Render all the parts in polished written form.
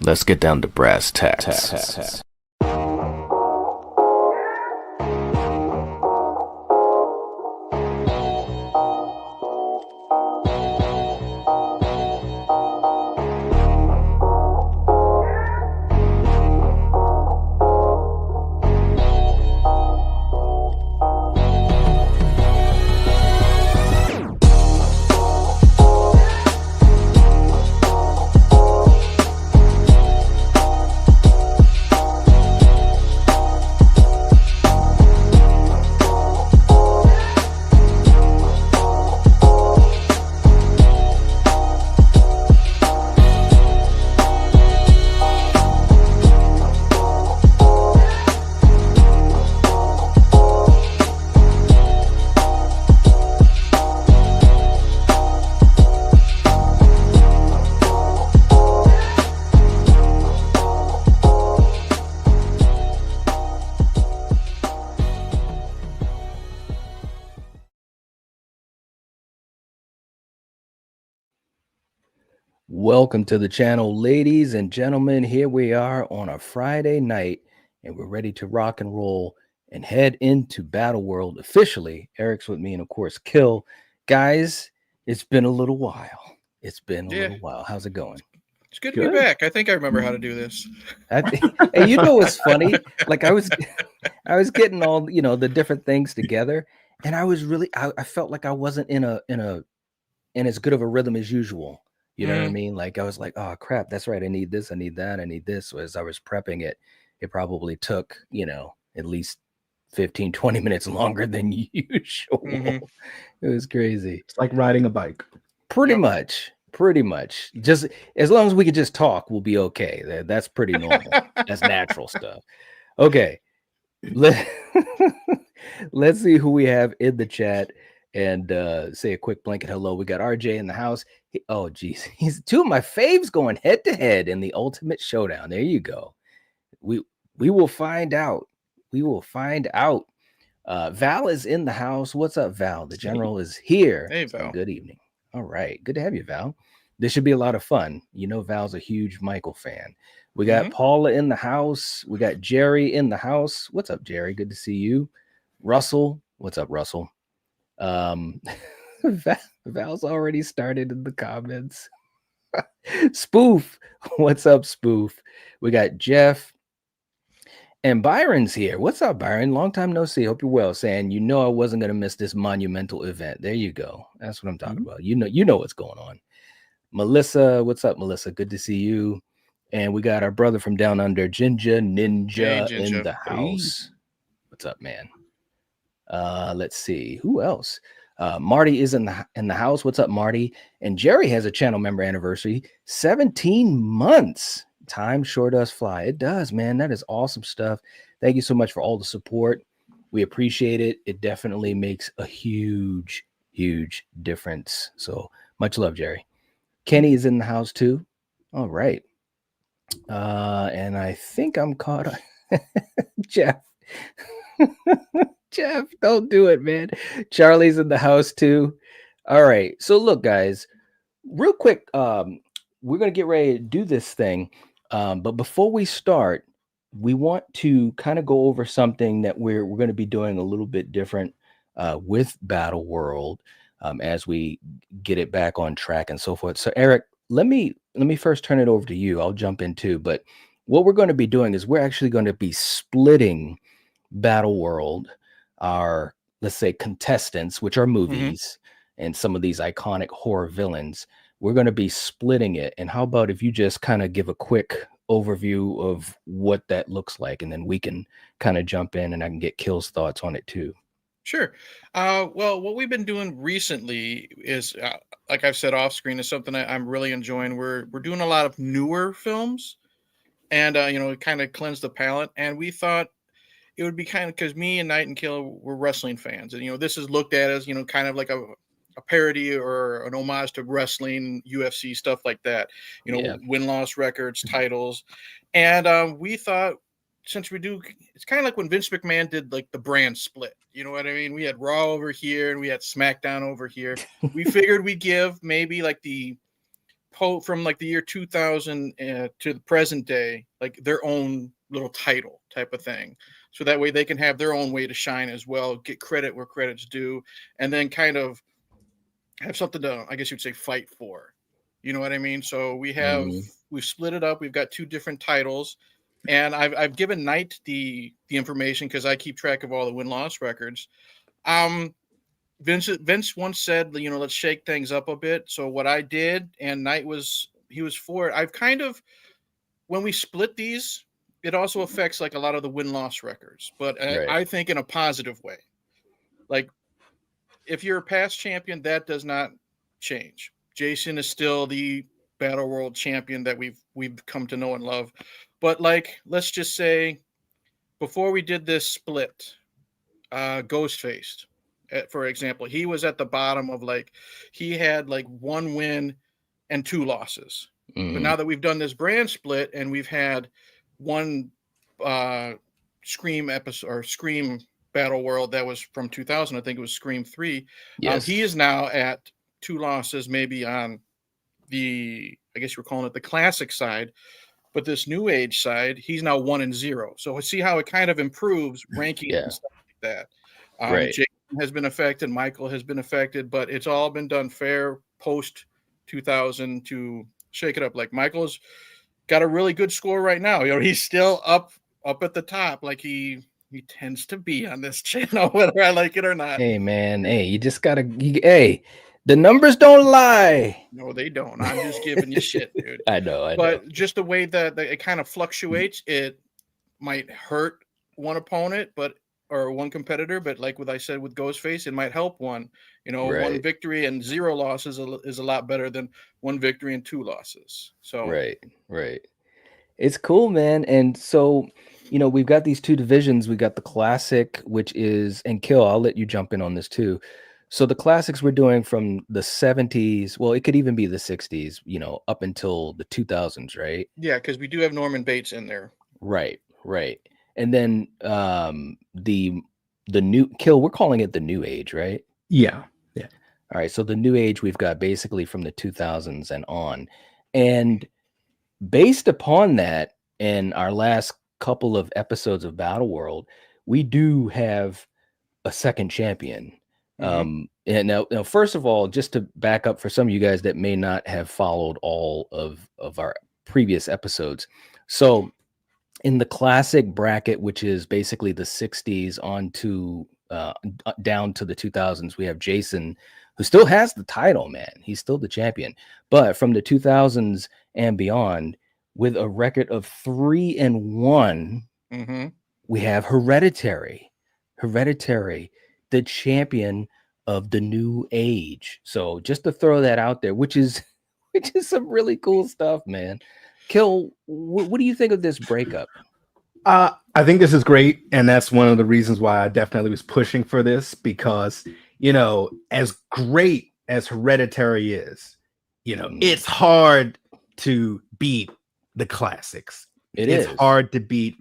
Let's get down to brass tacks. Welcome to the channel, ladies and gentlemen. Here we are on a Friday night, and we're ready to rock and roll and head into Battle World officially. Eric's with me, and of course, Kill. Guys, it's been a little while. Little while. How's it going? It's good to be back. I think I remember how to do this. And you know what's funny? Like I was getting all the different things together, and I was really I felt like I wasn't in as good of a rhythm as usual. You know what I mean? Like I was like, oh crap, that's right. I need this, I need that, I need this. So as I was prepping it, it probably took, at least 15, 20 minutes longer than usual. It was crazy. It's like riding a bike. Pretty much. Just as long as we could just talk, we'll be okay. That's pretty normal. That's natural stuff. Okay. Let's see who we have in the chat. And say a quick blanket hello. We got RJ in the house. Oh geez, he's two of my faves going head to head in the ultimate showdown. There you go. We will find out. Val is in the house. What's up, Val? The general is here. Hey, Val. Good evening. All right, good to have you, Val. This should be a lot of fun. You know, Val's a huge Michael fan. We got Paula in the house. We got Jerry in the house. What's up, Jerry? Good to see you. Russell. What's up, Russell? Val's already started in the comments. Spoof, what's up, Spoof? We got Jeff and Byron's here. What's up, Byron? Long time no see. Hope you're well. Saying I wasn't gonna miss this monumental event. There you go. That's what I'm talking about. You know what's going on. Melissa, what's up, Melissa? Good to see you. And we got our brother from down under, Ninja in the house. What's up, man? Let's see who else. Marty is in the house. What's up, Marty? And Jerry has a channel member anniversary. 17 months. Time sure does fly. It does, man. That is awesome stuff. Thank you so much for all the support. We appreciate it. It definitely makes a huge difference. So much love, Jerry. Kenny is in the house too. All right. And I think I'm caught up. Jeff. Jeff, don't do it, man. Charlie's in the house too. All right. So look, guys, real quick, we're going to get ready to do this thing. But before we start, we want to kind of go over something that we're going to be doing a little bit different with Battle World as we get it back on track and so forth. So Eric, let me first turn it over to you. I'll jump in too. But what we're going to be doing is we're actually going to be splitting Battle World, our, let's say, contestants, which are movies and some of these iconic horror villains. We're going to be splitting it. And how about if you just kind of give a quick overview of what that looks like, and then we can kind of jump in and I can get Kill's thoughts on it too. Sure. Well, what we've been doing recently is, like I've said off screen, is something I'm really enjoying. We're doing a lot of newer films, and kind of cleanse the palate. And we thought it would be kind of, because me and Night and Kill were wrestling fans, and this is looked at as kind of like a parody or an homage to wrestling, UFC, stuff like that. Win-loss records, titles, and we thought, since it's kind of like when Vince McMahon did like the brand split. You know what I mean? We had Raw over here and we had SmackDown over here. We figured we'd give maybe like the from like the year 2000 to the present day, like their own little title type of thing. So that way they can have their own way to shine as well, get credit where credit's due, and then kind of have something to, I guess you'd say, fight for. You know what I mean? So Mhm. we've split it up. We've got two different titles, and I've given Knight the information because I keep track of all the win loss records. Um, Vince once said, you know, let's shake things up a bit. So what I did, and Knight he was for it. I've kind of, when we split these, it also affects like a lot of the win loss records, but Right. I think in a positive way. Like if you're a past champion, that does not change. Jason is still the battle world champion that we've come to know and love. But like, let's just say before we did this split, Ghostface, for example, he was at the bottom of like, he had like one win and two losses. But Mhm. now that we've done this brand split and we've had one uh, Scream episode or Scream Battle World that was from 2000, I think it was Scream 3. Yes. He is now at two losses, maybe on I guess we're calling it the classic side, but this new age side, he's now 1-0. So see how it kind of improves rankings Yeah. and stuff like that. Right. Jason has been affected, Michael has been affected, but it's all been done fair post 2000 to shake it up. Like Michael's got a really good score right now. You know, he's still up at the top, like he tends to be on this channel, whether I like it or not. Hey, man. Hey, you just gotta. Hey, the numbers don't lie. No, they don't. I'm just giving you shit, dude. I know. I know. But just the way that it kind of fluctuates, it might hurt one opponent, but or one competitor, but like what I said with Ghostface, it might help one. You know, one Right. victory and zero losses is a lot better than one victory and two losses. So Right. Right. It's cool, man. And so, we've got these two divisions. We got the classic, which is, and Kill, I'll let you jump in on this too. So the classics we're doing from the 70s, well, it could even be the 60s, up until the 2000s, right? yeah, because we do have Norman Bates in there. Right, right. And then the new Kill, we're calling it the new age, right? Yeah. Yeah. All right. So the new age we've got basically from the 2000s and on. And based upon that, in our last couple of episodes of Battle World, we do have a second champion. And now, first of all, just to back up for some of you guys that may not have followed all of our previous episodes. So in the classic bracket, which is basically the 60s on to down to the 2000s, we have Jason, who still has the title, man. He's still the champion. But from the 2000s and beyond, with a record of 3-1, we have Hereditary, the champion of the new age. So just to throw that out there, which is some really cool stuff, man. Kill, what do you think of this breakup? I think this is great, and that's one of the reasons why I definitely was pushing for this, because as great as Hereditary is, it's hard to beat the classics. It's hard to beat,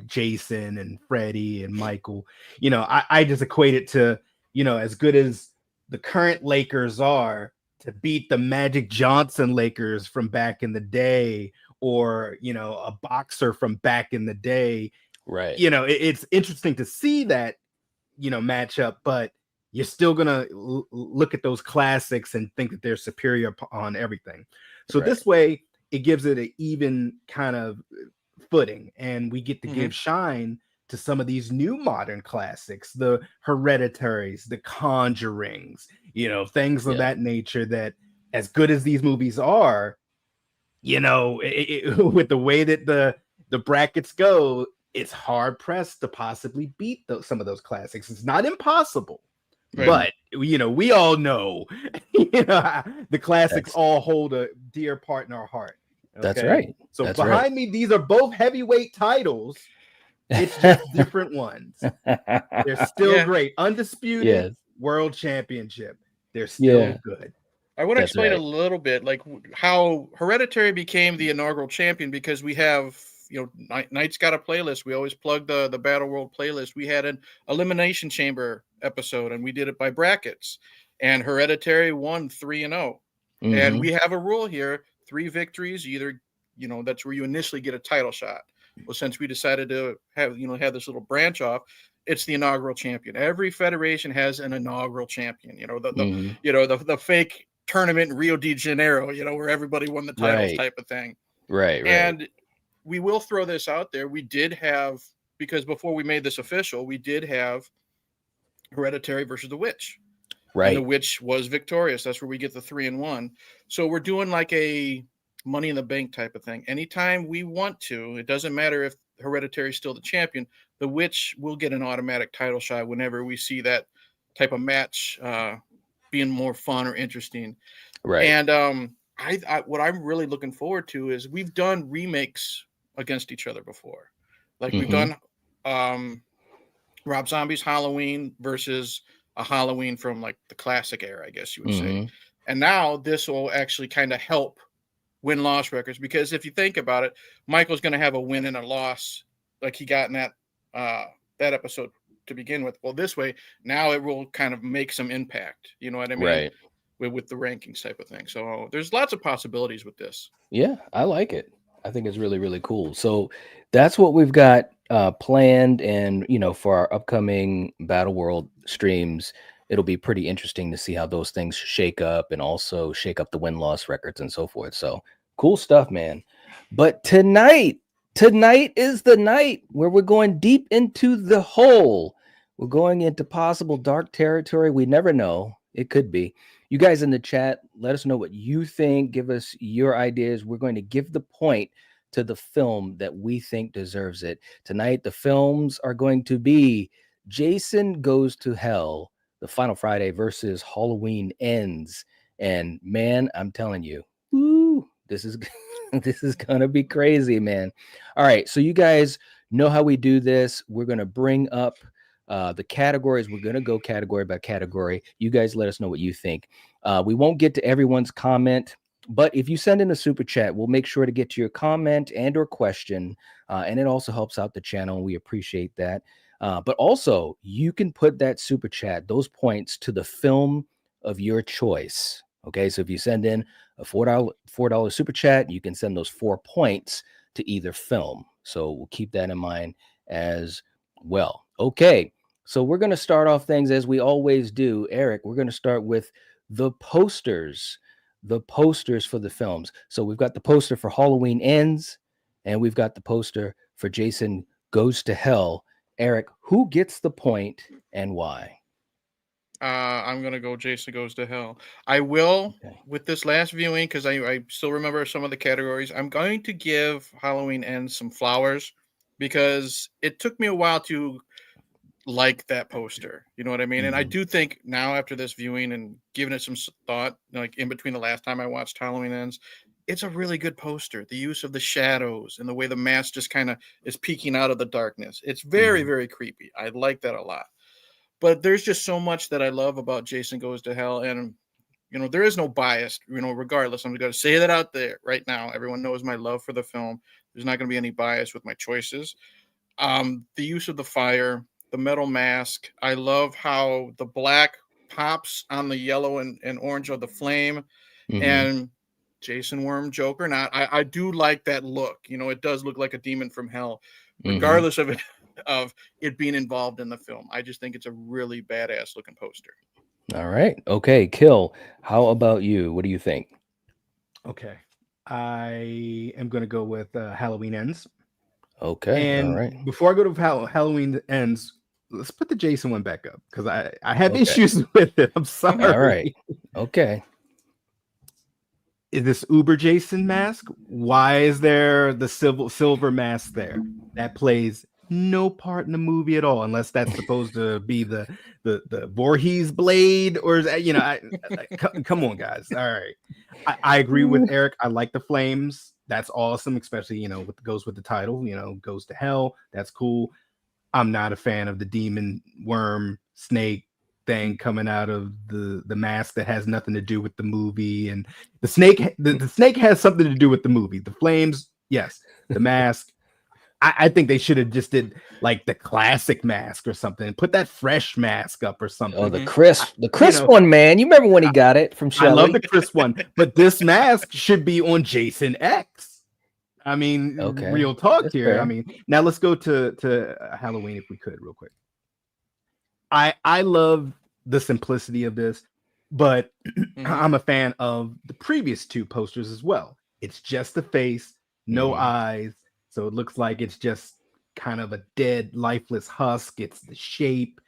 Jason and Freddie and Michael. I just equate it to, as good as the current Lakers are, to beat the Magic Johnson Lakers from back in the day, or a boxer from back in the day. Right. It's interesting to see that matchup, but you're still gonna look at those classics and think that they're superior on everything. So this way it gives it an even kind of footing, and we get to give shine to some of these new modern classics, the Hereditaries, the Conjurings, things of that nature, that as good as these movies are, with the way that the brackets go, it's hard pressed to possibly beat some of those classics. It's not impossible, but we all know, the classics all hold a dear part in our heart. Okay? That's right. So That's behind me, these are both heavyweight titles. It's just different ones. They're still great, undisputed world championship. They're still good. I want to explain a little bit like how Hereditary became the inaugural champion, because we have, Knight's got a playlist. We always plug the Battle World playlist. We had an Elimination Chamber episode, and we did it by brackets. And Hereditary won 3-0. And we have a rule here: 3 victories, either, that's where you initially get a title shot. Well, since we decided to have this little branch off, it's the inaugural champion. Every federation has an inaugural champion. The fake tournament in Rio de Janeiro, where everybody won the titles type of thing. Right. And we will throw this out there. We did have, because before we made this official, we did have Hereditary versus the Witch. Right. And the Witch was victorious. That's where we get the 3-1. So we're doing like a Money in the Bank type of thing. Anytime we want to, it doesn't matter if Hereditary is still the champion, the Witch will get an automatic title shot whenever we see that type of match being more fun or interesting. Right. And I what I'm really looking forward to is we've done remakes against each other before. Like we've done Rob Zombie's Halloween versus a Halloween from like the classic era, I guess you would say. And now this will actually kind of help win-loss records, because if you think about it, Michael's going to have a win and a loss like he got in that episode to begin with. Well, this way, now it will kind of make some impact. You know what I mean? Right. With the rankings type of thing. So there's lots of possibilities with this. Yeah, I like it. I think it's really, really cool. So that's what we've got planned. And, for our upcoming Battle World streams, it'll be pretty interesting to see how those things shake up and also shake up the win-loss records and so forth. So cool stuff, man. But tonight is the night where we're going deep into the hole. We're going into possible dark territory. We never know. It could be. You guys in the chat, let us know what you think. Give us your ideas. We're going to give the point to the film that we think deserves it. Tonight, the films are going to be Jason Goes to Hell, The Final Friday versus Halloween Ends. And man, I'm telling you, this is this is gonna be crazy, man. All right, so you guys know how we do this. We're gonna bring up the categories. We're going to go category by category. You guys let us know what you think. We won't get to everyone's comment, but if you send in a super chat, we'll make sure to get to your comment and or question. And it also helps out the channel, and we appreciate that. But also, you can put that super chat, those points, to the film of your choice. Okay, so if you send in a $4 super chat, you can send those 4 points to either film. So we'll keep that in mind as well. Okay. So we're going to start off things as we always do. Eric, we're going to start with the posters for the films. So we've got the poster for Halloween Ends, and we've got the poster for Jason Goes to Hell. Eric, who gets the point and why? I'm going to go Jason Goes to Hell. I will, with this last viewing, because I still remember some of the categories, I'm going to give Halloween Ends some flowers, because it took me a while to like that poster. You know what I mean? And I do think now, after this viewing and giving it some thought, like in between the last time I watched Halloween Ends, it's a really good poster. The use of the shadows and the way the mask just kind of is peeking out of the darkness. It's very, very creepy. I like that a lot. But there's just so much that I love about Jason Goes to Hell. And, there is no bias, regardless. I'm going to say that out there right now. Everyone knows my love for the film. There's not going to be any bias with my choices. The use of the fire, the metal mask. I love how the black pops on the yellow and orange of the flame. And Jason Worm Joker. Now, I do like that look. It does look like a demon from hell, regardless of it being involved in the film. I just think it's a really badass looking poster. All right. Okay, Kill. How about you? What do you think? Okay. I am going to go with Halloween Ends. Okay. And all right. before I go to Halloween Ends, let's put the Jason one back up, because I have issues with it. I'm sorry. All right. Okay. Is this Uber Jason mask? Why is there the silver mask there? That plays no part in the movie at all, unless that's supposed to be the Voorhees blade, or come on, guys. All right. I agree with Eric. I like the flames. That's awesome, especially, what goes with the title, Goes to Hell. That's cool. I'm not a fan of the demon worm snake thing coming out of the mask that has nothing to do with the movie. And the snake has something to do with the movie. The flames, yes. The mask, I think they should have just did like the classic mask or something. Put that fresh mask up or something. Oh, the Mhm. crisp one, man. You remember when he got it from I love Shelley? the crisp one, but this mask should be on Jason X. I mean, Okay, real talk that's here. fair. I mean, now let's go to Halloween if we could, real quick. I love the simplicity of this, but Mhm. I'm a fan of the previous two posters as well. It's just the face, no Mhm. eyes, so it looks like it's just kind of a dead, lifeless husk. It's the shape.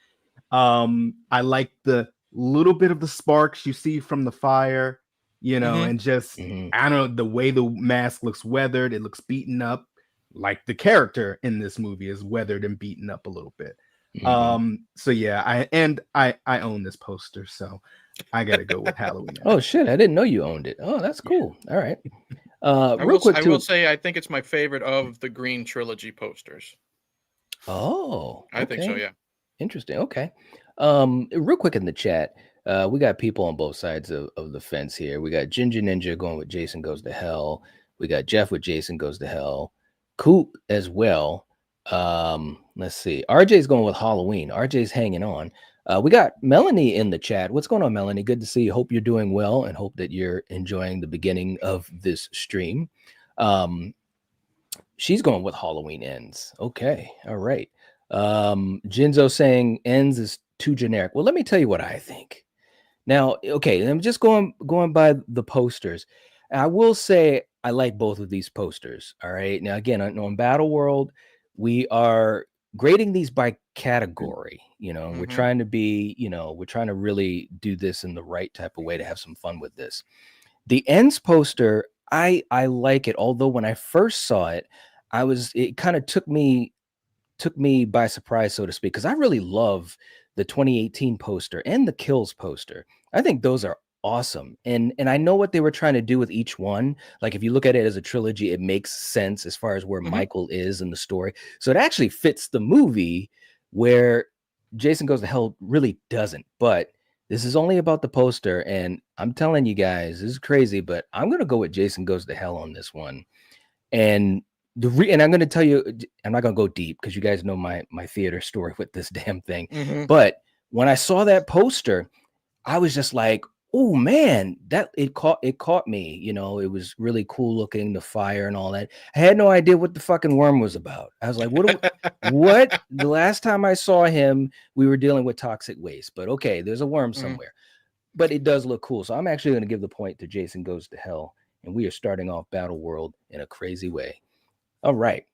I like the little bit of the sparks you see from the fire, Mhm. and just Mhm. I don't know, the way the mask looks weathered, it looks beaten up, like the character in this movie is weathered and beaten up a little bit. Mhm. So yeah, I own this poster, so I gotta go with Halloween. Oh shit! I didn't know you owned it. Oh, that's cool. All right. I Real quick I will too. say I think it's my favorite of the Green trilogy posters. Oh, I think so. okay. Yeah. Interesting. Okay. Real quick in the chat, we got people on both sides of the fence here. We got Ginger Ninja going with Jason Goes to Hell. We got Jeff with Jason Goes to Hell. Coop as well. Let's see. RJ's going with Halloween. RJ's hanging on. We got Melanie in the chat. What's going on, Melanie? Good to see you. Hope you're doing well and hope that you're enjoying the beginning of this stream. She's going with Halloween Ends. Okay. All right. Jinzo saying Ends is too generic. Well, let me tell you what I think. Now, okay, I'm just going by the posters. I will say I like both of these posters. All right. Now, again, on Battle World, we are grading these by category. We're Mhm. trying to be, we're trying to really do this in the right type of way to have some fun with this. The Ends poster, I like it. Although when I first saw it, it kind of took me by surprise, so to speak, because I really love the 2018 poster and the Kills poster. I think those are awesome. And I know what they were trying to do with each one. Like if you look at it as a trilogy, it makes sense as far as where Mhm. Michael is in the story. So it actually fits the movie, where Jason Goes to Hell really doesn't. But this is only about the poster, and I'm telling you guys, this is crazy, but I'm gonna go with Jason Goes to Hell on this one. And and I'm going to tell you, I'm not going to go deep because you guys know my theater story with this damn thing. Mhm. But when I saw that poster, I was just like, oh man, that it caught me. It was really cool looking, the fire and all that. I had no idea what the fucking worm was about. I was like, what? The last time I saw him, we were dealing with toxic waste. But okay, there's a worm Mhm. somewhere. But it does look cool. So I'm actually going to give the point to Jason Goes to Hell. And we are starting off Battle World in a crazy way. All right.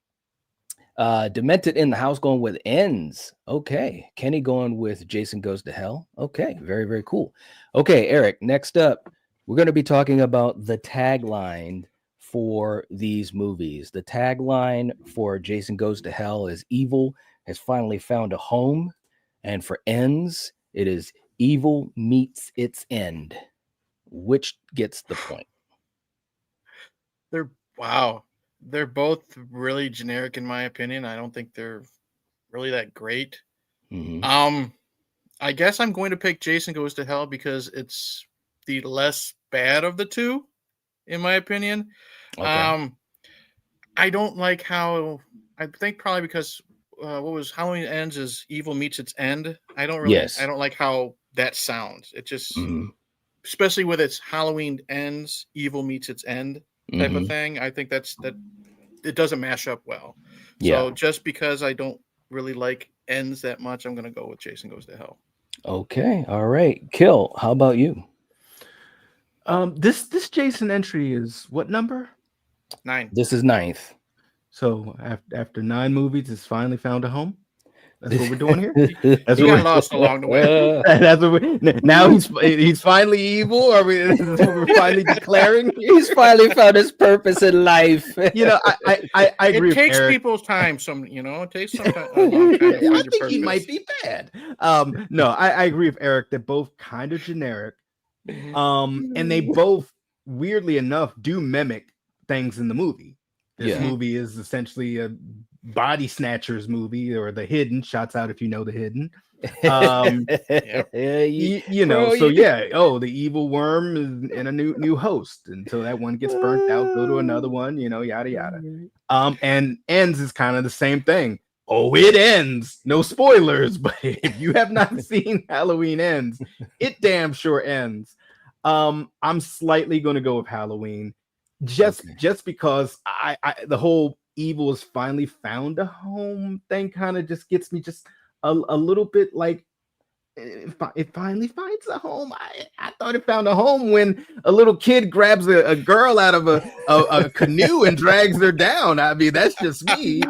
Demented in the house going with Ends. Okay. Kenny going with Jason Goes to Hell. Okay. Very, very cool. Okay, Eric, next up, we're going to be talking about the tagline for these movies. The tagline for Jason Goes to Hell is Evil has finally found a home. And for Ends, it is Evil meets its end. Which gets the point? Wow. They're both really generic in my opinion. I don't think they're really that great. Mhm. I guess I'm going to pick Jason Goes to Hell because it's the less bad of the two, in my opinion. Okay. I don't like how I think probably because what was Halloween Ends is Evil meets its end. I Yes. don't like how that sounds. It just Mhm. especially with its Halloween Ends, Evil meets its end type of Mhm. thing. I think that it doesn't mash up well. Yeah. So just because I don't really like ends that much, I'm gonna go with Jason Goes to Hell. Okay. All right. Kill. How about you? This Jason entry is what number? 9. This is ninth. So after 9 movies, it's finally found a home. That's what we're doing here. He, That's he what got we're, lost along the way. that's what now he's finally evil. Are we? This is what we're finally declaring. He's finally found his purpose in life. I agree It with takes Eric. people's time. It takes some time, a long time to I find your think he purpose. might be bad. No, I agree with Eric. They're both kind of generic. Mhm. And they both, weirdly enough, do mimic things in the movie. This Yeah. movie is essentially a body snatchers movie, or The Hidden. Shots out if you know The Hidden. Yep. You know, Bro, so you- yeah, oh, the evil worm is in a new host until that one gets burnt out, go to another one, you know, yada yada. And ends is kind of the same thing. Oh, it ends. No spoilers, but if you have not seen Halloween Ends, it damn sure ends. I'm slightly going to go with Halloween, just Okay. just because I the whole evil has finally found a home thing kind of just gets me just a little bit like it finally finds a home. I thought it found a home when a little kid grabs a girl out of a canoe and drags her down. I mean, that's just me.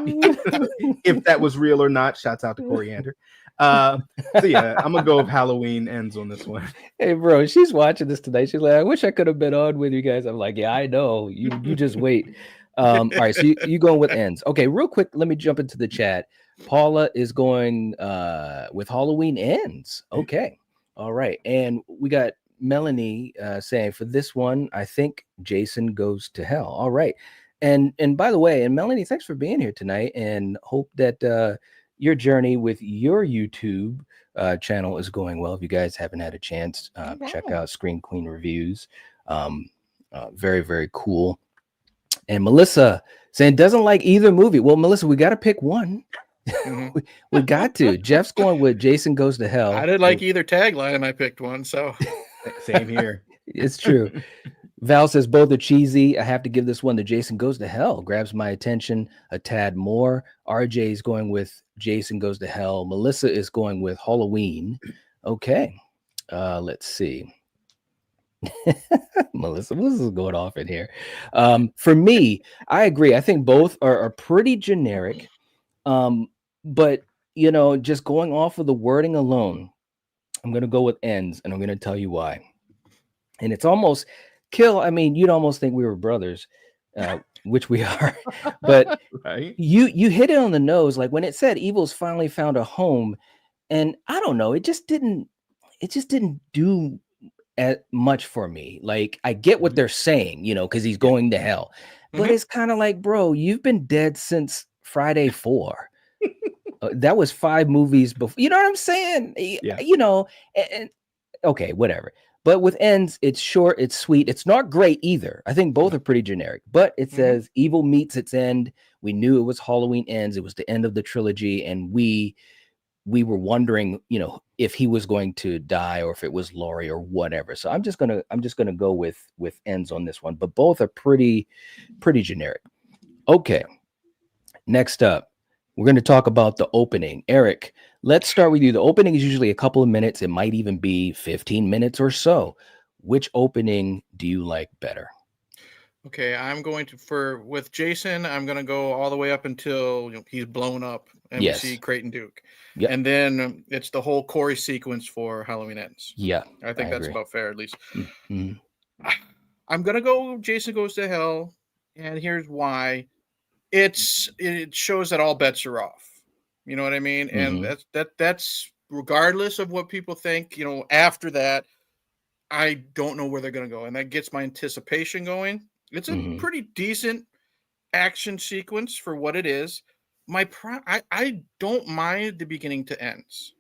If that was real or not, shouts out to Coriander. So yeah, I'm gonna go with Halloween Ends on this one. Hey, bro, she's watching this tonight. She's like, I wish I could have been on with you guys. I'm like, yeah, I know. You just wait. All right, so you going with ends. Okay, real quick, let me jump into the chat. Paula is going with Halloween Ends. Okay. All right. And we got Melanie saying for this one, I think Jason Goes to Hell. All right. And by the way, and Melanie, thanks for being here tonight, and hope that your journey with your YouTube channel is going well. If you guys haven't had a chance, check out Screen Queen Reviews. Very, very cool. And Melissa saying doesn't like either movie. Well, Melissa, we got to pick one. Mhm. we got to. Jeff's going with Jason Goes to Hell. I didn't like either tagline, and I picked one. So Same here. It's true. Val says both are cheesy. I have to give this one to Jason Goes to Hell. Grabs my attention a tad more. RJ is going with Jason Goes to Hell. Melissa is going with Halloween. Okay. Let's see. Melissa, this is going off in here. For me, I agree. I think both are pretty generic. But you know, just going off of the wording alone, I'm gonna go with Ends, and I'm gonna tell you why. And it's almost Kill. I mean, you'd almost think we were brothers, which we are. But Right? you hit it on the nose. Like when it said evil's finally found a home, and I don't know, it just didn't do much for me. Like I get what they're saying, you know, because he's going to hell, but Mhm. it's kind of like, bro, you've been dead since Friday 4. That was 5 movies before. You know what I'm saying? Yeah. You know, and okay, whatever. But with Ends, it's short, it's sweet. It's not great either. I think both are pretty generic, but it says evil meets its end. We knew it was Halloween Ends. It was the end of the trilogy, and we were wondering, you know, if he was going to die or if it was Laurie or whatever. So I'm just gonna go with Ends on this one. But both are pretty generic. Okay. Next up, we're going to talk about the opening. Eric, let's start with you. The opening is usually a couple of minutes. It might even be 15 minutes or so. Which opening do you like better? Okay, I'm going to with Jason. I'm going to go all the way up until he's blown up and Yes. we see Creighton Duke, Yep. and then it's the whole Corey sequence for Halloween Ends. Yeah, I think that's agree. about fair, at least. Mm-hmm. I'm gonna go Jason Goes to Hell, and here's why. It shows that all bets are off. You know what I mean? And that's regardless of what people think. You know, after that, I don't know where they're gonna go, and that gets my anticipation going. It's a pretty decent action sequence for what it is. I don't mind the beginning to ends.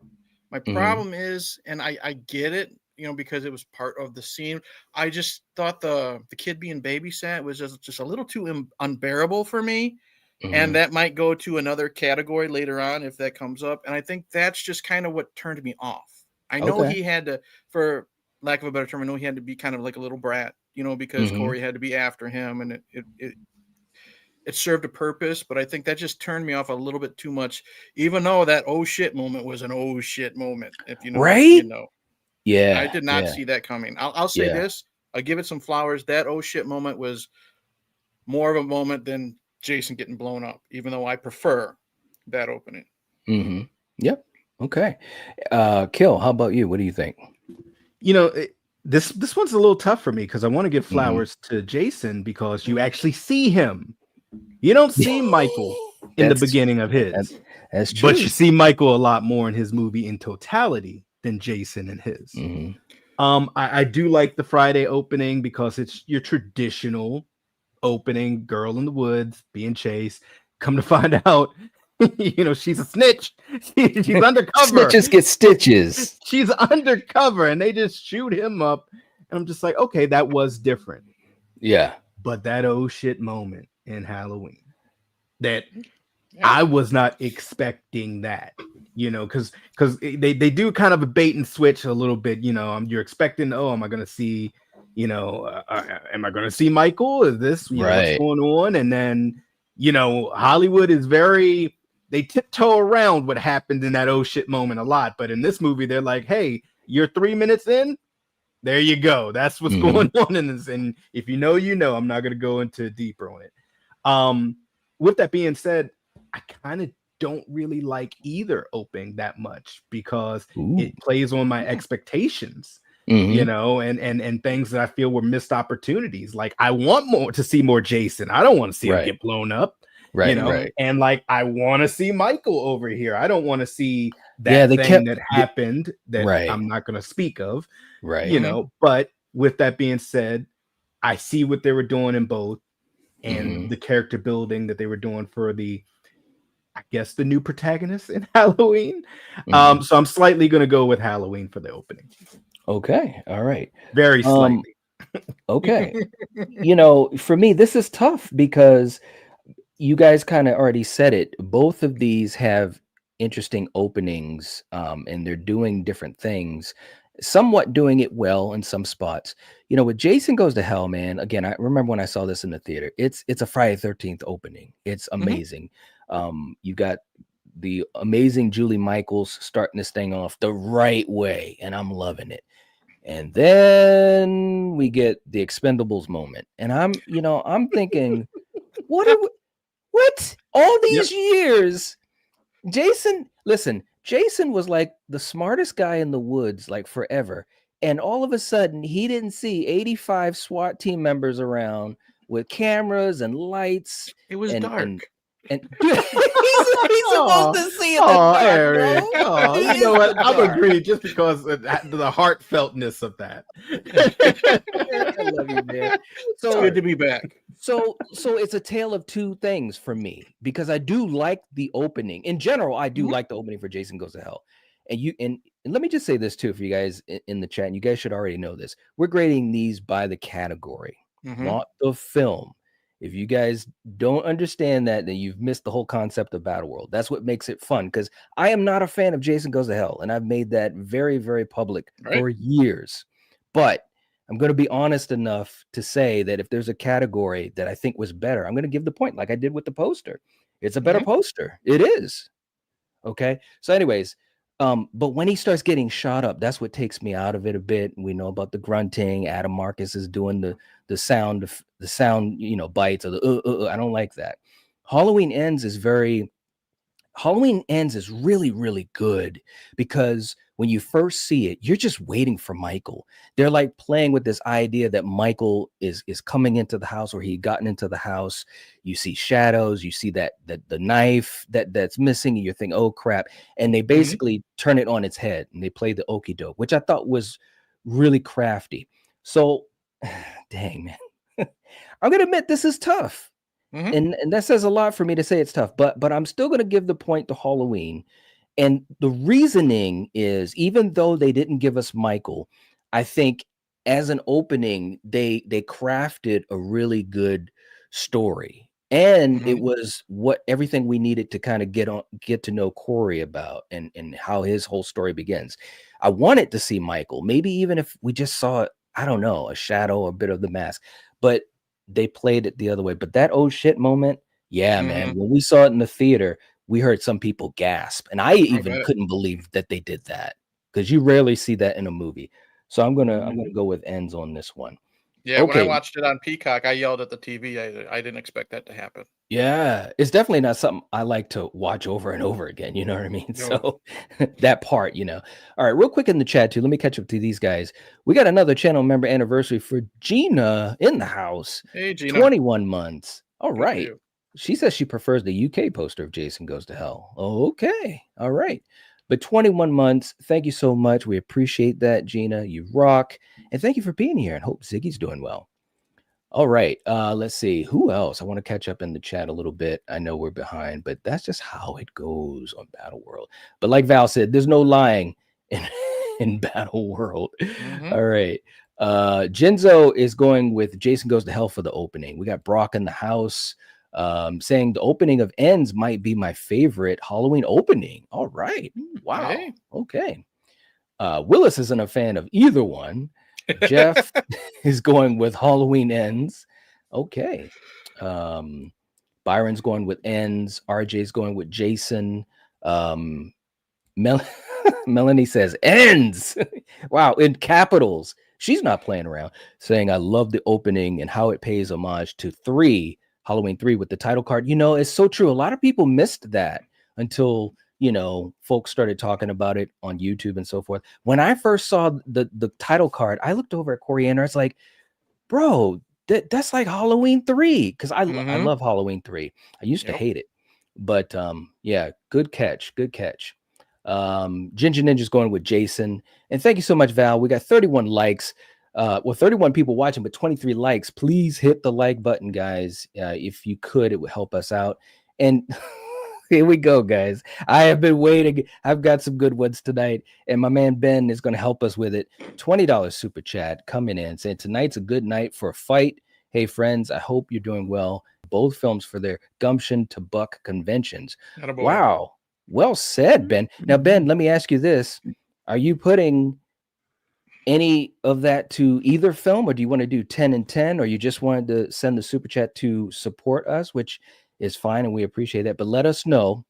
My problem is, and I get it, you know, because it was part of the scene. I just thought the kid being babysat was just a little too unbearable for me, and that might go to another category later on if that comes up. And I think that's just kind of what turned me off. I know Okay. he had to, for lack of a better term, I know he had to be kind of like a little brat, you know, because Corey had to be after him, and it served a purpose, but I think that just turned me off a little bit too much, even though that oh shit moment was an oh shit moment. If you know, Right? you know. Yeah. I did not see that coming. I'll say this. I'll give it some flowers. That oh shit moment was more of a moment than Jason getting blown up, even though I prefer that opening. Yep. Okay. Kill, how about you? What do you think? You know, this one's a little tough for me because I want to give flowers to Jason because you actually see him. You don't see Michael in the beginning of his. That's true. But you see Michael a lot more in his movie in totality than Jason in his. I do like the Friday opening because it's your traditional opening, girl in the woods being chased. Come to find out, she's a snitch. She's undercover. Snitches get stitches. She's undercover, and they just shoot him up. And I'm just like, okay, that was different. Yeah. But that oh shit moment in Halloween, that Yeah. I was not expecting that, because they do kind of a bait and switch a little bit. You're expecting, oh, am I going to see, am I going to see Michael? Is this, what's Right. going on? And then, Hollywood is they tiptoe around what happened in that oh shit moment a lot. But in this movie, they're like, hey, you're 3 minutes in. There you go. That's what's going on in this. And if you know, I'm not going to go into deeper on it. With that being said, I kind of don't really like either opening that much because it plays on my expectations, and things that I feel were missed opportunities. Like I want to see more Jason. I don't want to see him get blown up. Right. And like I want to see Michael over here. I don't want to see that thing that happened that I'm not going to speak of. Right. But with that being said, I see what they were doing in both, and the character building that they were doing for the new protagonist in Halloween. So I'm slightly going to go with Halloween for the opening. Okay. All right. Very slightly. Okay. For me, this is tough because you guys kind of already said it. Both of these have interesting openings, and they're doing different things, somewhat doing it well in some spots. With Jason Goes to Hell, man, again, I remember when I saw this in the theater, it's a Friday 13th opening. It's amazing. You got the amazing Julie Michaels starting this thing off the right way, and I'm loving it. And then we get the Expendables moment, and I'm thinking, what all these years, Jason was like the smartest guy in the woods, like forever. And all of a sudden he didn't see 85 SWAT team members around with cameras and lights. It was dark. And he's supposed to see it. Eric. You know what? I'm agreeing just because of the heartfeltness of that. I love you, man. So it's good to be back. So it's a tale of two things for me, because I do like the opening. In general, I do like the opening for Jason Goes to Hell. And let me just say this too for you guys in the chat, and you guys should already know this. We're grading these by the category, not the film. If you guys don't understand that, then you've missed the whole concept of Battle World. That's what makes it fun, because I am not a fan of Jason Goes to Hell, and I've made that very, very public for years. But I'm going to be honest enough to say that if there's a category that I think was better, I'm going to give the point like I did with the poster. It's a better poster. It is. Okay. So anyways, but when he starts getting shot up, that's what takes me out of it a bit. We know about the grunting. Adam Marcus is doing the sound, bites of the I don't like that. Halloween Ends is really, really good, because when you first see it, you're just waiting for Michael. They're like playing with this idea that Michael is coming into the house, or he gotten into the house. You see shadows, you see that the knife that's missing, and you're thinking, oh crap. And they basically turn it on its head, and they play the okie doke, which I thought was really crafty. So dang, man. I'm gonna admit this is tough. And that says a lot for me to say it's tough, but I'm still going to give the point to Halloween. And the reasoning is, even though they didn't give us Michael, I think as an opening, they crafted a really good story. And it was everything we needed to kind of get to know Corey about, and how his whole story begins. I wanted to see Michael, maybe even if we just saw, I don't know, a shadow, a bit of the mask, but they played it the other way. But that oh shit moment, man, when we saw it in the theater, we heard some people gasp, and I even couldn't believe that they did that, because you rarely see that in a movie. So I'm gonna go with Ends on this one. Yeah, when I watched it on Peacock, I yelled at the TV. I didn't expect that to happen. Yeah, it's definitely not something I like to watch over and over again. You know what I mean? So that part, All right, real quick in the chat too. Let me catch up to these guys. We got another channel member anniversary for Gina in the house. Hey, Gina. 21 months. All right. She says she prefers the UK poster of Jason Goes to Hell. Okay. All right. But 21 months. Thank you so much. We appreciate that, Gina. You rock. And thank you for being here, and hope Ziggy's doing well. All right. Let's see. Who else? I want to catch up in the chat a little bit. I know we're behind, but that's just how it goes on Battle World. But like Val said, there's no lying in, in Battle World. All right. Jinzo is going with Jason Goes to Hell for the opening. We got Brock in the house saying the opening of Ends might be my favorite Halloween opening. All right. Wow. Hey. Okay. Willis isn't a fan of either one. Jeff is going with Halloween Ends. Okay. Byron's going with Ends. RJ's going with Jason. Melanie says Ends. Wow, in capitals. She's not playing around, saying I love the opening and how it pays homage to Halloween 3 with the title card. It's so true. A lot of people missed that until folks started talking about it on YouTube and so forth. When I first saw the title card, I looked over at Coriander. It's like, bro, that's like Halloween 3, because I love Halloween 3. I used to hate it, but yeah, good catch. Ginger Ninja's going with Jason, and thank you so much, Val. We got 31 likes. 31 people watching, but 23 likes. Please hit the like button, guys. If you could, it would help us out. And here we go, guys. I have been waiting. I've got some good ones tonight, and my man Ben is going to help us with it. $20 super chat coming in saying tonight's a good night for a fight. Hey, friends, I hope you're doing well. Both films for their gumption to buck conventions. Wow. Well said, Ben. Now, Ben, let me ask you this. Are you putting any of that to either film, or do you want to do 10 and 10, or you just wanted to send the super chat to support us, which is fine, and we appreciate that, but let us know.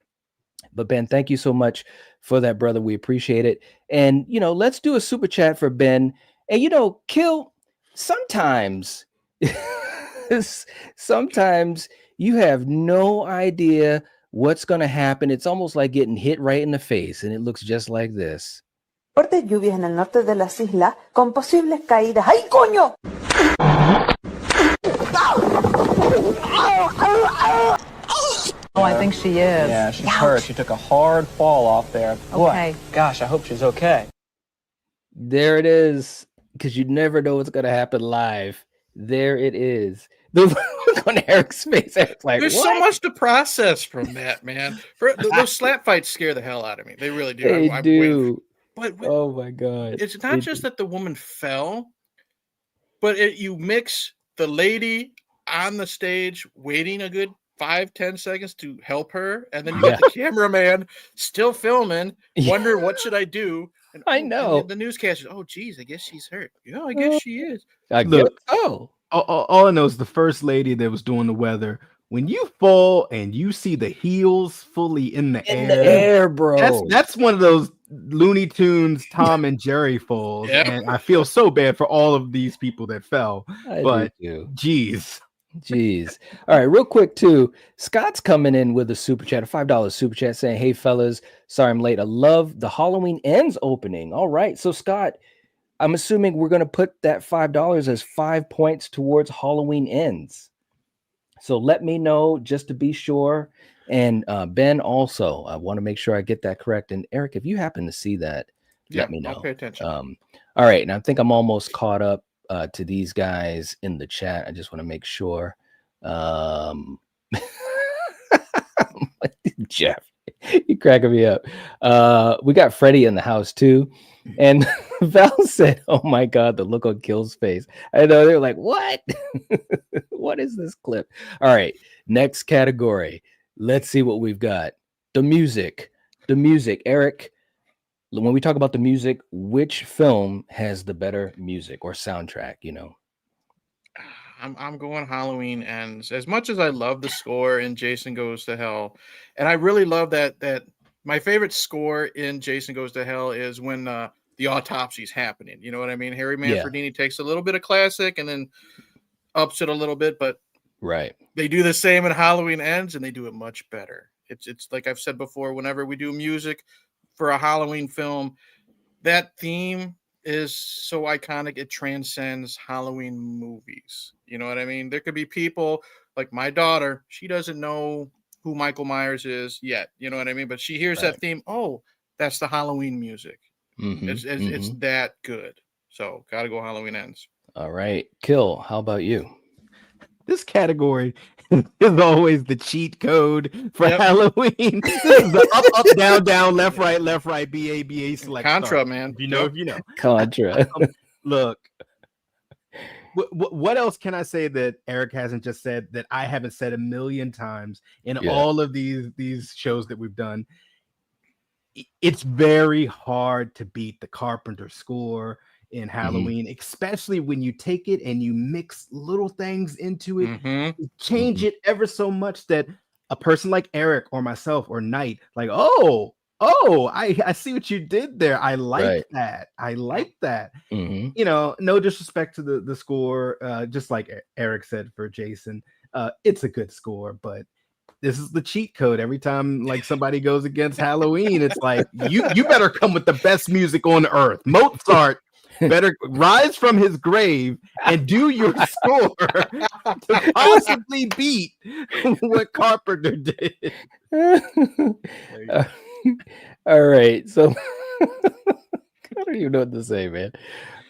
But Ben, thank you so much for that, brother. We appreciate it. And let's do a super chat for Ben. And Kill, sometimes you have no idea what's going to happen. It's almost like getting hit right in the face, and it looks just like this. Fuertes lluvias en el norte de las islas con posibles caídas. ¡Ay, coño! Oh, I think she is. Yeah, she's hurt. She took a hard fall off there. Okay. Boy, gosh, I hope she's okay. There it is, because you never know what's going to happen live. There it is. The look on Eric's face, Eric's like, there's so much to process from that, man. Those slap fights scare the hell out of me. They really do. They do. But oh my God. It's not just that the woman fell, but you mix the lady on the stage waiting a good 5-10 seconds to help her, and then you got the cameraman still filming, wondering what should I do. And I know. And the newscasters, oh geez, I guess she's hurt. Yeah, I guess she is. All I know is the first lady that was doing the weather. When you fall and you see the heels fully in the air, bro, that's one of those Looney Tunes Tom and Jerry falls, and I feel so bad for all of these people that fell. But geez. All right, real quick too, Scott's coming in with a super chat, a $5 super chat, saying, hey fellas, sorry I'm late. I love the Halloween Ends opening. All right, so Scott, I'm assuming we're going to put that $5 as 5 points towards Halloween Ends. So let me know just to be sure. And Ben, also, I want to make sure I get that correct. And Eric, if you happen to see that, let me know. I'll pay attention. All right, and I think I'm almost caught up to these guys in the chat. I just want to make sure. Jeff, you're cracking me up. We got Freddie in the house too. And Val said, oh my God, the look on Kill's face. I know, they're like, what? What is this clip? All right, next category. Let's see what we've got. The music. Eric, when we talk about the music, which film has the better music or soundtrack, I'm going Halloween Ends. As much as I love the score in Jason Goes to Hell, and I really love that my favorite score in Jason Goes to Hell is when the autopsy's happening. You know what I mean? Harry Manfredini takes a little bit of classic and then ups it a little bit, but they do the same in Halloween Ends, and they do it much better. It's like I've said before, whenever we do music for a Halloween film, that theme is so iconic, it transcends Halloween movies. You know what I mean? There could be people like my daughter, she doesn't know who Michael Myers is yet. You know what I mean? But she hears that theme. Oh, that's the Halloween music. It's that good. So gotta go Halloween Ends. All right. Kill, how about you? This category is always the cheat code for Yep. Halloween. This is the up, up, down, left, right, BA, select. Contra, start. man. If you know, Yep. if you know. Contra. Look, what else can I say that Eric hasn't just said that I haven't said a million times in all of these shows that we've done? It's very hard to beat the Carpenter score in Halloween, especially when you take it and you mix little things into it, you change it ever so much that a person like Eric or myself or Knight, like, I see what you did there. I like that. I like that. You know, no disrespect to the score, just like Eric said for Jason, it's a good score, but this is the cheat code. Every time like somebody goes against Halloween, it's like you better come with the best music on earth. Mozart better rise from his grave and do your score to possibly beat what Carpenter did. All right, so I don't even know what to say, man.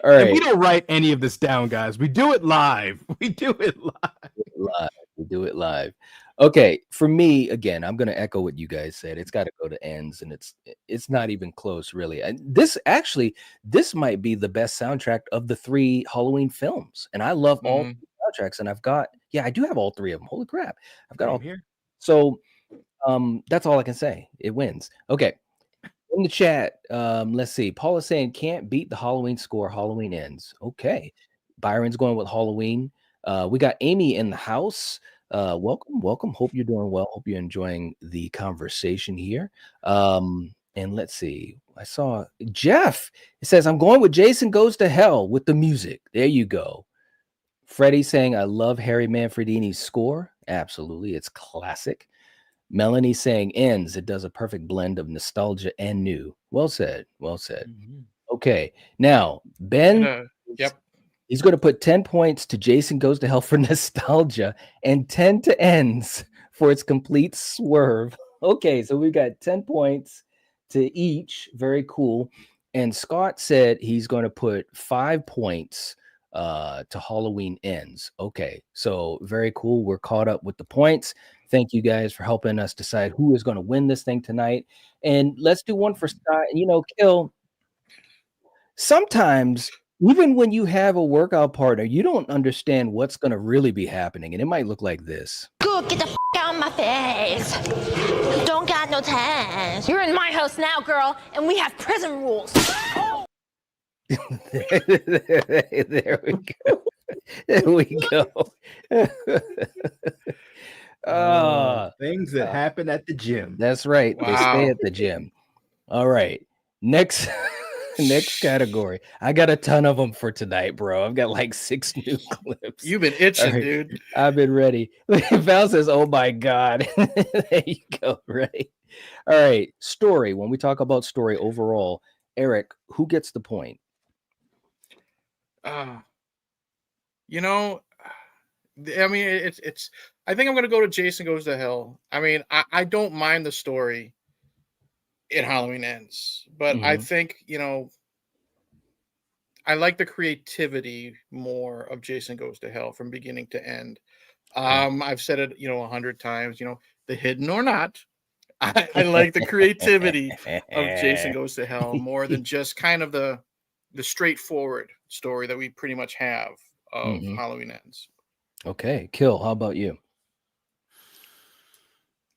All right, and we don't write any of this down, guys. We do it live. We do it live. We do it live. Okay, for me, again, I'm going to echo what you guys said. It's got to go to ends, and it's not even close, really. And this might be the best soundtrack of the 3 Halloween films, and I love all 3 soundtracks. And I do have all 3 of them. Holy crap, I've got all here. So, that's all I can say. It wins. Okay, in the chat, let's see. Paul is saying can't beat the Halloween score. Halloween ends. Okay, Byron's going with Halloween. We got Amy in the house. Welcome. Hope you're doing well. Hope you're enjoying the conversation here. And let's see. I saw Jeff. It says, I'm going with Jason Goes to Hell with the music. There you go. Freddie saying, I love Harry Manfredini's score. Absolutely. It's classic. Melanie saying ends. It does a perfect blend of nostalgia and new. Well said. Okay. Now, Ben. Yep. He's going to put 10 points to Jason Goes to Hell for nostalgia and 10 to ends for its complete swerve. Okay, so we got 10 points to each. Very cool. And Scott said he's going to put 5 points to Halloween Ends. Okay, so very cool. We're caught up with the points. Thank you guys for helping us decide who is going to win this thing tonight. And let's do one for Scott. Kill. Sometimes, even when you have a workout partner, you don't understand what's going to really be happening. And it might look like this. Good, get the out of my face. Don't got no time. You're in my house now, girl, and we have prison rules. There we go. There we go. Things that happen at the gym. That's right. Wow. They stay at the gym. All right. Next category. I got a ton of them for tonight, bro. I've got like 6 new clips. You've been itching, Right. dude. I've been ready. Val says, oh my God. There you go. Right. All right. Story. When we talk about story overall, Eric, who gets the point? I mean, it's. I think I'm gonna go to Jason Goes to Hell. I mean, I don't mind the story in Halloween Ends, but I think I like the creativity more of Jason Goes to Hell from beginning to end. I've said it 100 times. The hidden or not, I like the creativity of Jason Goes to Hell more than just kind of the straightforward story that we pretty much have of Halloween Ends. Okay. Kill. How about you?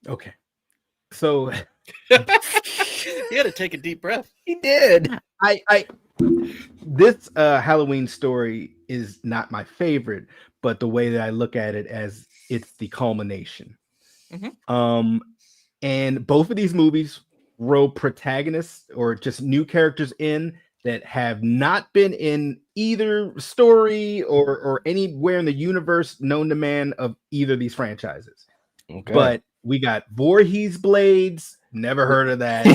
Okay. So He had to take a deep breath. He did. This Halloween story is not my favorite, but the way that I look at it as it's the culmination. And both of these movies wrote protagonists or just new characters in that have not been in either story or anywhere in the universe known to man of either of these franchises. Okay. But we got Voorhees blades. Never heard of that.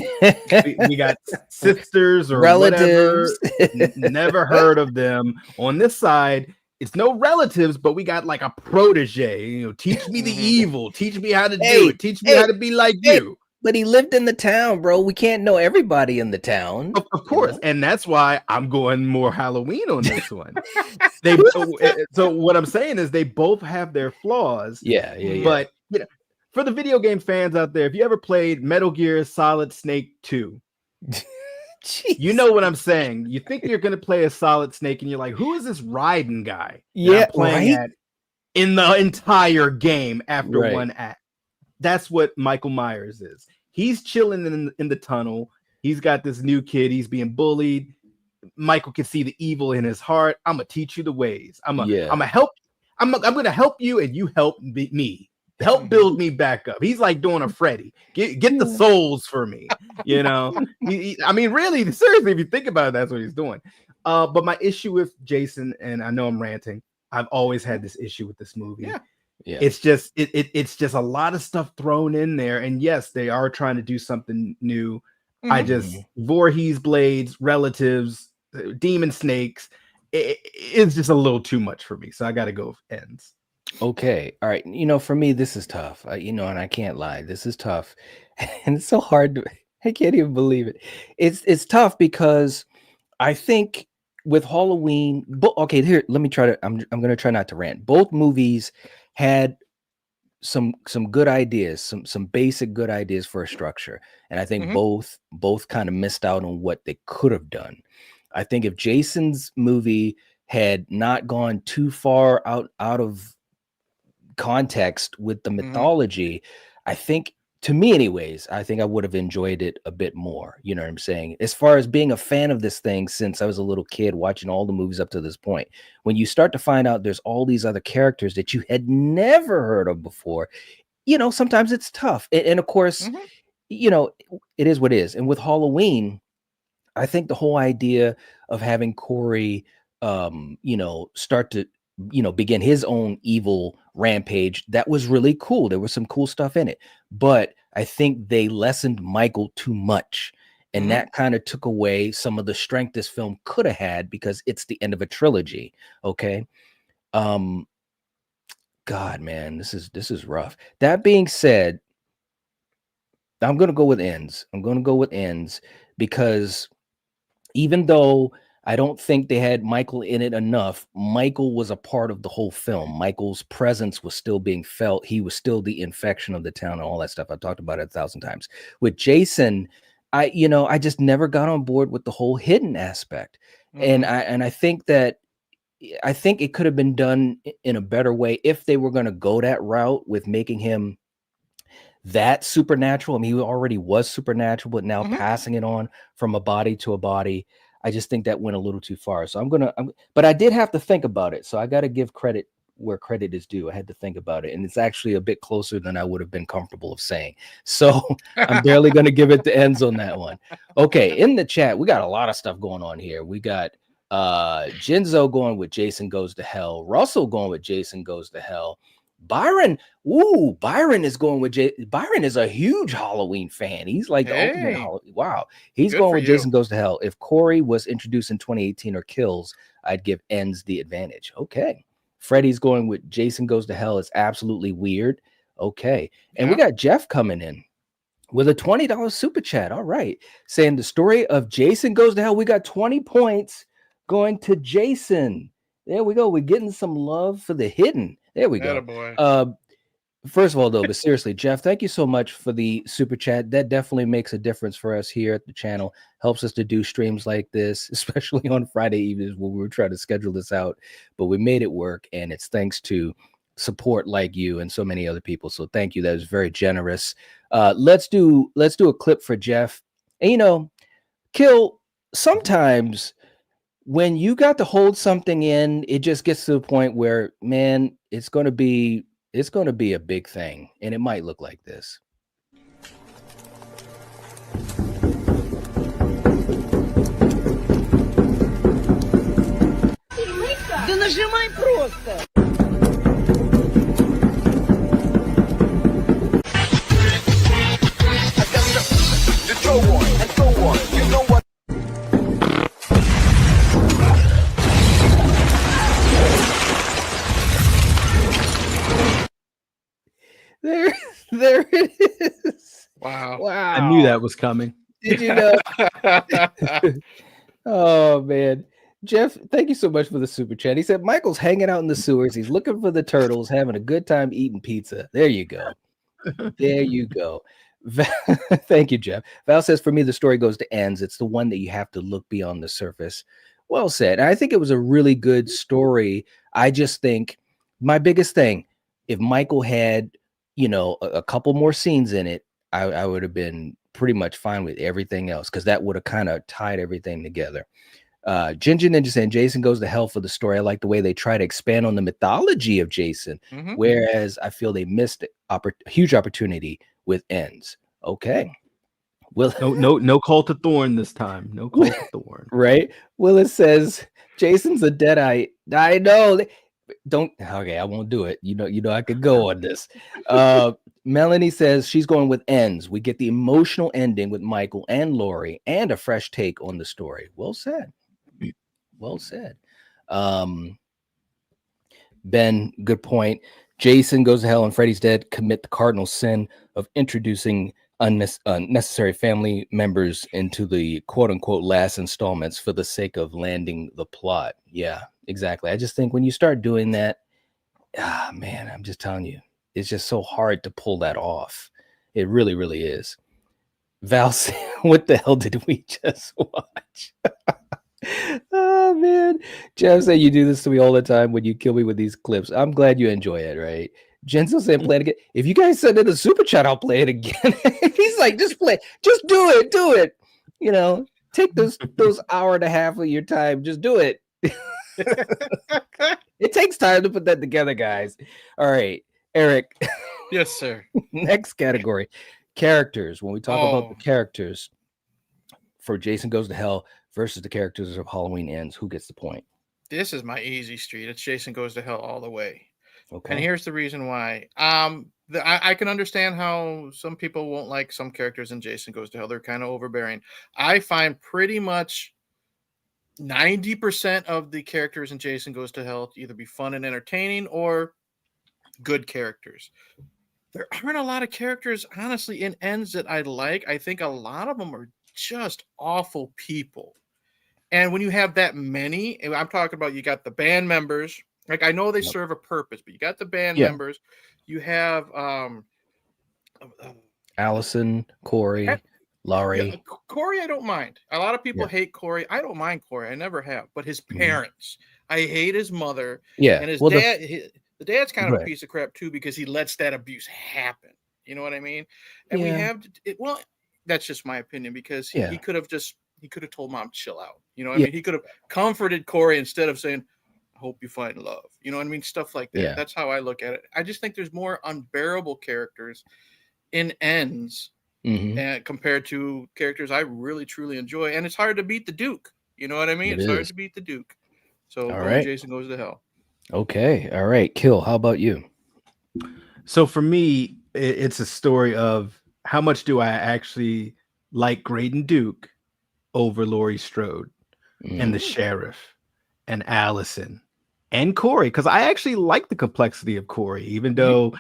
we got sisters or relatives. whatever. Never heard of them. On this side, it's no relatives, but we got like a protege. Teach me the evil. Teach me how to do it. Teach me how to be like you. But he lived in the town, bro. We can't know everybody in the town. Of course, and that's why I'm going more Halloween on this one. So what I'm saying is they both have their flaws. Yeah. But for the video game fans out there, if you ever played Metal Gear Solid Snake 2, you know what I'm saying. You think you're gonna play a Solid Snake, and you're like, who is this Raiden guy? Yeah, playing at in the entire game after one act. That's what Michael Myers is. He's chilling in the tunnel. He's got this new kid. He's being bullied. Michael can see the evil in his heart. I'm gonna teach you the ways. I'm gonna help. I'm gonna help you, and you help me. Help build me back up. He's like doing a Freddy. Get the souls for me. I mean, really, seriously, if you think about it, that's what he's doing. But my issue with Jason, and I know I'm ranting, I've always had this issue with this movie. Yeah. It's just it's just a lot of stuff thrown in there. And yes, they are trying to do something new. I just Voorhees blades, relatives, demon snakes. It's just a little too much for me. So I got to go with ends. Okay. All right. For me, this is tough. And I can't lie. This is tough. And it's so hard I can't even believe it. It's tough because I think with Halloween, okay, here, let me try to, I'm going to try not to rant. Both movies had some good ideas, some basic good ideas for a structure. And I think both kind of missed out on what they could have done. I think if Jason's movie had not gone too far out of context with the mythology, I think, to me anyways, I think I would have enjoyed it a bit more. You know what I'm saying? As far as being a fan of this thing since I was a little kid watching all the movies up to this point, when you start to find out there's all these other characters that you had never heard of before, sometimes it's tough. And of course, it is what it is. And with Halloween, I think the whole idea of having Corey, start to, begin his own evil rampage, that was really cool. There was some cool stuff in it, but I think they lessened Michael too much. And that kind of took away some of the strength this film could have had because it's the end of a trilogy. Okay. God, man, this is rough. That being said, I'm going to go with ends. Because even though I don't think they had Michael in it enough, Michael was a part of the whole film. Michael's presence was still being felt. He was still the infection of the town and all that stuff. I've talked about it 1,000 times. With Jason, I just never got on board with the whole hidden aspect. And I think it could have been done in a better way if they were going to go that route with making him that supernatural. I mean, he already was supernatural, but now passing it on from a body to a body, I just think that went a little too far. So but I did have to think about it. So I got to give credit where credit is due. I had to think about it. And it's actually a bit closer than I would have been comfortable of saying. So I'm barely going to give it the ends on that one. Okay. In the chat, we got a lot of stuff going on here. We got Jinzo going with Jason Goes to Hell. Russell going with Jason Goes to Hell. Byron is going with Byron is a huge Halloween fan. He's like the ultimate Halloween. Wow. He's Good going for with you. Jason Goes to Hell. If Corey was introduced in 2018 or kills, I'd give ends the advantage. Okay. Freddie's going with Jason Goes to Hell is absolutely weird. Okay. And we got Jeff coming in with a $20 super chat. All right. Saying the story of Jason Goes to Hell. We got 20 points going to Jason. There we go. We're getting some love for the hidden. There we go. Attaboy. First of all, though, but seriously, Jeff, thank you so much for the super chat. That definitely makes a difference for us here at the channel. Helps us to do streams like this, especially on Friday evenings when we were trying to schedule this out. But we made it work, and it's thanks to support like you and so many other people. So thank you. That was very generous. Let's do a clip for Jeff. And Kill, sometimes when you got to hold something in, it just gets to the point where, man, it's going to be a big thing, and it might look like this. Да нажимай просто. There it is. Wow. Wow. I knew that was coming. Did you know? Oh man. Jeff, thank you so much for the super chat. He said Michael's hanging out in the sewers. He's looking for the turtles, having a good time eating pizza. There you go. There you go. Thank you, Jeff. Val says, for me, the story goes to ends. It's the one that you have to look beyond the surface. Well said. I think it was a really good story. I just think my biggest thing, if Michael had, a couple more scenes in it, I would have been pretty much fine with everything else, because that would have kind of tied everything together. Ginger Ninja saying Jason goes to hell for the story. I like the way they try to expand on the mythology of Jason, whereas I feel they missed a huge opportunity with ends. Okay. Well, No call to Thorn this time. No call to Thorn. Right? Willis says Jason's a deadite. I know. Don't. Okay, I won't do it. I could go on this. Melanie says she's going with ends. We get the emotional ending with Michael and Laurie and a fresh take on the story. Well said. Well said. Ben, good point. Jason goes to hell and Freddy's dead commit the cardinal sin of introducing unnecessary family members into the quote-unquote last installments for the sake of landing the plot. Yeah, exactly. I just think when you start doing that, man, I'm just telling you, it's just so hard to pull that off. It really, really is. Val, what the hell did we just watch? Oh man, Jeff said you do this to me all the time when you kill me with these clips. I'm glad you enjoy it, right? Jensen saying play it again. If you guys send in a super chat, I'll play it again. He's like, just do it. Take those hour and a half of your time. Just do it. It takes time to put that together, guys. All right, Eric. Yes, sir. Next category, characters. When we talk about the characters for Jason Goes to Hell versus the characters of Halloween Ends, who gets the point? This is my easy street. It's Jason Goes to Hell all the way. Okay. And here's the reason why. I can understand how some people won't like some characters in Jason Goes to Hell. They're kind of overbearing. I find pretty much 90% of the characters in Jason Goes to Hell to either be fun and entertaining or good characters. There aren't a lot of characters, honestly, in Ends that I like. I think a lot of them are just awful people. And when you have that many, and I'm talking about, you got the band members. Like, I know they serve a purpose, but you got the band members. You have Allison, Corey, Laurie. Yeah, Corey, I don't mind. A lot of people hate Corey. I don't mind Corey. I never have. But his parents, I hate his mother. Yeah. And his dad, the dad's kind of a piece of crap too, because he lets that abuse happen. You know what I mean? And we have well, that's just my opinion, because he could have told mom, chill out. You know what I mean? He could have comforted Corey instead of saying, I hope you find love. You know what I mean? Stuff like that. Yeah. That's how I look at it. I just think there's more unbearable characters in Ends compared to characters I really, truly enjoy. And it's hard to beat the Duke. You know what I mean? It's hard to beat the Duke. So Jason Goes to Hell. Okay. All right. Kill. How about you? So for me, it's a story of how much do I actually like Graydon Duke over Laurie Strode and the sheriff and Allison and Corey, because I actually like the complexity of Corey, even though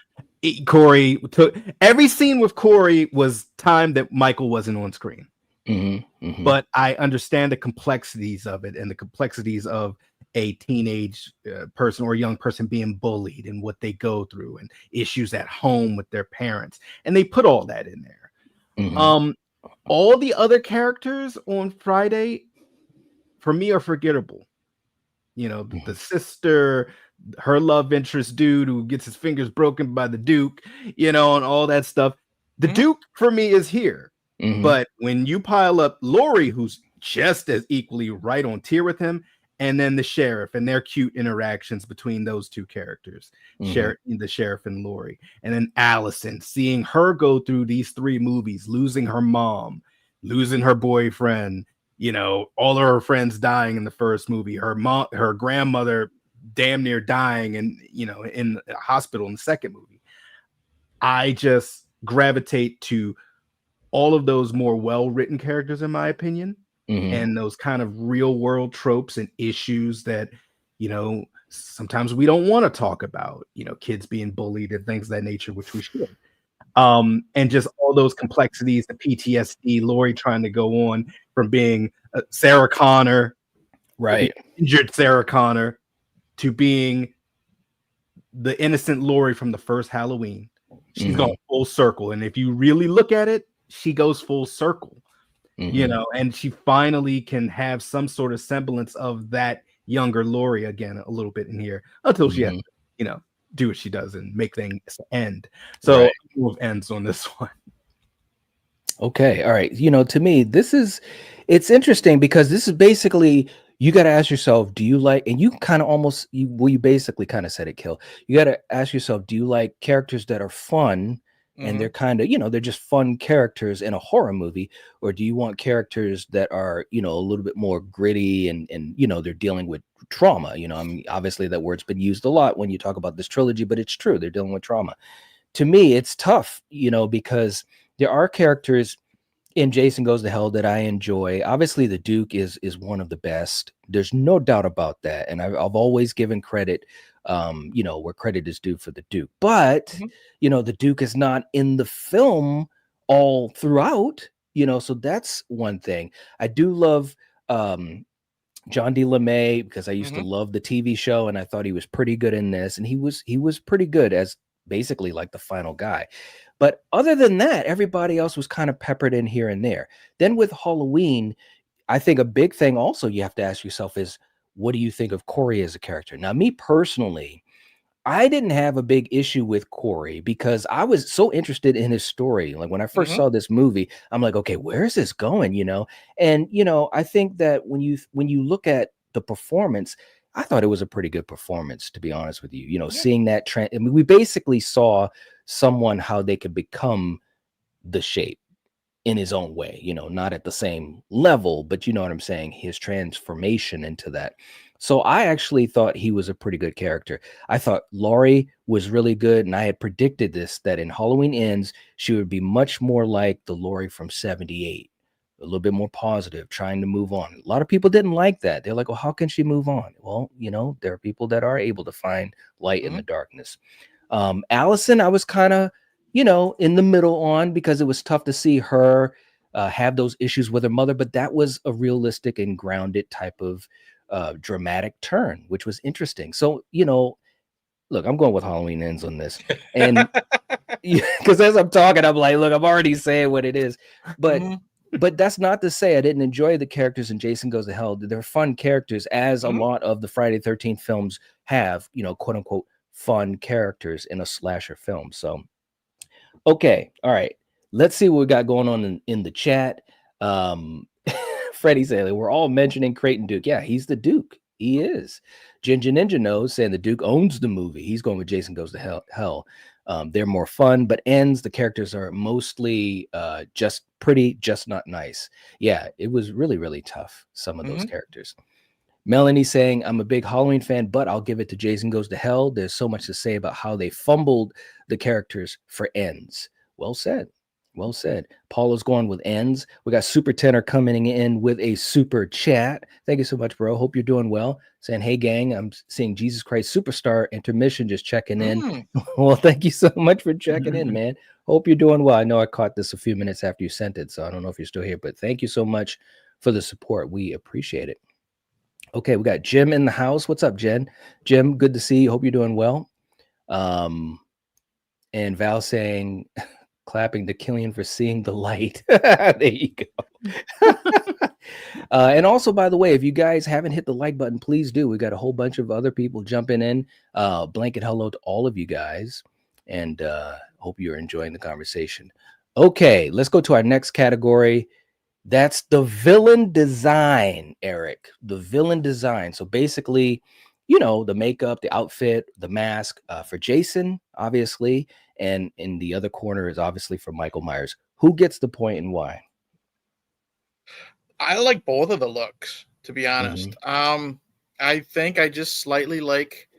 Corey took every scene with Corey was time that Michael wasn't on screen. But I understand the complexities of it and the complexities of a teenage person or a young person being bullied and what they go through and issues at home with their parents. And they put all that in there. All the other characters on Friday, for me, are forgettable. The sister, her love interest dude who gets his fingers broken by the Duke, and all that stuff. The Duke, for me, is here. But when you pile up Laurie, who's just as equally right on tier with him, and then the sheriff and their cute interactions between those two characters, the sheriff and Laurie, and then Allison, seeing her go through these 3 movies, losing her mom, losing her boyfriend, all of her friends dying in the first movie, her grandmother damn near dying and in a hospital in the second movie. I just gravitate to all of those more well-written characters, in my opinion, and those kind of real world tropes and issues that, sometimes we don't want to talk about, kids being bullied and things of that nature, which we should. And just all those complexities, the PTSD, Laurie trying to go on from being Sarah Connor, Right. injured Sarah Connor, to being the innocent Laurie from the first Halloween. She's gone full circle. And if you really look at it, she goes full circle, you know, and she finally can have some sort of semblance of that younger Laurie again a little bit in here until she has to, you know, do what she does and make things end. So right. Ends on this one. Okay. All right. You know, to me, it's interesting because this is basically, you got to ask yourself, do you like, and you kind of almost, you basically kind of said it, Kill. You got to ask yourself, do you like characters that are fun and they're kind of, you know, they're just fun characters in a horror movie? Or do you want characters that are, you know, a little bit more gritty and, you know, they're dealing with trauma? You know, I mean, obviously that word's been used a lot when you talk about this trilogy, but it's true. They're dealing with trauma. To me, it's tough, you know, because there are characters in Jason Goes to Hell that I enjoy. Obviously, the Duke is one of the best. There's no doubt about that. And I've always given credit, you know, where credit is due for the Duke. But, you know, the Duke is not in the film all throughout, you know, so that's one thing. I do love John D. LeMay because I used to love the TV show and I thought he was pretty good in this. And he was pretty good as basically like the final guy. But other than that, everybody else was kind of peppered in here and there. Then with Halloween, I think a big thing also you have to ask yourself is, what do you think of Corey as a character? Now, me personally, I didn't have a big issue with Corey because I was so interested in his story. Like when I first saw this movie, I'm like, okay, where is this going? You know? And, you know, I think that when you look at the performance, I thought it was a pretty good performance, to be honest with you. You know, seeing that trend, I mean, we basically saw someone how they could become the Shape in his own way, you know, not at the same level, but you know what I'm saying, his transformation into that. So I actually thought he was a pretty good character. I thought Laurie was really good, and I had predicted this, that in Halloween Ends, she would be much more like the Laurie from 78, a little bit more positive, trying to move on. A lot of people didn't like that. They're like, well, how can she move on? Well, you know, there are people that are able to find light in the darkness. Allison, I was kind of, you know, in the middle on, because it was tough to see her have those issues with her mother, but that was a realistic and grounded type of dramatic turn, which was interesting. So, you know, look, I'm going with Halloween Ends on this. And because as I'm talking, I'm like, look, I'm already saying what it is. But but that's not to say I didn't enjoy the characters in Jason Goes to Hell. They're fun characters, as a lot of the Friday the 13th films have, you know, quote unquote, fun characters in a slasher film. So, okay. All right. Let's see what we got going on in the chat. Freddie said, we're all mentioning Creighton Duke. Yeah, he's the Duke. He is. Ginger Ninja knows, saying the Duke owns the movie. He's going with Jason Goes to Hell. They're more fun, but Ends, the characters are mostly just pretty, just not nice. Yeah, it was really, really tough, some of those characters. Melanie saying, I'm a big Halloween fan, but I'll give it to Jason Goes to Hell. There's so much to say about how they fumbled the characters for Ends. Well said. Well said. Paula's going with Ends. We got Super Tenor coming in with a super chat. Thank you so much, bro. Hope you're doing well. Saying, hey, gang, I'm seeing Jesus Christ Superstar intermission, just checking in. Well, thank you so much for checking in, man. Hope you're doing well. I know I caught this a few minutes after you sent it, so I don't know if you're still here, but thank you so much for the support. We appreciate it. Okay, we got Jim in the house. What's up, Jen? Jim, good to see you. Hope you're doing well. And Val saying, clapping to Killian for seeing the light. There you go. And also, by the way, if you guys haven't hit the like button, please do. We got a whole bunch of other people jumping in. Blanket hello to all of you guys, and hope you're enjoying the conversation. Okay, let's go to our next category. That's the villain design, Eric. The villain design. So basically, you know, the makeup, the outfit, the mask for Jason, obviously. And in the other corner is obviously for Michael Myers. Who gets the point and why? I like both of the looks, to be honest. I think I just slightly like,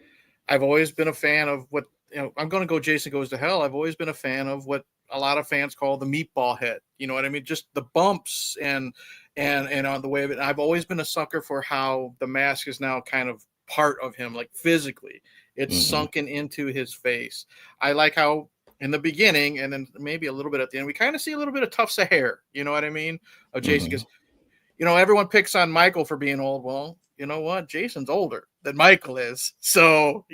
I've always been a fan of what, you know, I'm going to go Jason Goes to Hell. I've always been a fan of what a lot of fans call the meatball head. You know what I mean? Just the bumps and on the way of it. I've always been a sucker for how the mask is now kind of part of him, like physically. It's sunken into his face. I like how in the beginning, and then maybe a little bit at the end. We kind of see a little bit of tufts of hair. You know what I mean? Of Jason, because everyone picks on Michael for being old. Well, you know what? Jason's older than Michael is, so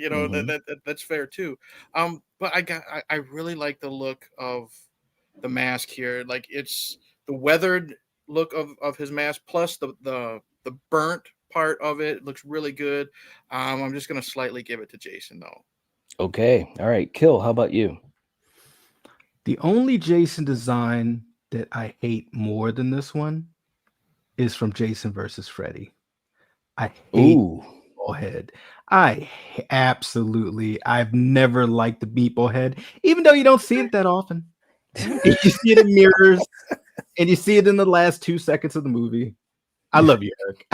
that's fair too. But I really like the look of the mask here. Like, it's the weathered look of his mask, plus the burnt part of it looks really good. I'm just gonna slightly give it to Jason though. Okay. All right. Kill. How about you? The only Jason design that I hate more than this one is from Jason versus Freddy. I hate meatball head. I've never liked the meatball head, even though you don't see it that often. You see it in mirrors, and you see it in the last 2 seconds of the movie. I love you, Eric.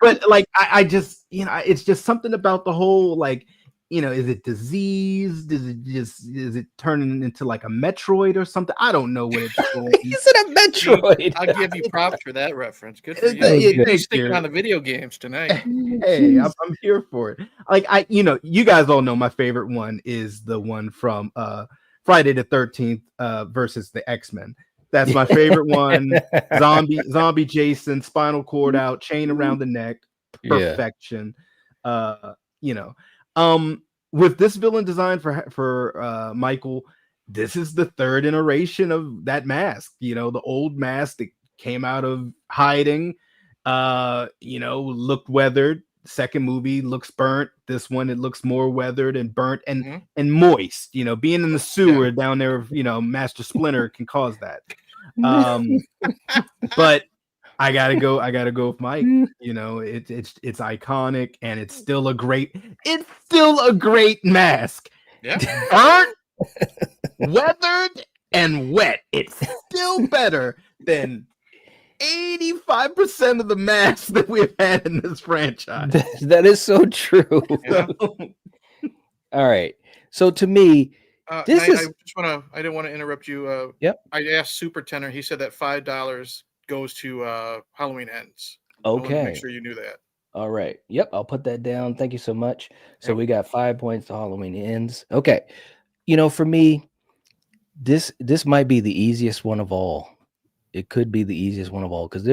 But like, I just, it's just something about the whole, like, is it diseased? Is it turning into like a Metroid or something? I don't know what it's doing. Is it a Metroid? I'll give you props for that reference. Good for you. You're sticking on the video games tonight. Hey, I'm here for it. Like, you guys all know my favorite one is the one from Friday the 13th versus the X-Men. That's my favorite one. Zombie Jason, spinal cord out, chain around the neck, perfection. With this villain design for Michael, this is the third iteration of that mask. The old mask that came out of hiding, looked weathered. Second movie looks burnt. This one, it looks more weathered and burnt and moist. Being in the sewer down there, Master Splinter can cause that. But I gotta go with Mike. It's iconic, and it's still a great mask. Yeah. Burnt, weathered, and wet. It's still better than 85% of the masks that we've had in this franchise. That is so true. Yeah. All right. So to me, I didn't want to interrupt you. Yep. I asked Super Tenor. He said that $5 goes to Halloween Ends. Okay. Make sure you knew that. All right. Yep. I'll put that down. Thank you so much. So we got 5 points to Halloween Ends. Okay. For me, this might be the easiest one of all. It could be the easiest one of all, because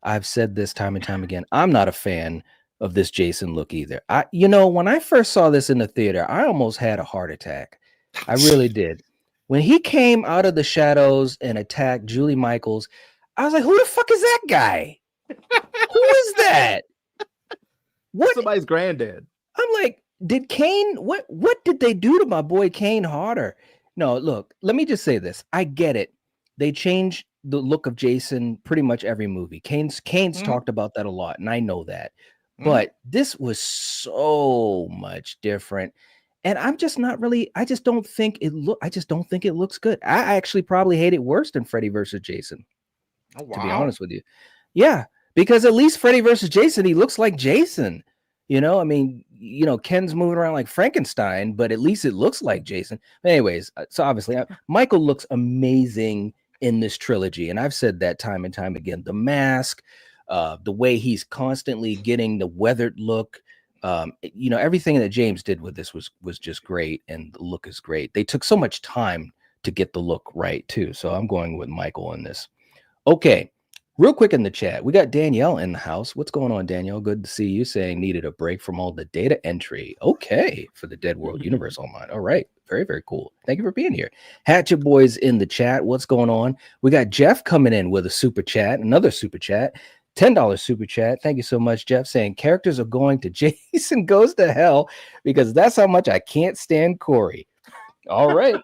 I've said this time and time again, I'm not a fan of this Jason look either. When I first saw this in the theater, I almost had a heart attack. I really did. When he came out of the shadows and attacked Julie Michaels, I was like, who the fuck is that guy? Who is that? What? Somebody's granddad. I'm like, did Kane, what did they do to my boy Kane Hodder? No, look, let me just say this. I get it. They changed the look of Jason pretty much every movie. Kane's talked about that a lot, and I know that. But this was so much different. And I'm just not really, I just don't think it looks good. I actually probably hate it worse than Freddy versus Jason. Oh, wow. To be honest with you. Yeah, because at least Freddy versus Jason, he looks like Jason. Ken's moving around like Frankenstein, but at least it looks like Jason. But anyways, so obviously Michael looks amazing in this trilogy. And I've said that time and time again. The mask, the way he's constantly getting the weathered look, everything that James did with this was just great. And the look is great. They took so much time to get the look right too. So I'm going with Michael on this. Okay. Real quick in the chat, we got Danielle in the house. What's going on, Danielle? Good to see you. Saying needed a break from all the data entry. Okay, for the Dead World Universe Online. All right, very, very cool. Thank you for being here. Hatchet Boys in the chat. What's going on? We got Jeff coming in with a super chat, another super chat, $10 super chat. Thank you so much, Jeff. Saying characters are going to Jason Goes to Hell because that's how much I can't stand Corey. All right,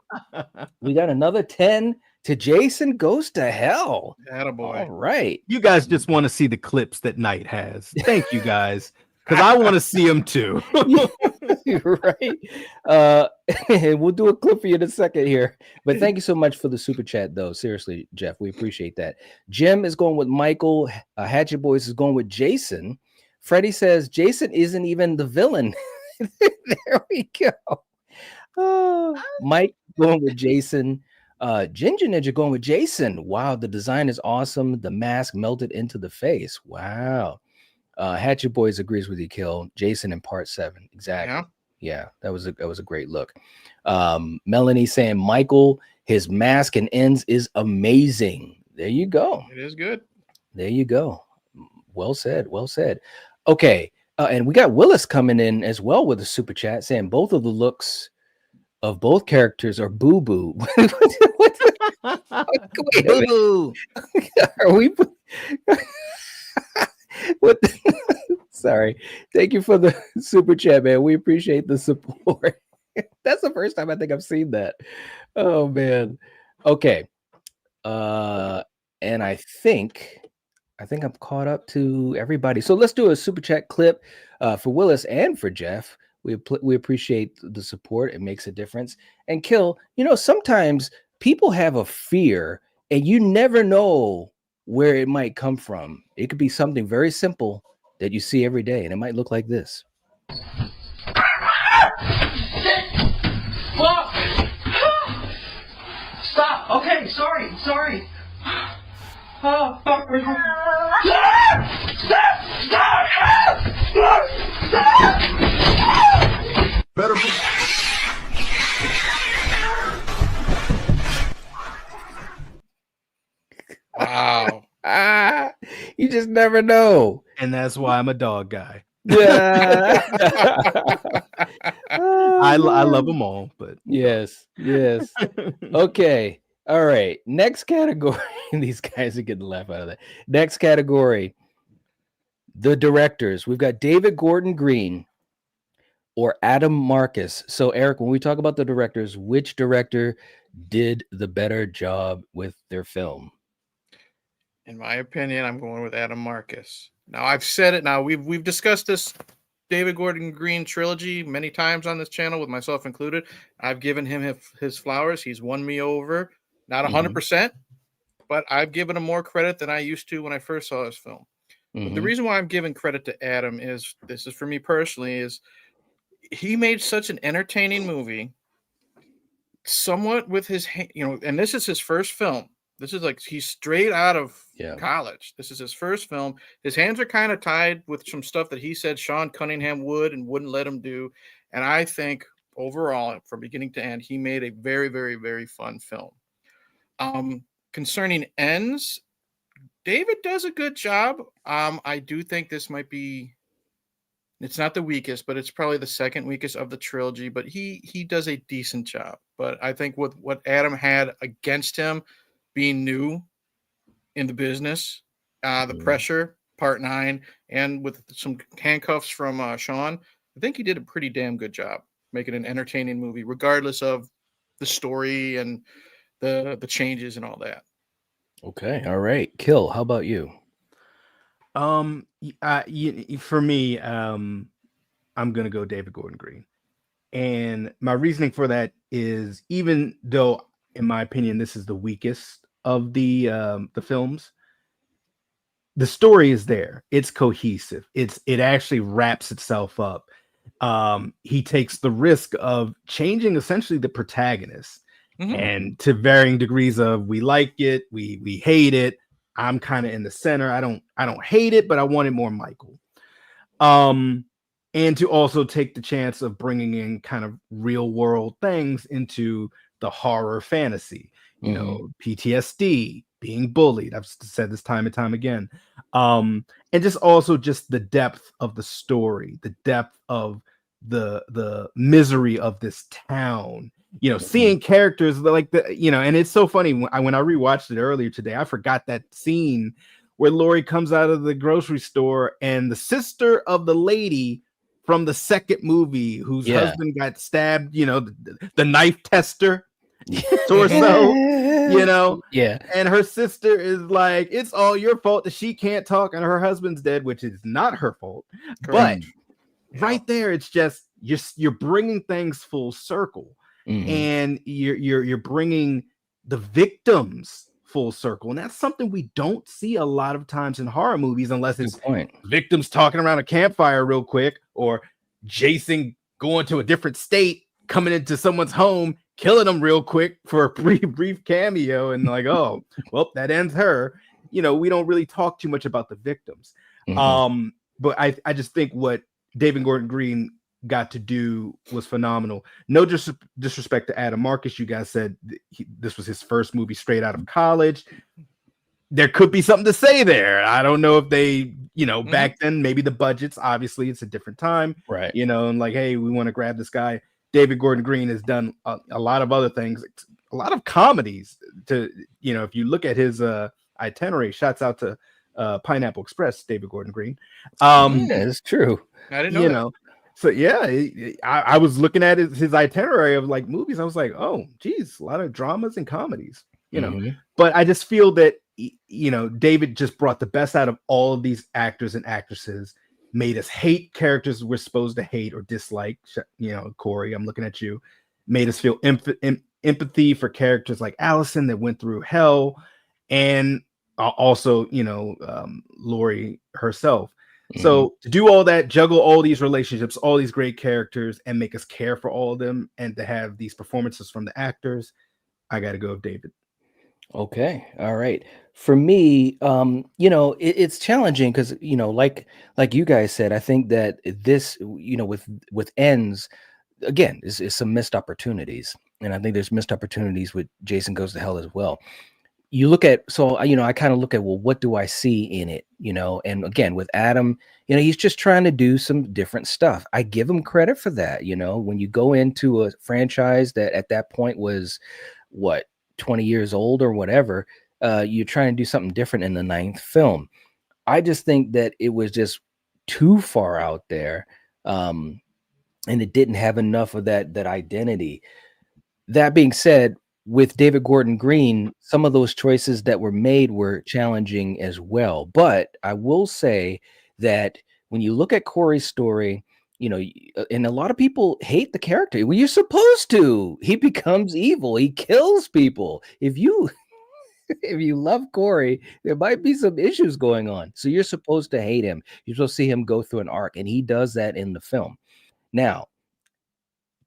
we got another 10. To Jason Goes to Hell. Attaboy. All right. You guys just want to see the clips that Knight has. Thank you guys. Because I want to see them too. Right. We'll do a clip for you in a second here. But thank you so much for the super chat, though. Seriously, Jeff, we appreciate that. Jim is going with Michael. Hatchet Boys is going with Jason. Freddie says Jason isn't even the villain. There we go. Mike going with Jason. Ginger Ninja going with Jason. Wow, the design is awesome. The mask melted into the face. Wow. Hatchet Boys agrees with you, Kill. Jason in part 7. Exactly. Yeah, that was a great look. Melanie saying Michael, his mask and ends is amazing. There you go. It is good. There you go. Well said. Well said. Okay. And we got Willis coming in as well with a super chat saying both of the looks of both characters are boo boo. Boo boo. Are we? What? Sorry. Thank you for the super chat, man. We appreciate the support. That's the first time I think I've seen that. Oh man. Okay. And I think I'm caught up to everybody. So let's do a super chat clip for Willis and for Jeff. We appreciate the support. It makes a difference. And Kill, sometimes people have a fear and you never know where it might come from. It could be something very simple that you see every day, and it might look like this. Stop. Okay, sorry. Oh, fuck. Better. Wow. You just never know. And that's why I'm a dog guy. Yeah. I love them all, but Yes. Okay. All right. Next category. These guys are getting the laugh out of that. Next category. The directors. We've got David Gordon Green or Adam Marcus. So, Eric, when we talk about the directors, which director did the better job with their film? In my opinion, I'm going with Adam Marcus. Now, I've said it. Now, we've discussed this David Gordon Green trilogy many times on this channel, with myself included. I've given him his flowers. He's won me over. Not 100%, but I've given him more credit than I used to when I first saw his film. But the reason why I'm giving credit to Adam is, this is for me personally, is he made such an entertaining movie, somewhat with his, and this is his first film. This is like, he's straight out of college. This is his first film. His hands are kind of tied with some stuff that he said Sean Cunningham would and wouldn't let him do. And I think overall, from beginning to end, he made a very, very, very fun film. Concerning ends, David does a good job. I do think this might be, it's not the weakest, but it's probably the second weakest of the trilogy, but he does a decent job. But I think with what Adam had against him, being new in the business, the pressure, part 9, and with some handcuffs from Sean, I think he did a pretty damn good job making an entertaining movie, regardless of the story and the changes and all that. Okay. All right. Kill, how about you? For me, I'm gonna go David Gordon Green, and my reasoning for that is, even though, in my opinion, this is the weakest of the films, the story is there. It's cohesive. It actually wraps itself up. He takes the risk of changing essentially the protagonist, and to varying degrees of, we like it, we hate it. I'm kind of in the center. I don't hate it, but I wanted more Michael. And to also take the chance of bringing in kind of real world things into the horror fantasy, PTSD, being bullied. I've said this time and time again. And just also just the depth of the story, the depth of the misery of this town, seeing characters like and it's so funny when I rewatched it earlier today, I forgot that scene where Lori comes out of the grocery store and the sister of the lady from the second movie whose husband got stabbed, the knife tester torso, and her sister is like, it's all your fault that she can't talk and her husband's dead, which is not her fault. Correct. But right there, it's just you're bringing things full circle, and you're bringing the victims full circle, and that's something we don't see a lot of times in horror movies, unless it's victims talking around a campfire real quick, or Jason going to a different state, coming into someone's home, killing them real quick for a brief cameo, and like, oh, well, that ends her. We don't really talk too much about the victims. But I just think what David Gordon Green got to do was phenomenal. No disrespect to Adam Marcus. You guys said this was his first movie straight out of college. There could be something to say there. I don't know if they, back then, maybe the budgets, obviously it's a different time, Right. And like, hey, we want to grab this guy. David Gordon Green has done a lot of other things, a lot of comedies to, if you look at his itinerary, shouts out to Pineapple Express, David Gordon Green. Yeah, it's true. I didn't know that. So yeah, I was looking at his itinerary of like movies. I was like, oh, geez, a lot of dramas and comedies, But I just feel that David just brought the best out of all of these actors and actresses, made us hate characters we're supposed to hate or dislike. Corey, I'm looking at you. Made us feel empathy for characters like Allison that went through hell, and also Lori herself. So to do all that, juggle all these relationships, all these great characters, and make us care for all of them, and to have these performances from the actors, I got to go with David. Okay. All right. For me, it's challenging because, like you guys said, I think that this, with ends, again, is some missed opportunities. And I think there's missed opportunities with Jason Goes to Hell as well. You look at, I kind of look at, well, what do I see in it? And again, with Adam, he's just trying to do some different stuff. I give him credit for that. When you go into a franchise that at that point was 20 years old or whatever, you're trying to do something different in the 9th film. I just think that it was just too far out there. And it didn't have enough of that identity. That being said, with David Gordon Green, some of those choices that were made were challenging as well. But I will say that when you look at Corey's story, and a lot of people hate the character. Well, you're supposed to. He becomes evil. He kills people. If you love Corey, there might be some issues going on. So you're supposed to hate him. You're supposed to see him go through an arc, and he does that in the film. Now,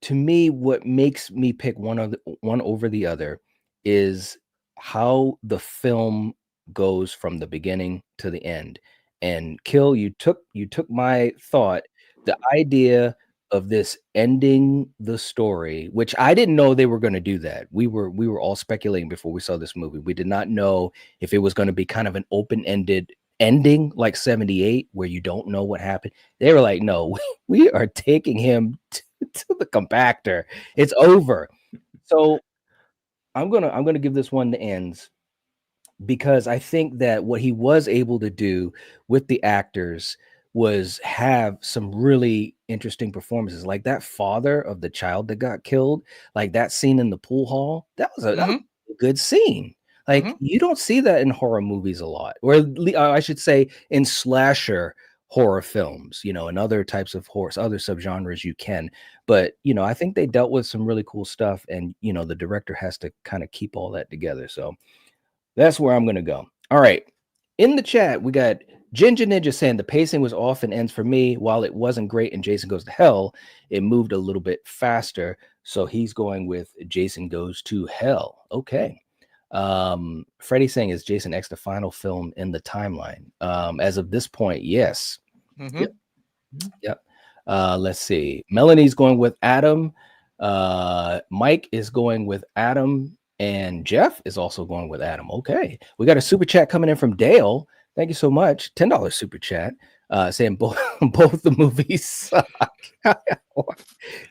to me, what makes me pick one over the other is how the film goes from the beginning to the end. And Kill, you took my thought, the idea of this ending the story, which I didn't know they were going to do that. We were all speculating before we saw this movie. We did not know if it was going to be kind of an open-ended ending like 78, where you don't know what happened. They were like, no, we are taking him to the compactor. It's over. So I'm gonna give this one the ends, because I think that what he was able to do with the actors was have some really interesting performances, like that father of the child that got killed, like that scene in the pool hall. That was a good scene. Like you don't see that in horror movies a lot, or I should say in slasher horror films, and other types of horror, other subgenres you can. But, I think they dealt with some really cool stuff, and, the director has to kind of keep all that together. So that's where I'm going to go. All right. In the chat, we got Ginger Ninja saying the pacing was off and ends for me. While it wasn't great in Jason Goes to Hell, it moved a little bit faster. So he's going with Jason Goes to Hell. Okay. Freddie saying, is Jason X the final film in the timeline? As of this point, yes. Yep. Let's see. Melanie's going with Adam. Mike is going with Adam, and Jeff is also going with Adam. Okay. We got a super chat coming in from Dale. Thank you so much. $10 super chat. Saying both the movies suck.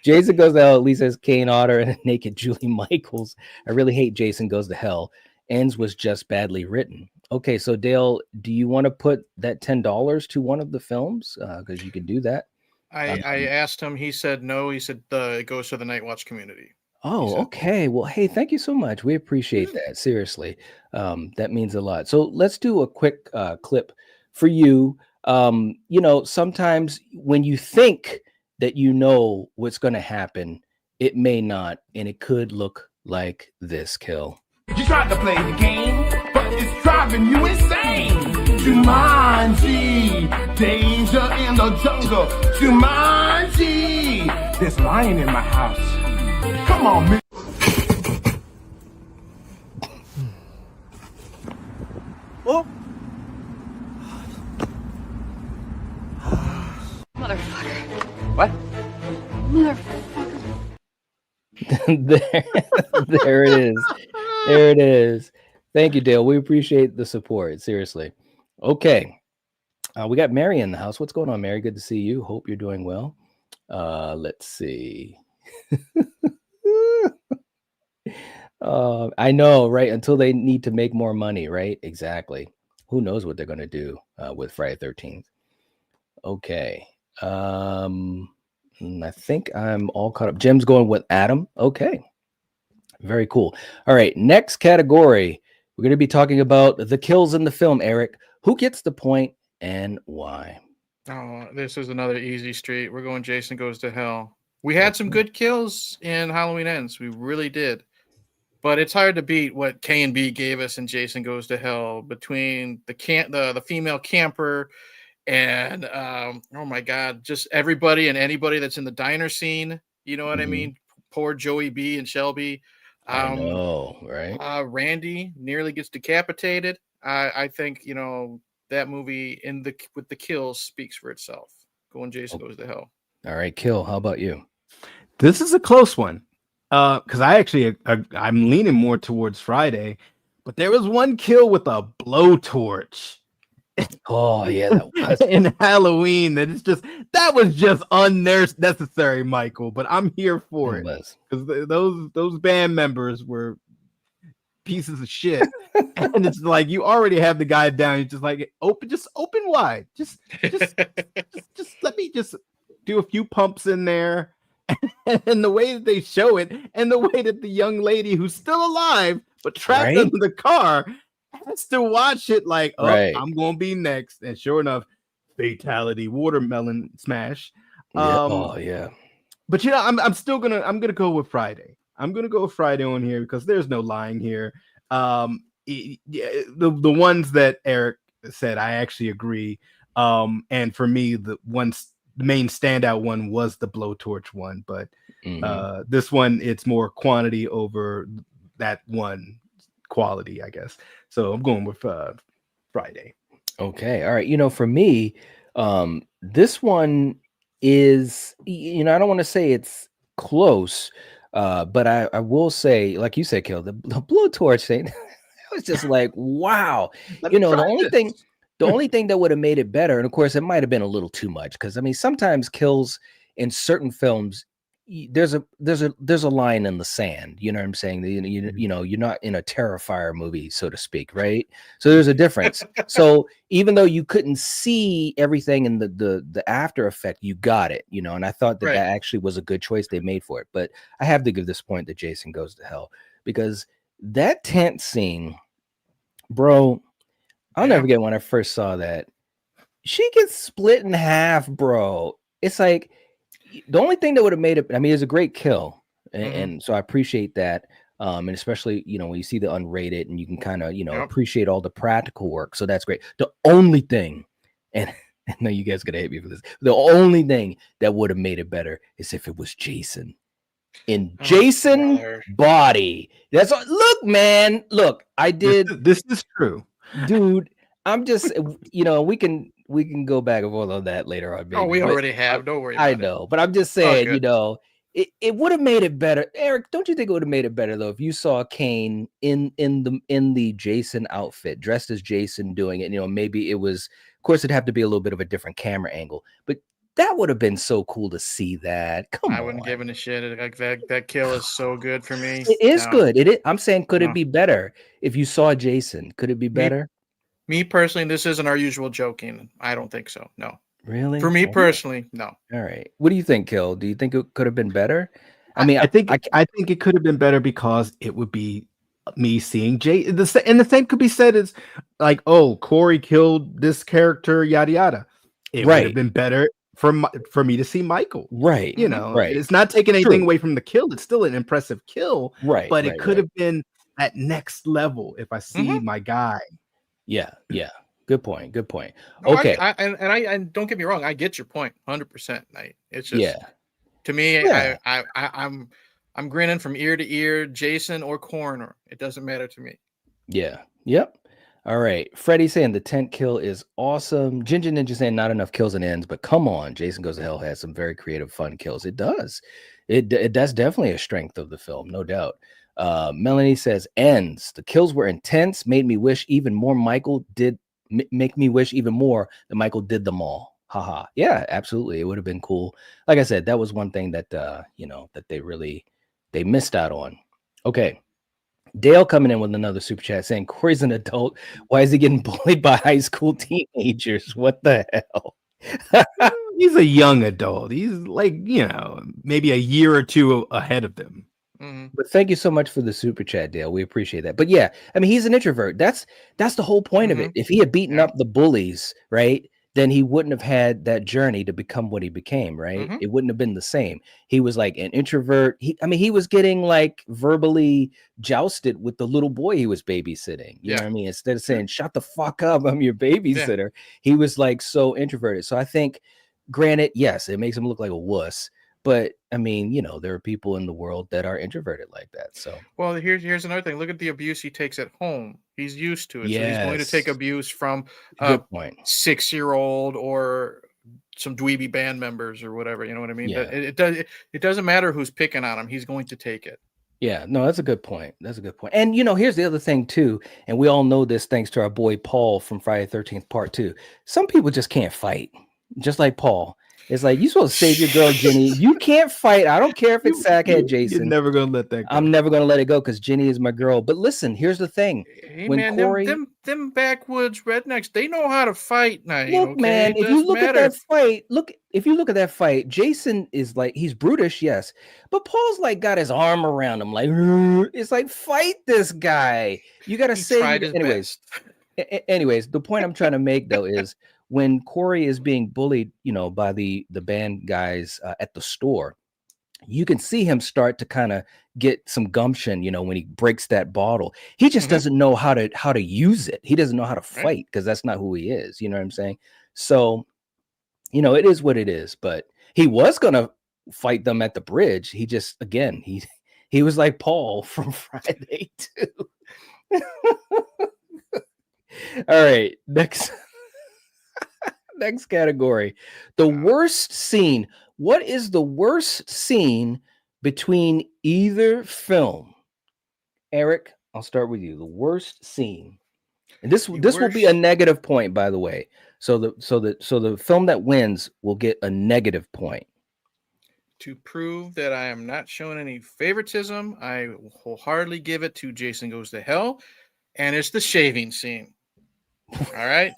Jason Goes to Hell at least has Kane Otter and a naked Julie Michaels. I really hate Jason Goes to Hell. Ends was just badly written. Okay, so Dale, do you want to put that $10 to one of the films? Because you can do that. I asked him. He said no. He said it goes to the Night Watch community. Oh, okay. Well, hey, thank you so much. We appreciate that. Seriously, that means a lot. So let's do a quick clip for you. Sometimes when you think that you know what's going to happen, it may not, and it could look like this. Kill. You tried to play the game, but it's driving you insane. Jumanji, danger in the jungle. Jumanji, there's a lion in my house. Come on, man. Oh. Motherfucker. What? there it is. There it is. Thank you, Dale. We appreciate the support. Seriously. Okay. We got Mary in the house. What's going on, Mary? Good to see you. Hope you're doing well. Let's see. I know, right? Until they need to make more money, right? Exactly. Who knows what they're going to do with Friday 13th? Okay. I think I'm all caught up. Jim's going with Adam. Okay. Very cool. All right. Next category. We're going to be talking about the kills in the film, Eric. Who gets the point and why? Oh, this is another easy street. We're going Jason Goes to Hell. We had some good kills in Halloween Ends. We really did. But it's hard to beat what K&B gave us in Jason Goes to Hell between the female camper and oh my God, just everybody and anybody that's in the diner scene. You know what I mean? Poor Joey B and Shelby. I know, right? Randy nearly gets decapitated. I think that movie with the kills speaks for itself. Going Jason Goes to Hell. All right, Kill. How about you? This is a close one. Because I'm leaning more towards Friday, but there was one kill with a blowtorch. Oh yeah, that was in Halloween. That was just unnecessary, Michael. But I'm here for it because those band members were pieces of shit, and it's like you already have the guy down. You're just like open wide. Just let me just do a few pumps in there. And the way that they show it, and the way that the young lady who's still alive but trapped under the car has to watch it, like, I'm gonna be next. And sure enough, fatality, watermelon smash. Yeah. But I'm still gonna go with Friday. I'm gonna go with Friday on here because there's no lying here. The ones that Eric said, I actually agree. And for me, the main standout one was the blowtorch one, but this one, it's more quantity over that one quality, I guess. So I'm going with Friday. Okay. All right. For me, this one is, I don't want to say it's close, but I will say, like you said, Kill, the blowtorch thing, it was just like, wow. The only thing that would have made it better, and of course, it might have been a little too much, because sometimes kills in certain films, there's a line in the sand. You know what I'm saying? You're not in a Terrifier movie, so to speak, right? So there's a difference. So even though you couldn't see everything in the after effect, you got it. And I thought that actually was a good choice they made for it. But I have to give this point to Jason Goes to Hell, because that tent scene, bro. I'll never forget when I first saw that. She gets split in half, bro. It's like the only thing that would have made it. It's a great kill, and so I appreciate that. And especially when you see the unrated, and you can kind of appreciate all the practical work. So that's great. The only thing, and I know you guys are gonna hate me for this. The only thing that would have made it better is if it was Jason. In Jason body. That's all. Look, man. Look, I did. This is true. Dude, I'm just we can go back and forth on that later on. Baby. We already have. Don't worry about I know, but I'm just saying, it would have made it better. Eric, don't you think it would have made it better though if you saw Kane in the Jason outfit, dressed as Jason doing it? Maybe it was, of course, it'd have to be a little bit of a different camera angle, but that would have been so cool to see that. Come on. I wouldn't give a shit. Like that kill is so good for me. It is good. It is. I'm saying, could it be better if you saw Jason? Could it be better? Me personally, this isn't our usual joking. I don't think so. No. Really? For me personally, no. All right. What do you think, Kill? Do you think it could have been better? I think it could have been better because it would be me seeing Jay. And the same could be said as like, oh, Corey killed this character, yada yada. It would have been better for me to see Michael. Right. It's not taking anything away from the kill. It's still an impressive kill. Right. But it could have been at next level if I see my guy. Yeah. Good point. No, okay. I don't get me wrong. I get your point 100%. It's just to me, I'm grinning from ear to ear, Jason or Coroner. It doesn't matter to me. Yeah. Yep. All right. Freddie saying the tent kill is awesome. Ginger Ninja saying not enough kills and ends, but come on, Jason Goes to Hell has some very creative, fun kills. It does. That's definitely a strength of the film, no doubt. Melanie says, ends. The kills were intense, made me wish even more make me wish even more that Michael did them all. Haha. Yeah, absolutely. It would have been cool. Like I said, that was one thing that that they missed out on. Okay. Dale coming in with another super chat saying Corey's an adult. Why is he getting bullied by high school teenagers? What the hell? He's a young adult. He's like, maybe a year or two ahead of them. But thank you so much for the super chat, Dale. We appreciate that. But yeah, I mean, he's an introvert. That's the whole point of it. If he had beaten up the bullies, right, then he wouldn't have had that journey to become what he became, right? It wouldn't have been the same. He was like an introvert. He was getting like verbally jousted with the little boy he was babysitting. You know what I mean? Instead of saying, shut the fuck up, I'm your babysitter. He was like so introverted. So I think, granted, yes, it makes him look like a wuss. But I mean, there are people in the world that are introverted like that. So, well, here's another thing. Look at the abuse he takes at home. He's used to it. So he's going to take abuse from a 6-year-old or some dweeby band members or whatever. You know what I mean? Yeah. It doesn't matter who's picking on him. He's going to take it. Yeah, no, that's a good point. And here's the other thing too, and we all know this thanks to our boy Paul from Friday 13th Part 2. Some people just can't fight, just like Paul. It's like, you supposed to save your girl, Jenny. You can't fight. I don't care if it's Sackhead Jason. You're never going to let that go. I'm never going to let it go because Jenny is my girl. But listen, here's the thing. Hey, man, Corey, them backwoods rednecks, they know how to fight now. Look, man, if you look at that fight, Jason is like, he's brutish, yes. But Paul's like got his arm around him. Like, it's like, fight this guy. You got to save him. Anyways, the point I'm trying to make, though, is when Corey is being bullied, by the band guys at the store, you can see him start to kind of get some gumption, when he breaks that bottle. He just doesn't know how to use it. He doesn't know how to fight because that's not who he is. You know what I'm saying? So, it is what it is. But he was going to fight them at the bridge. He just, again, he was like Paul from Friday too. All right, next category. The worst scene. What is the worst scene between either film? Eric, I'll start with you. The worst scene. And this will be a negative point, by the way. So the film that wins will get a negative point. To prove that I am not showing any favoritism, I wholeheartedly give it to Jason Goes to Hell, and it's the shaving scene. All right.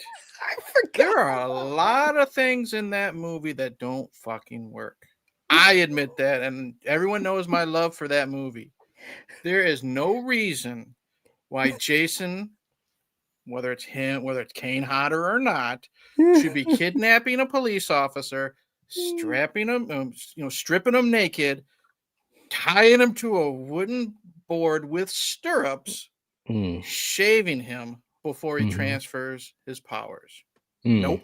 I forgot. There are a lot of things in that movie that don't fucking work. I admit that, and everyone knows my love for that movie. There is no reason why Jason, whether it's Kane Hodder or not, should be kidnapping a police officer, stripping him naked, tying him to a wooden board with stirrups, shaving him before he transfers his powers. Nope.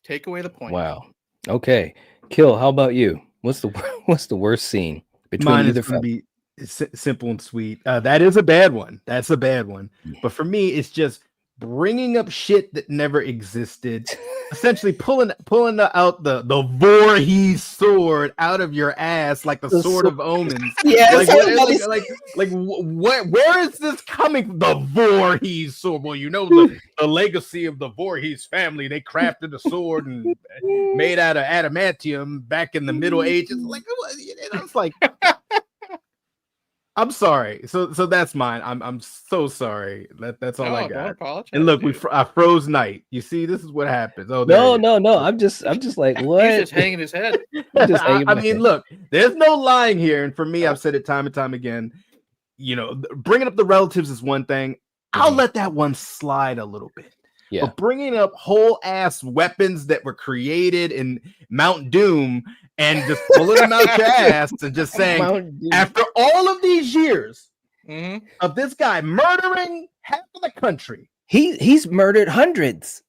Take away the point. Wow. Okay. Kill, how about you? What's the worst scene between Mine either is going to be simple and sweet. That is a bad one. That's a bad one. But for me, it's just bringing up shit that never existed. Essentially pulling out the Voorhees sword out of your ass like the sword of omens. Yeah, where is this coming from? The Voorhees sword. Well, the legacy of the Voorhees family. They crafted a sword and made out of adamantium back in the Middle Ages. Like, it's like, I'm sorry. So that's mine. I'm so sorry. That's all I got. Don't apologize, and look, I froze night. You see, this is what happens. Oh no. I'm just like, what? He's just hanging his head. Look, there's no lying here. And for me, I've said it time and time again. Bringing up the relatives is one thing. I'll let that one slide a little bit. Yeah. But bringing up whole ass weapons that were created in Mount Doom and just pulling them out your ass and just saying, after all of these years of this guy murdering half of the country, he's murdered hundreds,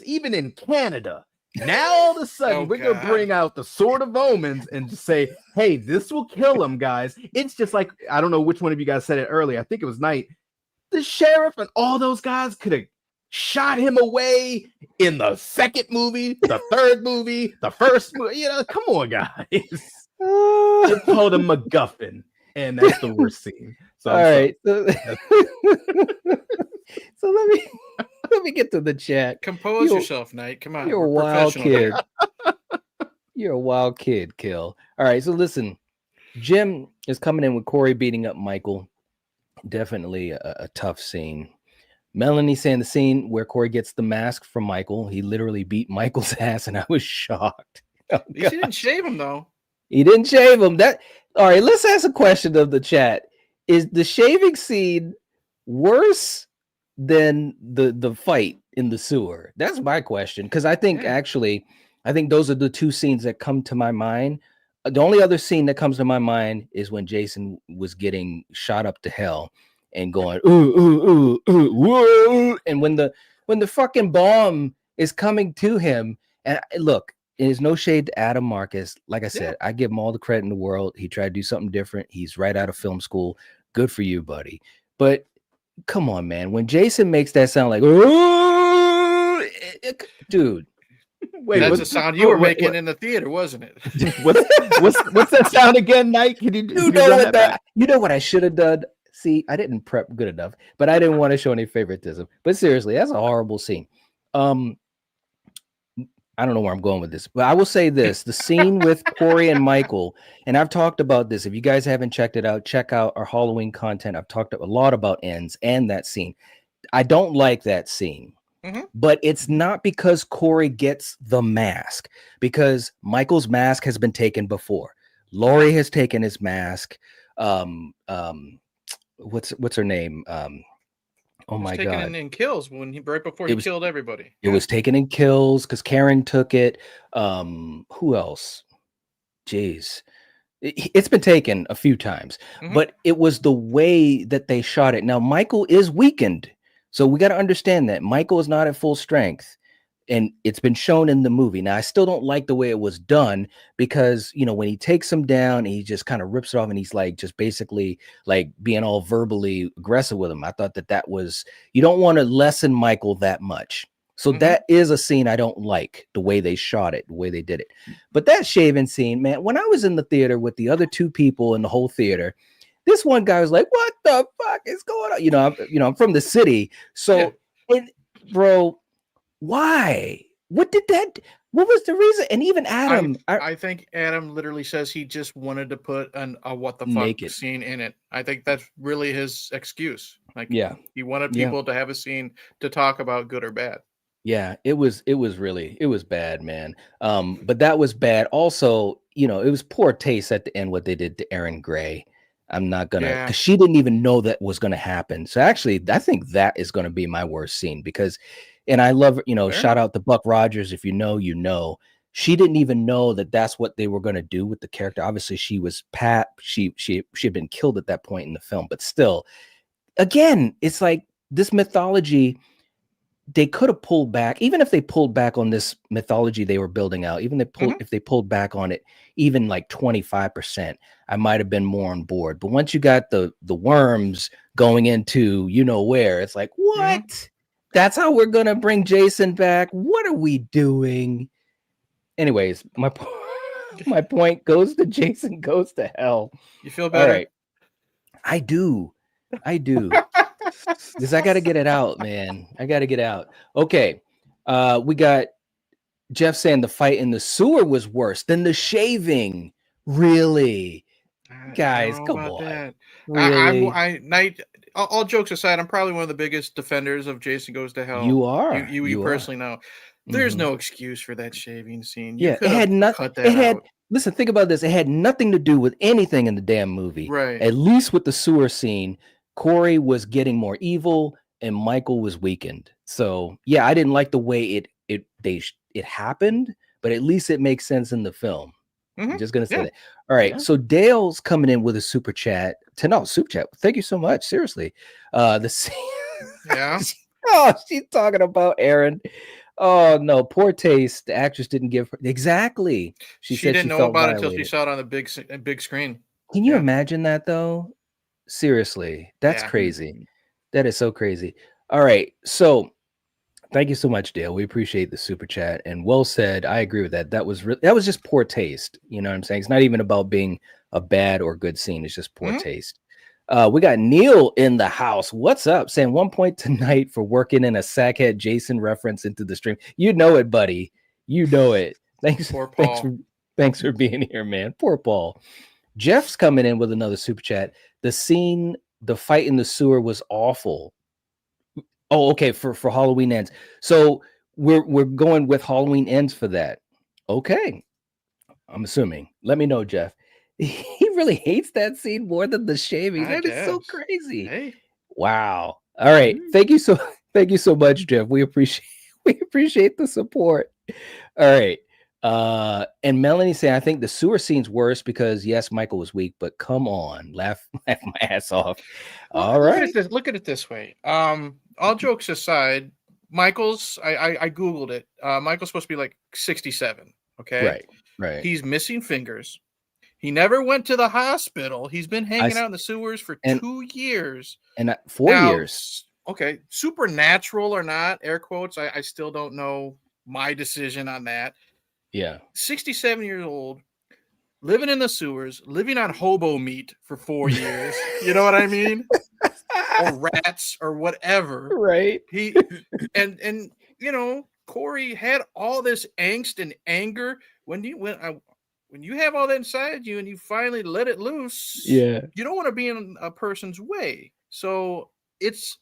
even in Canada. Now all of a sudden we're gonna bring out the Sword of Omens and just say, hey, this will kill him, guys. It's just like, I don't know which one of you guys said it earlier. I think it was Knight. The sheriff and all those guys could have shot him away in the second movie, the third movie, the first movie. Come on, guys. It's called a MacGuffin, and that's the worst scene. So All I'm sorry. right. So let me get to the chat. Compose You- yourself, Knight. Come on. You're We're a wild professional kid. here. You're a wild kid, Kill. All right. So listen, Jim is coming in with Corey beating up Michael. Definitely a tough scene. Melanie saying the scene where Corey gets the mask from Michael. He literally beat Michael's ass, and I was shocked. Oh, At least he didn't shave him, though. he didn't shave him. All right, let's ask a question of the chat. Is the shaving scene worse than the fight in the sewer? That's my question. Because I think I think those are the two scenes that come to my mind. The only other scene that comes to my mind is when Jason was getting shot up to hell and going whoa, and when the fucking bomb is coming to him. And look, there's no shade to Adam Marcus. Like I said, I give him all the credit in the world. He tried to do something different. He's right out of film school. Good for you, buddy. But come on, man. When Jason makes that sound like, dude. Wait, that's the sound you were making in the theater, wasn't it? What's that sound again, Nike? You know what I should have done? See, I didn't prep good enough, but I didn't want to show any favoritism. But seriously, that's a horrible scene. I don't know where I'm going with this, but I will say this: the scene with Corey and Michael, and I've talked about this. If you guys haven't checked it out, check out our Halloween content. I've talked a lot about ends and that scene. I don't like that scene. But it's not because Corey gets the mask, because Michael's mask has been taken before. Laurie has taken his mask. What's her name? Oh my god! Taken in kills right before he killed everybody. It was taken in kills because Karen took it. Who else? Jeez. It's been taken a few times, but it was the way that they shot it. Now Michael is weakened. So we got to understand that Michael is not at full strength, and it's been shown in the movie. Now, I still don't like the way it was done because, when he takes him down, he just kind of rips it off and he's like, just basically like being all verbally aggressive with him. I thought that was, you don't want to lessen Michael that much. So that is a scene I don't like, the way they shot it, the way they did it. But that shaving scene, man, when I was in the theater with the other two people in the whole theater, this one guy was like, "What the fuck is going on?" I'm from the city, so, bro, why? What was the reason? And even Adam, I think Adam literally says he just wanted to put a what the fuck naked scene in it. I think that's really his excuse. Like, he wanted Yeah. people to have a scene to talk about, good or bad. Yeah, it was bad, man. But that was bad. Also, it was poor taste at the end what they did to Erin Gray. I'm not gonna, because she didn't even know that was gonna happen. So actually, I think that is gonna be my worst scene because, and I love, shout out to Buck Rogers. If you know, she didn't even know that that's what they were gonna do with the character. Obviously, she was Pat. She had been killed at that point in the film, but still, again, it's like this mythology. They could have pulled back, even if they pulled back on this mythology they were building out, even if they pulled back on it, even like 25%, I might have been more on board. But once you got the worms going into where, it's like, what? That's how we're gonna bring Jason back? What are we doing? Anyways, my point goes to Jason Goes to Hell. You feel better? All right. I do. Because I got to get it out, man. I got to get out. Okay. We got Jeff saying the fight in the sewer was worse than the shaving. Really? Guys, come on. That. Really? All jokes aside, I'm probably one of the biggest defenders of Jason Goes to Hell. You are. You personally know. There's no excuse for that shaving scene. It had nothing. Out. Listen, think about this. It had nothing to do with anything in the damn movie. Right. At least with the sewer scene, Corey was getting more evil and Michael was weakened. So yeah, I didn't like the way it happened, but at least it makes sense in the film. I'm just gonna say that. All right. So Dale's coming in with a super chat. Super chat. Thank you so much. Seriously. The scene. Yeah. She's talking about Aaron. Oh no, poor taste. The actress didn't give her exactly. She said didn't she know felt about violated. it until she saw it on the big screen. Can you imagine that though? Seriously, that's crazy. That is so crazy. All right, so Thank you so much, Dale. We appreciate the super chat, and well said. I agree with that. That was just poor taste. You know what I'm saying? It's not even about being a bad or good scene. It's just poor taste. We got Neil in the house. What's up? Saying 1 point tonight for working in a sackhead Jason reference into the stream. You know it, buddy. You know it. Thanks. Poor Paul. Thanks for being here, man. Poor Paul. Jeff's coming in with another super chat. The fight in the sewer was awful. Oh, okay. For Halloween Ends. So we're going with Halloween Ends for that. Okay. I'm assuming. Let me know, Jeff. He really hates that scene more than the shaving. That is so crazy. Hey. Wow. All right. Thank you so much, Jeff. We appreciate the support. All right. And Melanie saying, I think the sewer scene's worse because yes, Michael was weak, but come on, laugh my ass off. All right. Look at it this way. All jokes aside, Michael's I Googled it. Michael's supposed to be like 67. Okay. Right. He's missing fingers. He never went to the hospital. He's been hanging out in the sewers for 2 years. And 4 years. Okay. Supernatural or not, air quotes. I still don't know my decision on that. Yeah. 67 years old, living in the sewers, living on hobo meat for 4 years. You know what I mean? Or rats or whatever. Right. He and you know, Corey had all this angst and anger when you have all that inside you and you finally let it loose. Yeah. You don't want to be in a person's way. So it's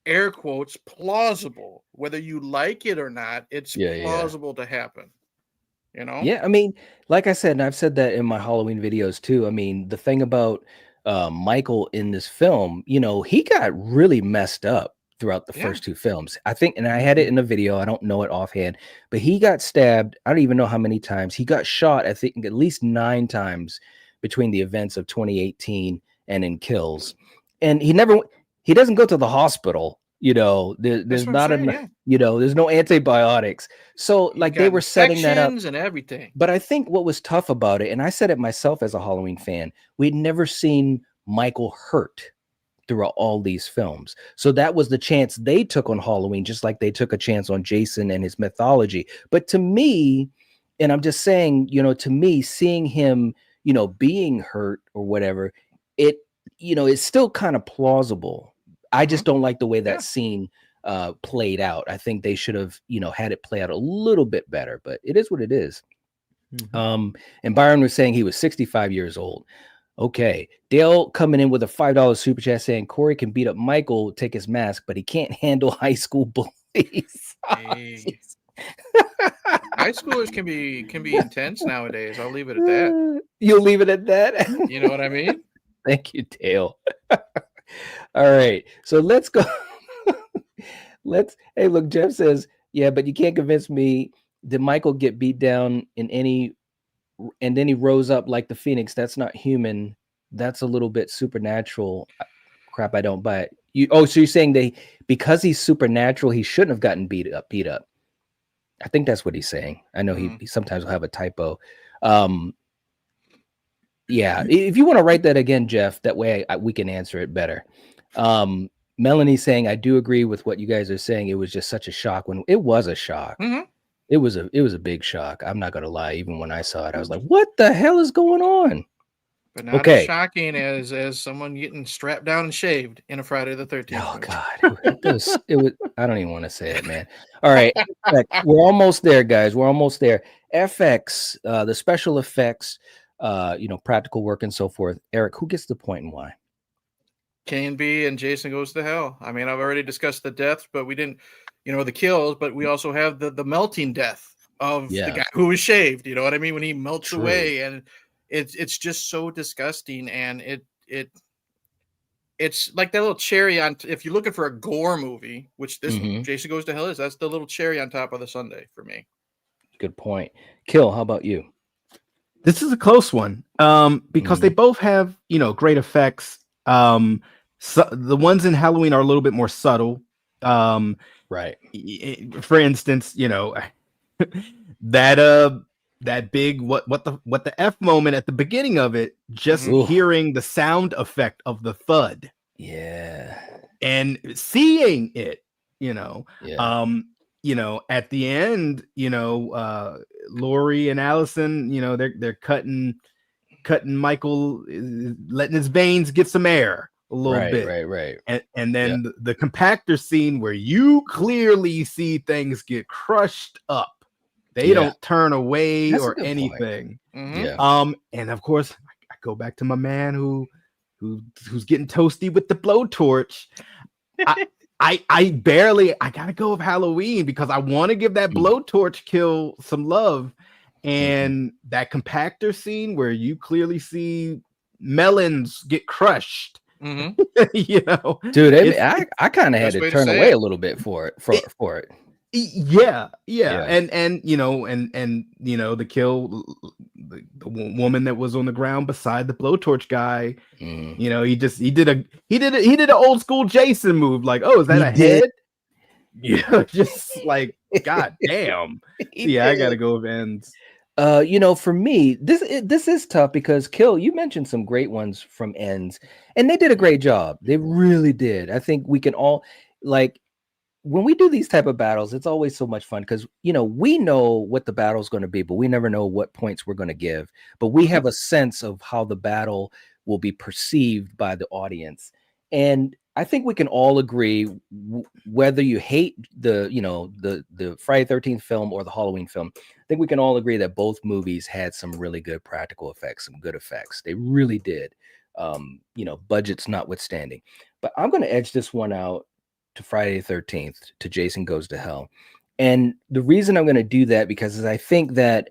air quotes plausible, whether you like it or not. It's plausible to happen. You know? Yeah, I mean, like I said, and I've said that in my Halloween videos too. I mean, the thing about Michael in this film, you know, he got really messed up throughout the first two films. I think, and I had it in the video, I don't know it offhand, but he got stabbed. I don't even know how many times. He got shot, I think, at least 9 times between the events of 2018 and in Kills. And he doesn't go to the hospital. You know, there's not enough, you know, there's no antibiotics. So like they were setting that up and everything. But I think what was tough about it, and I said it myself as a Halloween fan, we'd never seen Michael hurt throughout all these films. So that was the chance they took on Halloween, just like they took a chance on Jason and his mythology. But to me, and I'm just saying, you know, to me, seeing him, you know, being hurt or whatever, it, you know, it's still kind of plausible. I just don't like the way that scene played out. I think they should have, you know, had it play out a little bit better, but it is what it is. And Byron was saying he was 65 years old. Okay. Dale coming in with a $5 super chat saying Corey can beat up Michael, take his mask, but he can't handle high school bullies. Hey. High schoolers can be intense nowadays. I'll leave it at that. You'll leave it at that? You know what I mean? Thank you, Dale. All right, so let's go. Hey, look, Jeff says, yeah, but you can't convince me. Did Michael get beat down and then he rose up like the Phoenix? That's not human. That's a little bit supernatural. Crap, I don't buy it. So you're saying because he's supernatural, he shouldn't have gotten beat up. I think that's what he's saying. I know he sometimes will have a typo. Yeah, if you want to write that again, Jeff, that way we can answer it better. Melanie saying, I do agree with what you guys are saying. It was just such a shock when it was a shock. It was a big shock. I'm not going to lie. Even when I saw it, I was like, what the hell is going on? But not as shocking as someone getting strapped down and shaved in a Friday the 13th. Oh God, it was. I don't even want to say it, man. All right, we're almost there, guys. We're almost there. FX, the special effects, you know, practical work and so forth. Eric, who gets the point and why? K&B and Jason Goes to Hell. I mean, I've already discussed the deaths, but we didn't, you know, the kills, but we also have the melting death of the guy who was shaved. You know what I mean? When he melts away, and it's just so disgusting, and it's like that little cherry on. If you're looking for a gore movie, which this Jason Goes to Hell is, that's the little cherry on top of the sundae for me. Good point. Kill. How about you? This is a close one because they both have, you know, great effects. So the ones in Halloween are a little bit more subtle. Right. For instance, you know, that big what the F moment at the beginning of it, just hearing the sound effect of the thud. Yeah. And seeing it, you know. at the end, Lori and Allison, they're cutting Michael, letting his veins get some air a little bit. Right. And then the compactor scene where you clearly see things get crushed up. They don't turn away or anything. Mm-hmm. And of course, I go back to my man who's getting toasty with the blowtorch. I gotta go with Halloween because I want to give that blowtorch kill some love. And that compactor scene where you clearly see melons get crushed. Mm-hmm. Dude, I kind of had to turn away a little bit for it. Yeah. And the kill, the woman that was on the ground beside the blowtorch guy. He did an old school Jason move, like, oh, is that a head? Yeah, just like, god damn. I gotta go with ends. For me, this is tough because Kill, you mentioned some great ones from ends, and they did a great job. They really did. I think we can all, like, when we do these type of battles, it's always so much fun because we know what the battle is going to be, but we never know what points we're going to give. But we have a sense of how the battle will be perceived by the audience, and I think we can all agree, whether you hate the Friday 13th film or the Halloween film, I think we can all agree that both movies had some really good practical effects, some good effects. They really did, budgets notwithstanding. But I'm going to edge this one out to Friday the 13th, to Jason Goes to Hell. And the reason I'm going to do that because I think that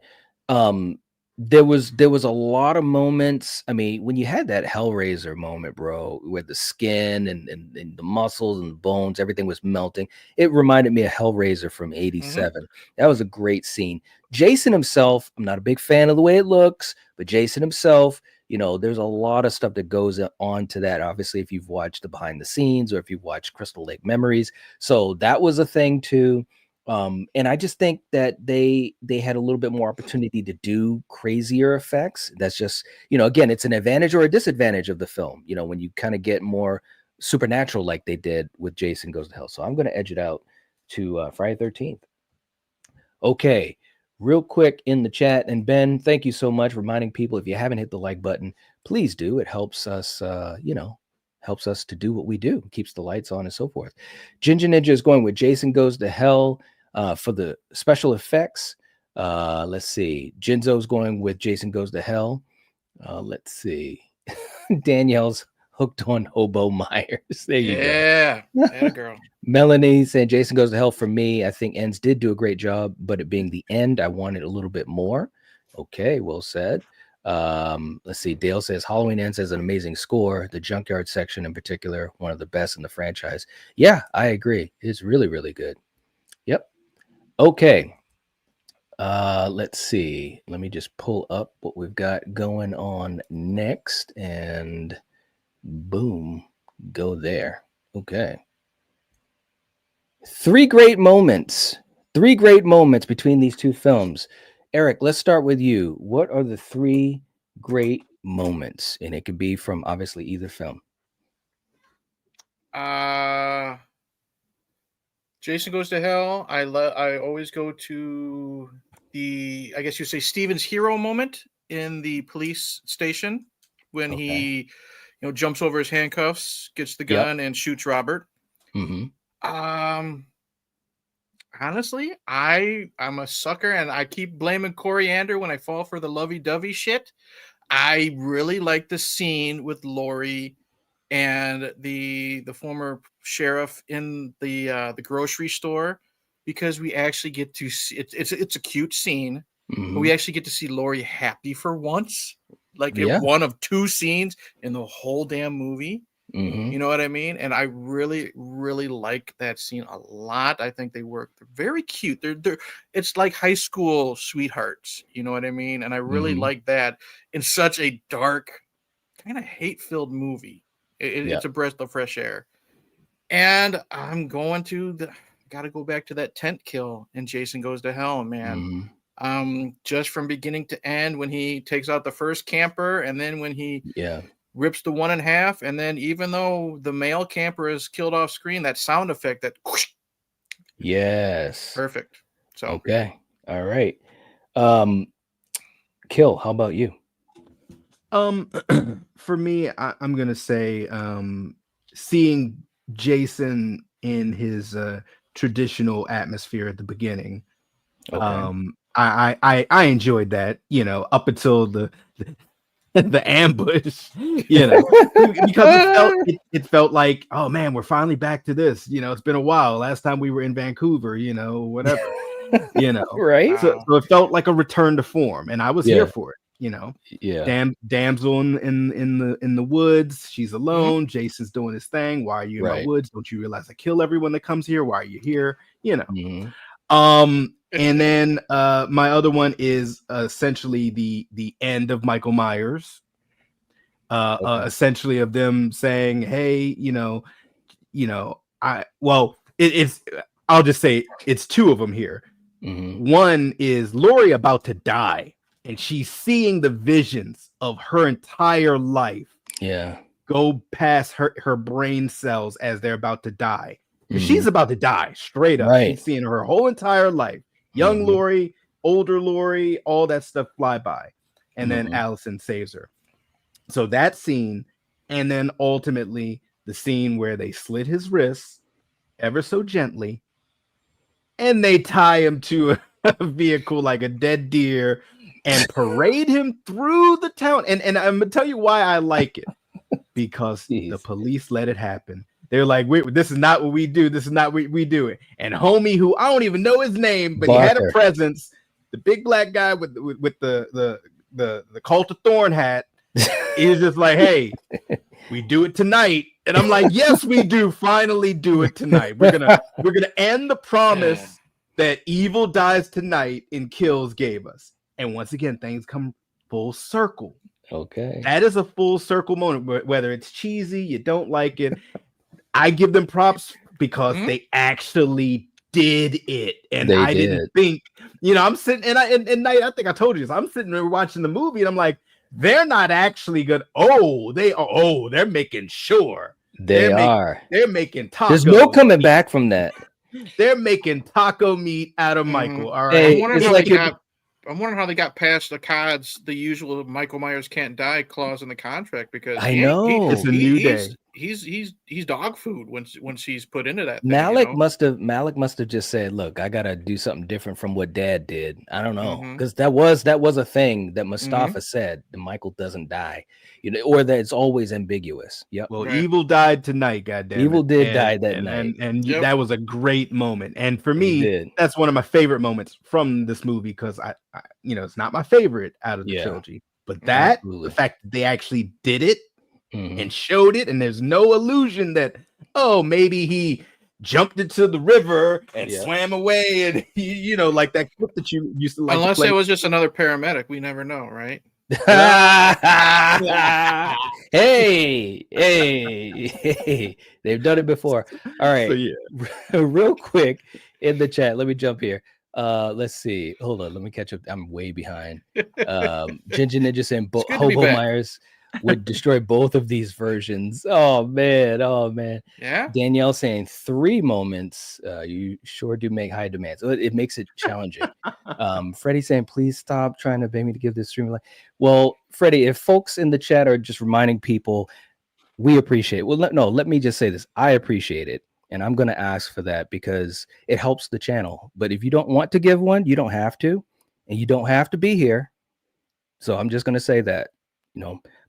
there was a lot of moments. I mean, when you had that Hellraiser moment, bro, where the skin and the muscles and the bones, everything was melting. It reminded me of Hellraiser from '87. Mm-hmm. That was a great scene. Jason himself, I'm not a big fan of the way it looks, but Jason himself, there's a lot of stuff that goes on to that. Obviously, if you've watched the behind the scenes or if you've watched Crystal Lake Memories. So that was a thing too. And I just think that they had a little bit more opportunity to do crazier effects. That's just, again, it's an advantage or a disadvantage of the film, when you kind of get more supernatural like they did with Jason Goes to Hell. So I'm going to edge it out to Friday 13th. Okay, real quick in the chat. And Ben, thank you so much for reminding people, if you haven't hit the like button, please do. It helps us, helps us to do what we do, keeps the lights on and so forth. Ginger Ninja is going with Jason Goes to Hell. For the special effects, let's see. Jinzo's going with Jason Goes to Hell. Let's see. Danielle's hooked on Hobo Myers. There you go. Yeah, girl. Melanie saying Jason Goes to Hell for me. I think Ends did do a great job, but it being the end, I wanted a little bit more. Okay, well said. Let's see. Dale says Halloween Ends has an amazing score. The Junkyard section in particular, one of the best in the franchise. Yeah, I agree. It's really, really good. Yep. Okay. Let's see. Let me just pull up what we've got going on next and boom, go there. Okay. Three great moments between these two films. Eric, let's start with you. What are the three great moments? And it could be from obviously either film. Jason Goes to Hell. I always go to the, I guess you say, Steven's hero moment in the police station when he, jumps over his handcuffs, gets the gun, and shoots Robert. Mm-hmm. Honestly, I'm a sucker, and I keep blaming coriander when I fall for the lovey-dovey shit. I really like the scene with Lori and the former sheriff in the grocery store, because we actually get to see it's a cute scene. Mm-hmm. But we actually get to see Lori happy for once, like in one of two scenes in the whole damn movie. Mm-hmm. You know what I mean? And I really, really like that scene a lot. I think they work. They're very cute. They're it's like high school sweethearts. You know what I mean? And I really like that in such a dark, kind of hate-filled movie. It's a breath of fresh air. And I'm going to gotta go back to that tent kill in Jason Goes to Hell, man. Just from beginning to end, when he takes out the first camper, and then when he rips the one in half, and then even though the male camper is killed off screen, that sound effect, that whoosh, Yes. Perfect. So Okay. All right. Kill, how about you? For me, I'm gonna say seeing Jason in his traditional atmosphere at the beginning. Okay. I enjoyed that, up until the ambush, because it felt like, oh man, we're finally back to this. It's been a while. Last time we were in Vancouver, whatever, Right? So, Wow. so it felt like a return to form, and I was here Yeah. for it. Yeah. Damsel in the woods. She's Mhm. alone. Jason's doing his thing. Why are you in my Right. woods? Don't you realize I kill everyone that comes here? Why are you here? Mhm. And then my other one is essentially the end of Michael Myers. Okay. Essentially of them saying, hey, it's I'll just say it's two of them here. Mhm. One is Lori about to die, and she's seeing the visions of her entire life Yeah. go past her brain cells as they're about to die. 'Cause Mhm. she's about to die straight up. Right. She's seeing her whole entire life. Young Mhm. Lori, older Lori, all that stuff fly by. And then Mhm. Allison saves her. So that scene, and then ultimately the scene where they slit his wrists ever so gently, and they tie him to a vehicle like a dead deer and parade him through the town. And I'm gonna tell you why I like it, because the Jeez. police let it happen. They're like, this is not what we do. This is not what we do it. And homie, who I don't even know his name, but he had a Barker. presence. The big black guy with the Cult of Thorn hat. He's just like, hey, we do it tonight. And I'm like, yes, we do finally do it tonight. We're gonna end the promise that evil dies tonight and Kills gave us. And once again, things come full circle. Okay. That is a full circle moment. Whether it's cheesy, you don't like it, I give them props because Mhm. they actually did it. And They I didn't did. think, I'm sitting and I think I told you this. I'm sitting there watching the movie and I'm like, they're not actually good. They're making sure. They are. They're making tacos. There's no coming back from that. They're making taco meat out of Mhm. Michael. All Hey, right. I'm wondering how they got past the usual Michael Myers can't die clause in the contract, because I know. It's a new day. He's dog food once he's put into that thing, Malik must have just said, look, I gotta do something different from what Dad did. I don't know, Mhm. because that was a thing that Mustafa said, that Michael doesn't die, or that it's always ambiguous. Yep. Well, Right. Evil died tonight, goddamn. Evil did die that night. And Yep. that was a great moment. And for He me, did. that's one of my favorite moments from this movie, because I it's not my favorite out of the Yeah. trilogy, but the Absolutely. fact that they actually did it Mhm. and showed it, and there's no illusion that, oh, maybe he jumped into the river and Yeah. swam away, and like that clip that you used to like to Unless play. it was just another paramedic, we never know, right? Hey, they've done it before. All right. So yeah. Real quick in the chat, let me jump here. Let's see. Hold on, let me catch up. I'm way behind. Ginger Ninja saying It's good to be Hobo back. Myers would destroy both of these versions. Oh man. Yeah. Danielle saying 3 moments. You sure do make high demands. It makes it challenging. Freddie saying, please stop trying to beg me to give this stream a like. Well, Freddie, if folks in the chat are just reminding people, we appreciate it. Well, let me just say this. I appreciate it. And I'm going to ask for that because it helps the channel. But if you don't want to give one, you don't have to. And you don't have to be here. So I'm just going to say that,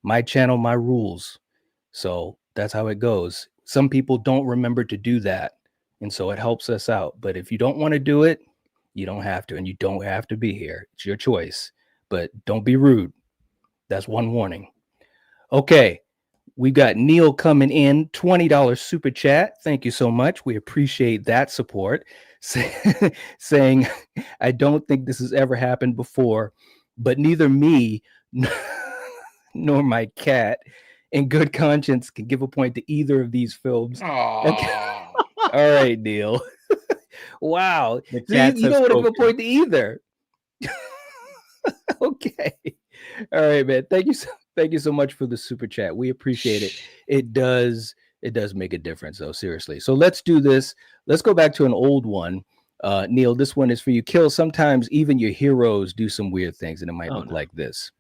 my channel, my rules. So that's how it goes. Some people don't remember to do that. And so it helps us out. But if you don't want to do it, you don't have to. And you don't have to be here. It's your choice. But don't be rude. That's one warning. Okay. We got Neil coming in, $20 super chat. Thank you so much. We appreciate that support. Saying, I don't think this has ever happened before, but neither me nor my cat in good conscience can give a point to either of these films. Okay. All right, Neil. Wow. The See, cats you have don't want to give a spoken. point to either. Okay. All right, man. Thank you so much for the super chat. We appreciate it. It does It does make a difference, though, seriously. So let's do this. Let's go back to an old one. Neil, this one is for you. Kill, sometimes even your heroes do some weird things, and it might look like this.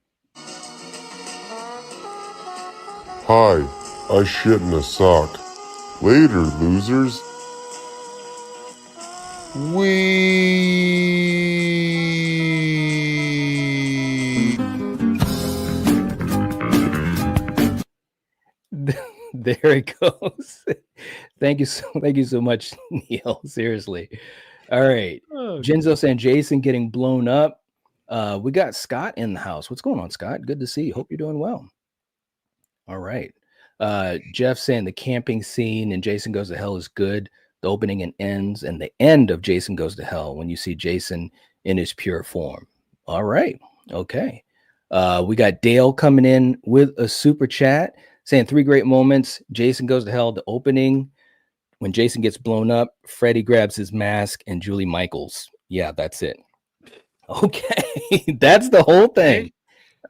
Hi, I shit in a sock. Later, losers. There it goes. Thank you so much, Neil. Seriously. All right. Jinzo saying Jason getting blown up. We got Scott in the house. What's going on, Scott? Good to see you. Hope you're doing well. All right. Jeff saying the camping scene in Jason Goes to Hell is good. The opening and ends, and the end of Jason Goes to Hell when you see Jason in his pure form. All right. Okay. We got Dale coming in with a super chat saying 3 great moments. Jason Goes to Hell, the opening, when Jason gets blown up, Freddy grabs his mask, and Julie Michaels. Yeah, that's it. Okay. That's the whole thing.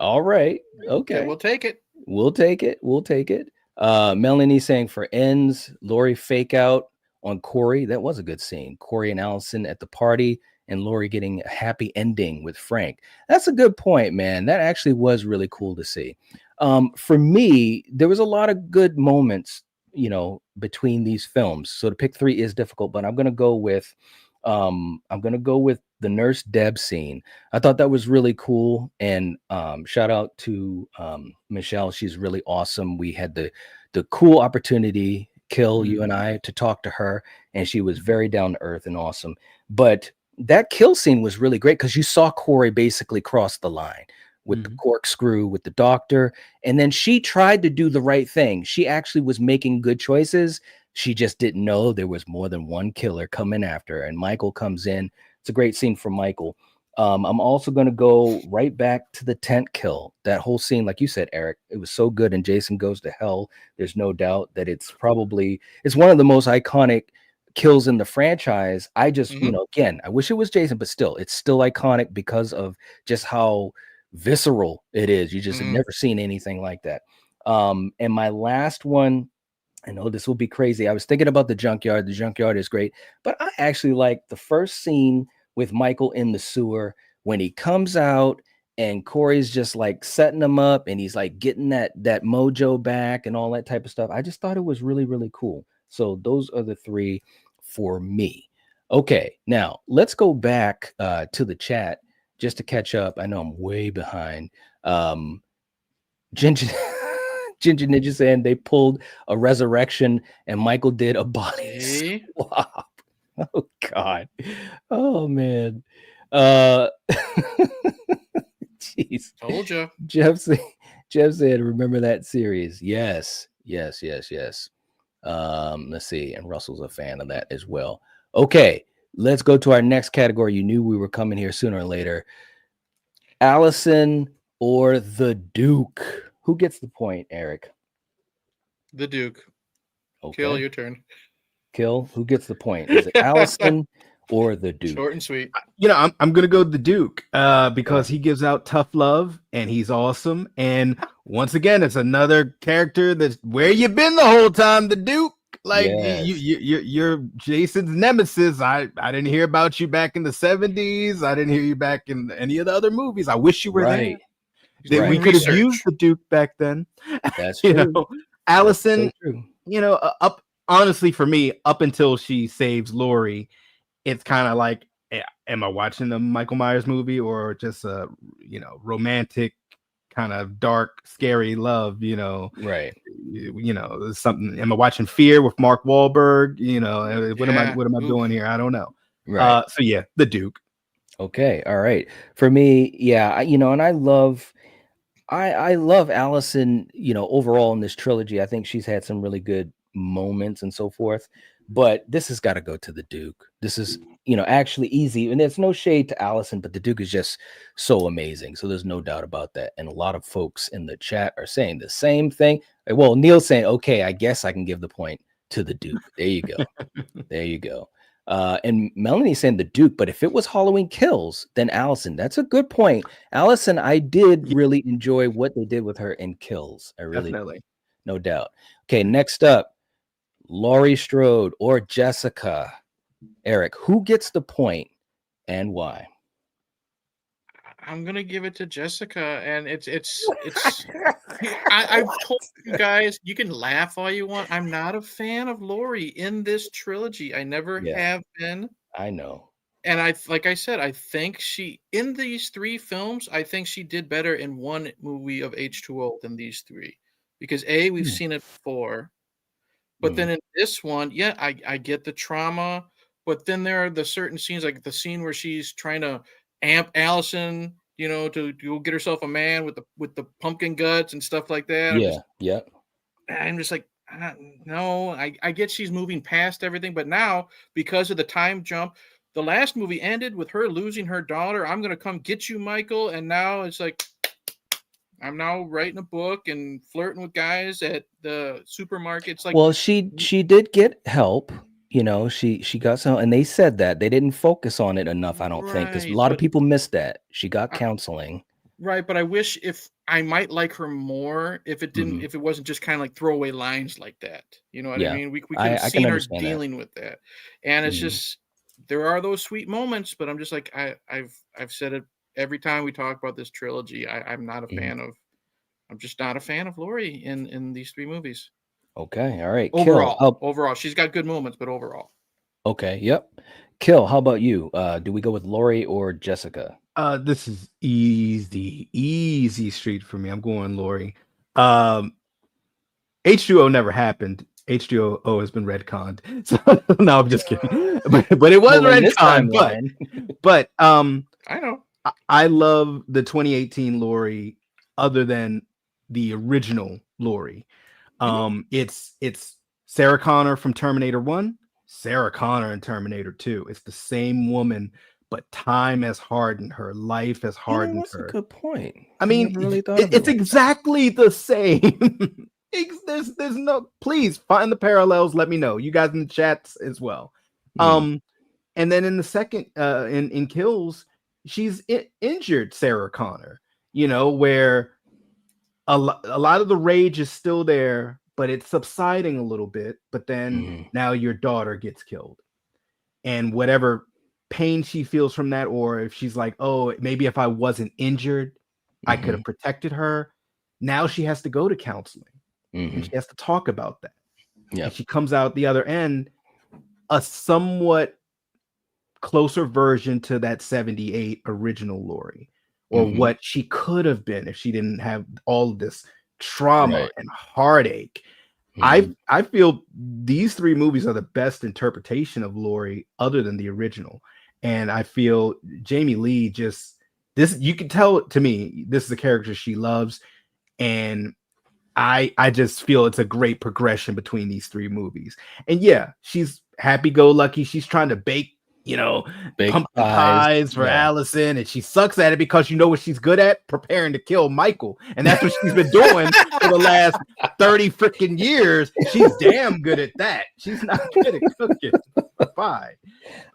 All right. Okay. Yeah, we'll take it. We'll take it. We'll take it. Melanie saying for ends, Lori fake out on Corey. That was a good scene. Corey and Allison at the party, and Lori getting a happy ending with Frank. That's a good point, man. That actually was really cool to see. For me, there was a lot of good moments, between these films. So to pick 3 is difficult, but I'm gonna go with the Nurse Deb scene. I thought that was really cool. And shout out to Michelle. She's really awesome. We had the cool opportunity, Kill, you and I, to talk to her, and she was very down to earth and awesome. But that kill scene was really great because you saw Corey basically cross the line with the corkscrew with the doctor, and then she tried to do the right thing. She actually was making good choices. She just didn't know there was more than one killer coming after her, and Michael comes in. It's a great scene for Michael. I'm also going to go right back to the tent kill. That whole scene, like you said, Eric, it was so good in Jason Goes to Hell. There's no doubt that it's one of the most iconic kills in the franchise. I just, again, I wish it was Jason, but still, it's still iconic because of just how visceral it is. You just have never seen anything like that. And my last one, I know this will be crazy. I was thinking about the junkyard. The junkyard is great, but I actually like the first scene with Michael in the sewer when he comes out and Corey's just like setting him up and he's like getting that mojo back and all that type of stuff. I just thought it was really, really cool. So those are the 3 for me. Okay, now let's go back to the chat just to catch up. I know I'm way behind. Ginger Ninja saying they pulled a resurrection and Michael did a body swap. Oh God. Oh man. Jeez. Told you. Jeff said, remember that series? Yes. Let's see. And Russell's a fan of that as well. Okay, let's go to our next category. You knew we were coming here sooner or later. Allison or the Duke? Who gets the point, Eric? The Duke. Okay. Kill, your turn. Kill, who gets the point? Is it Allison or the Duke? Short and sweet. I'm gonna go the Duke because he gives out tough love and he's awesome. And once again, it's another character that's where you been the whole time, the Duke. Like you're Jason's nemesis. I didn't hear about you back in the 70s. I didn't hear you back in any of the other movies. I wish you were there. We could have used the Duke back then. That's true. Allison, That's so true. up honestly for me, up until she saves Lori, it's kind of like, am I watching the Michael Myers movie or just a romantic kind of dark, scary love? Right. Something. Am I watching Fear with Mark Wahlberg? What am I doing here? I don't know. Right. So yeah, the Duke. Okay. All right. For me, yeah, and I love Allison, overall in this trilogy. I think she's had some really good moments and so forth, but this has got to go to the Duke. This is, actually easy, and there's no shade to Allison, but the Duke is just so amazing. So there's no doubt about that. And a lot of folks in the chat are saying the same thing. Well, Neil's saying, okay, I guess I can give the point to the Duke. There you go. There you go. And Melanie's saying the Duke, but if it was Halloween Kills, then Allison. That's a good point. Allison, I did really enjoy what they did with her in Kills. I really did. No doubt. Okay, next up, Laurie Strode or Jessica? Eric, who gets the point and why? I'm gonna give it to Jessica, and it's. I've told you guys, you can laugh all you want. I'm not a fan of Laurie in this trilogy. I never Yeah. have been. I know. And like I said, I think she in these 3 films, I think she did better in one movie of H2O than these 3. Because we've seen it before. But then in this one, yeah, I get the trauma, but then there are the certain scenes, like the scene where she's trying to amp Allison, to go get herself a man with the pumpkin guts and stuff like that. I'm just like, no, I get she's moving past everything, but now because of the time jump, the last movie ended with her losing her daughter. I'm gonna come get you, Michael, and now it's like I'm now writing a book and flirting with guys at the supermarket. It's like, well, she did get help. She got some, and they said that they didn't focus on it enough. I don't think, because a lot of people missed that. She got counseling. Right, but I wish if I might like her more if it didn't if it wasn't just kind of like throwaway lines like that. You know what I mean? We could have seen her dealing with that. And it's just there are those sweet moments, but I'm just like I've said it every time we talk about this trilogy. I'm not a fan of I'm just not a fan of Laurie in these 3 movies. Okay, all right. Overall, she's got good moments, but overall. Okay, yep. Kill, how about you? Do we go with Laurie or Jessica? This is easy street for me. I'm going Laurie. H2O never happened. H2O has been retconned. So no, I'm just kidding. But it was retconned. But I know. I love the 2018 Laurie other than the original Laurie. It's Sarah Connor from Terminator 1, Sarah Connor in Terminator 2. It's the same woman, but time has hardened her. Life has hardened her. That's a good point. I mean, it's exactly the same. There's no. Please find the parallels. Let me know. You guys in the chats as well. And then in the second, in Kills, she's injured Sarah Connor. Where a lot of the rage is still there, but it's subsiding a little bit. But then now your daughter gets killed, and whatever pain she feels from that, or if she's like, oh, maybe if I wasn't injured, I could have protected her. Now she has to go to counseling, and she has to talk about that. And she comes out the other end a somewhat closer version to that 78 original Laurie, or what she could have been if she didn't have all of this trauma and heartache. I feel these 3 movies are the best interpretation of Laurie other than the original. And I feel Jamie Lee you can tell to me, this is a character she loves. And I just feel it's a great progression between these 3 movies. And yeah, she's happy-go-lucky. She's trying to bake pumpkin pies for Allison, and she sucks at it because what she's good at? Preparing to kill Michael. And that's what she's been doing for the last 30 freaking years. She's damn good at that. She's not good at cooking pie.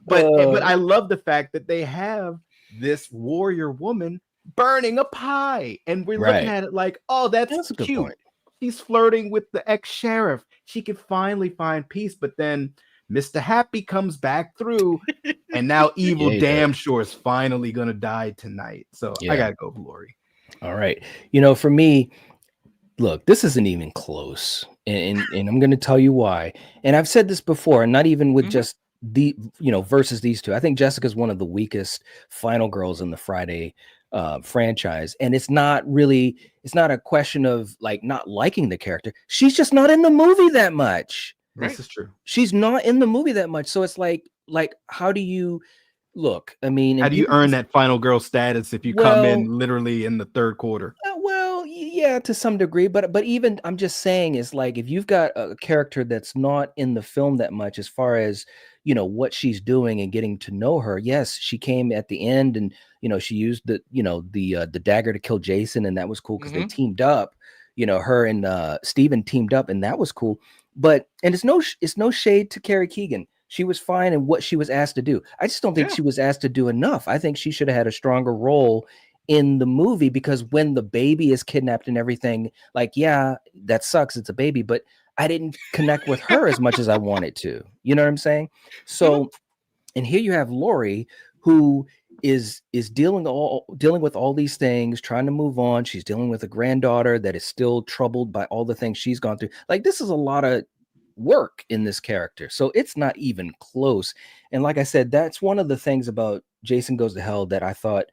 But I love the fact that they have this warrior woman burning a pie, and we're looking at it like, oh, that's a good cute. point. She's flirting with the ex-sheriff. She could finally find peace, but then Mr. Happy comes back through, and now Evil damn sure is finally gonna die tonight. So I gotta go with Laurie. All right. For me, look, this isn't even close. And I'm gonna tell you why. And I've said this before, and not even with just the versus these 2. I think Jessica's one of the weakest final girls in the Friday franchise. And it's not a question of like not liking the character. She's just not in the movie that much. This is true. She's not in the movie that much. So it's like how do you look? I mean, how do you earn that final girl status if you come in literally in the 3rd quarter? Well, yeah, to some degree, but even I'm just saying is like if you've got a character that's not in the film that much as far as what she's doing and getting to know her. Yes, she came at the end and she used the dagger to kill Jason, and that was cool because they teamed up. Her and Steven teamed up, and that was cool. But it's no shade to Carrie Keegan. She was fine in what she was asked to do. I just don't think she was asked to do enough. I think she should have had a stronger role in the movie, because when the baby is kidnapped and everything, like, yeah, that sucks. It's a baby, but I didn't connect with her as much as I wanted to. You know what I'm saying? So, and here you have Lori, who is dealing with all these things, trying to move on. She's dealing with a granddaughter that is still troubled by all the things she's gone through. Like, this is a lot of work in this character, so it's not even close. And like I said, that's one of the things about Jason Goes to Hell that I thought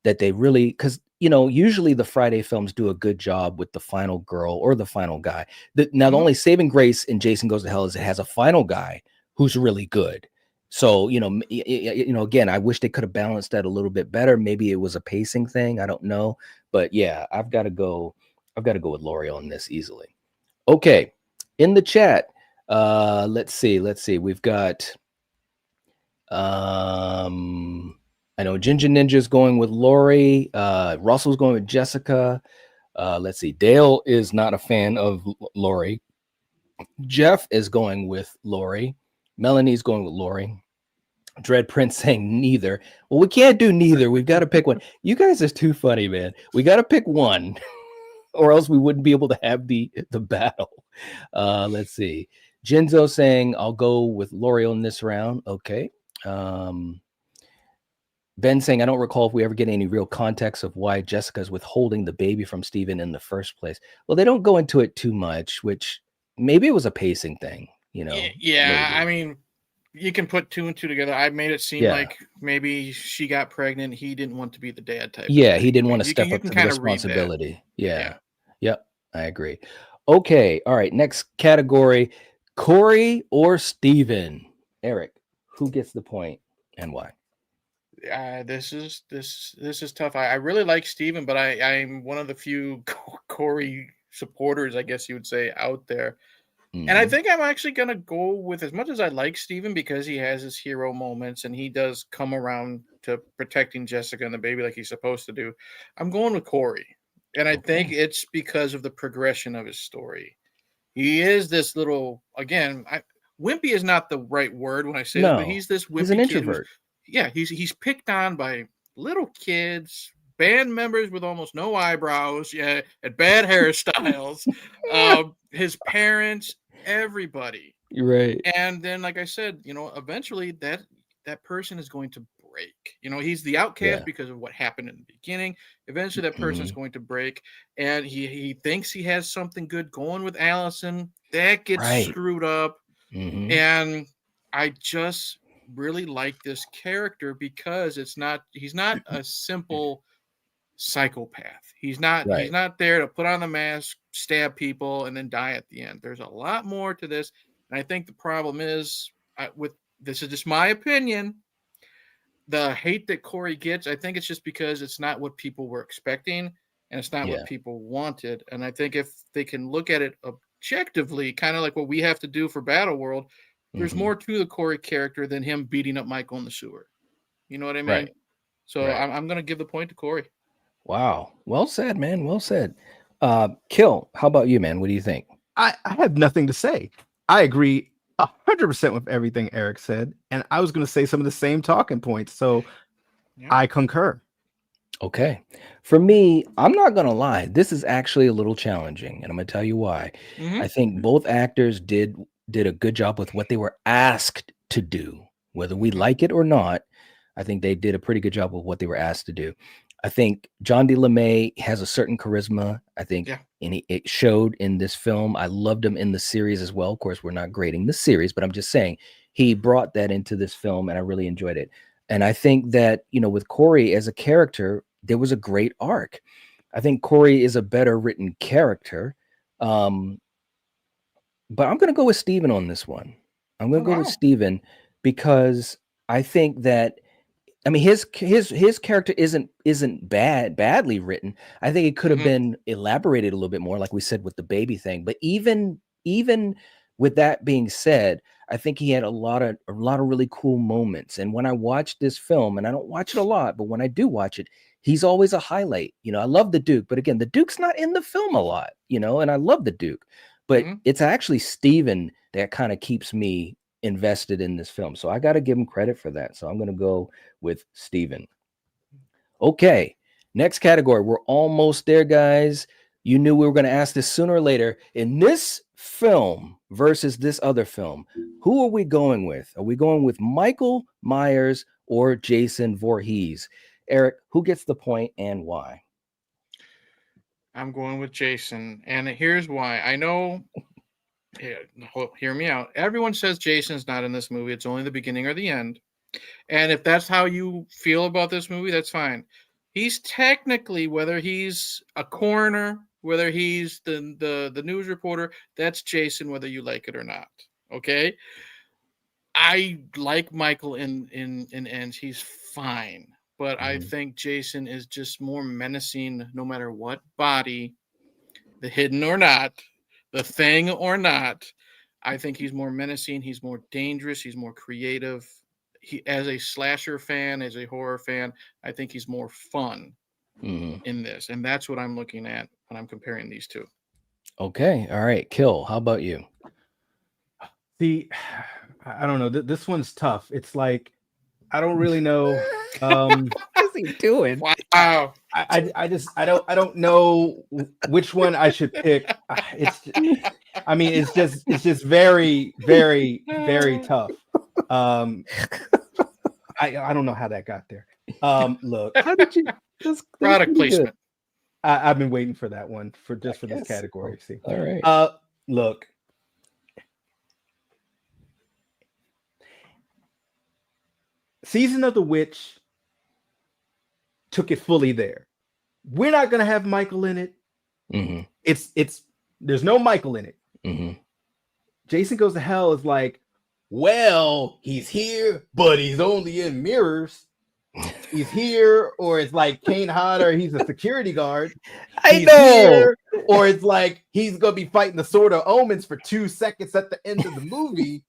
that they really, because usually the Friday films do a good job with the final girl or the final guy. Now the only saving grace in Jason Goes to Hell is it has a final guy who's really good. So again, I wish they could have balanced that a little bit better. Maybe it was a pacing thing, I don't know. But yeah, I've got to go with Lori on this easily. Okay, in the chat, let's see. We've got I know Ginger Ninja's going with Lori. Russell's going with Jessica. Let's see. Dale is not a fan of Lori. Jeff is going with Lori. Melanie's going with Lori. Dread Prince saying neither. Well, we can't do neither. We've got to pick one. You guys are too funny, man. We got to pick one, or else we wouldn't be able to have the battle. Let's see. Jinzo saying I'll go with Lori on this round. Okay. Ben saying I don't recall if we ever get any real context of why Jessica's withholding the baby from Steven in the first place. Well, they don't go into it too much, which maybe it was a pacing thing, Yeah, maybe. I mean, you can put 2 and 2 together. I made it seem like maybe she got pregnant. He didn't want to be the dad type. Yeah, he didn't want to step up to the responsibility. Yeah. Yep, I agree. Okay, all right. Next category: Corey or Steven. Eric, who gets the point and why? This is tough. I really like Steven, but I'm one of the few Corey supporters, I guess you would say, out there. And I think I'm actually going to go with, as much as I like Steven, because he has his hero moments and he does come around to protecting Jessica and the baby like he's supposed to do, I'm going with Corey. And I think it's because of the progression of his story. He is this little, again, wimpy is not the right word when I say this, but he's this wimpy he's an introvert. He's picked on by little kids, band members with almost no eyebrows, and bad hairstyles, his parents, everybody. You're right. And then, like I said, eventually that person is going to break. He's the outcast because of what happened in the beginning. Eventually that person is going to break, and he thinks he has something good going with Allison. That gets screwed up. And I just really like this character because he's not a simple psychopath. He's not there to put on the mask, stab people, and then die at the end. There's a lot more to this, and I think the problem is this is just my opinion. The hate that Corey gets, I think it's just because it's not what people were expecting, and it's not what people wanted. And I think if they can look at it objectively, kind of like what we have to do for Battle World, there's more to the Corey character than him beating up Michael in the sewer. You know what I mean? Right. So I'm going to give the point to Corey. Wow. Well said, man. Well said. Kill, how about you, man? What do you think? I have nothing to say. I agree 100% with everything Eric said. And I was going to say some of the same talking points. So I concur. Okay. For me, I'm not going to lie. This is actually a little challenging. And I'm going to tell you why. I think both actors did a good job with what they were asked to do, whether we like it or not. I think they did a pretty good job with what they were asked to do. I think John D. LeMay has a certain charisma. I think, and it showed in this film. I loved him in the series as well. Of course, we're not grading the series, but I'm just saying he brought that into this film, and I really enjoyed it. And I think that, with Corey as a character, there was a great arc. I think Corey is a better written character. But I'm going to go with Steven on this one. I'm going to go with Steven because I think that, his character isn't badly written. I think it could have been elaborated a little bit more, like we said with the baby thing. But even with that being said, I think he had a lot of really cool moments. And when I watch this film, and I don't watch it a lot, but when I do watch it, he's always a highlight. I love the Duke, but again, the Duke's not in the film a lot, and I love the Duke. But it's actually Steven that kind of keeps me invested in this film. So I got to give him credit for that. So I'm going to go with Steven. Okay. Next category. We're almost there, guys. You knew we were going to ask this sooner or later. In this film versus this other film, who are we going with? Are we going with Michael Myers or Jason Voorhees? Eric, who gets the point and why? I'm going with Jason, and here's why. I know. Hear me out. Everyone says Jason's not in this movie. It's only the beginning or the end. And if that's how you feel about this movie, that's fine. He's technically, whether he's a coroner, whether he's the news reporter, that's Jason, whether you like it or not. Okay. I like Michael in ends. He's fine. But I think Jason is just more menacing no matter what body, the hidden or not, the thing or not. I think he's more menacing. He's more dangerous. He's more creative. He, as a slasher fan, as a horror fan, I think he's more fun in this. And that's what I'm looking at when I'm comparing these two. Okay. All right. Kill. How about you? See, I don't know. This one's tough. It's like, I don't really know. What is he doing? Wow. I don't know which one I should pick. It's just very, very, very tough. I don't know how that got there. Look, how did you product placement? I've been waiting for that one for this category. See, all right. Look, Season of the Witch took it fully there. We're not gonna have Michael in it. It's there's no Michael in it. Jason Goes to Hell is like, well, he's here, but he's only in mirrors. He's here, or it's like Kane Hodder, he's a security guard. I know. Here, or it's like he's gonna be fighting the Sword of Omens for 2 seconds at the end of the movie.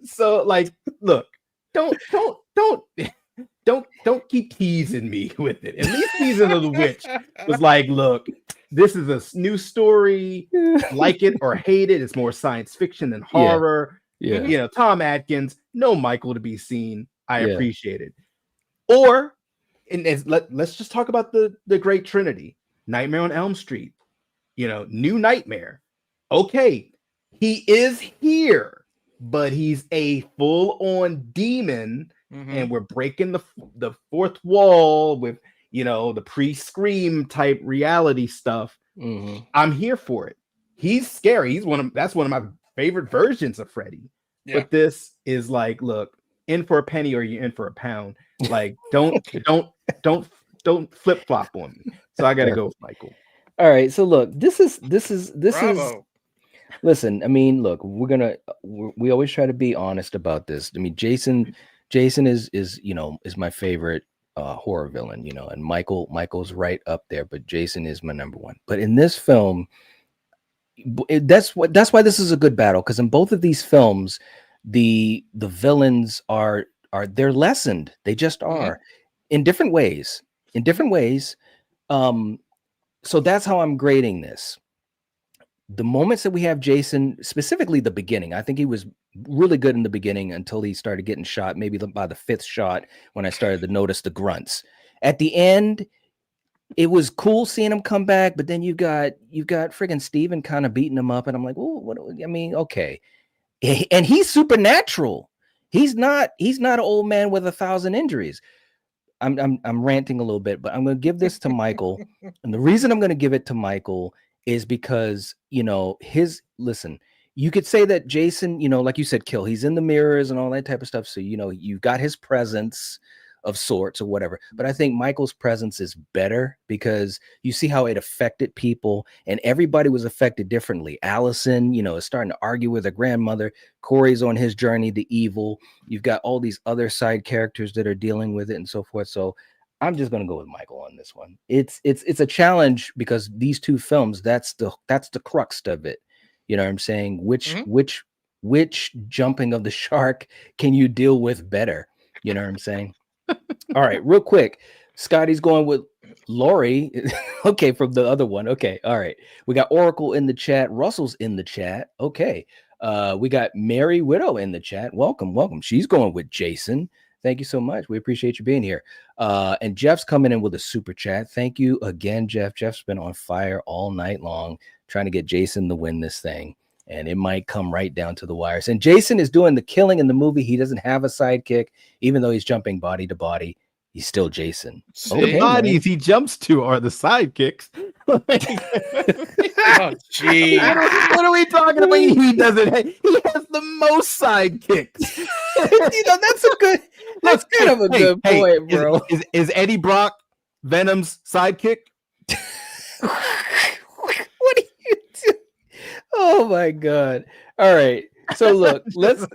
So, like, look, don't keep teasing me with it. At least Season of the Witch was like, look, this is a new story. Like it or hate it. It's more science fiction than horror. Yeah. You know, Tom Atkins, no Michael to be seen. I appreciate it. Or, let's just talk about the Great Trinity. Nightmare on Elm Street. You know, New Nightmare. Okay, he is here, but he's a full-on demon. And we're breaking the fourth wall with, you know, the pre-Scream type reality stuff. I'm here for it. He's scary. That's one of my favorite versions of Freddy. But this is like, look, in for a penny or you're in for a pound. Like, don't flip flop on me. So I got to go with Michael. All right. So look, this is. Bravo. Listen, I mean, look, we always try to be honest about this. I mean, Jason is my favorite horror villain, you know, and Michael's right up there, but Jason is my number one. But in this film, that's why this is a good battle, because in both of these films, the villains they're lessened. They just are in different ways. So that's how I'm grading this. The moments that we have Jason, specifically the beginning, I think he was really good in the beginning until he started getting shot, maybe by the 5th shot when I started to notice the grunts. At the end, it was cool seeing him come back, but then you've got friggin' Steven kind of beating him up, and I'm like, oh, okay. And he's supernatural. He's not an old man with 1,000 injuries. I'm ranting a little bit, but I'm going to give this to Michael. And the reason I'm going to give it to Michael is because, you know, listen, you could say that Jason, you know, like you said, Kill, he's in the mirrors and all that type of stuff. So, you know, you've got his presence of sorts or whatever. But I think Michael's presence is better because you see how it affected people, and everybody was affected differently. Allison, you know, is starting to argue with her grandmother. Corey's on his journey to evil. You've got all these other side characters that are dealing with it and so forth. So I'm just going to go with Michael on this one. It's a challenge because these two films, that's the crux of it. You know what I'm saying? Which jumping of the shark can you deal with better? You know what I'm saying? All right, real quick. Scotty's going with Lori. Okay, from the other one. Okay, all right. We got Oracle in the chat. Russell's in the chat. Okay. We got Mary Widow in the chat. Welcome. She's going with Jason. Thank you so much. We appreciate you being here. And Jeff's coming in with a super chat. Thank you again, Jeff. Jeff's been on fire all night long trying to get Jason to win this thing. And it might come right down to the wires. And Jason is doing the killing in the movie. He doesn't have a sidekick, even though he's jumping body to body. He's still Jason. The bodies he jumps to are the sidekicks. Oh, gee. What are we talking about? He doesn't. He has the most sidekicks. That's kind of a good point, bro. Is Eddie Brock Venom's sidekick? What are you doing? Oh my god! All right, so look, let's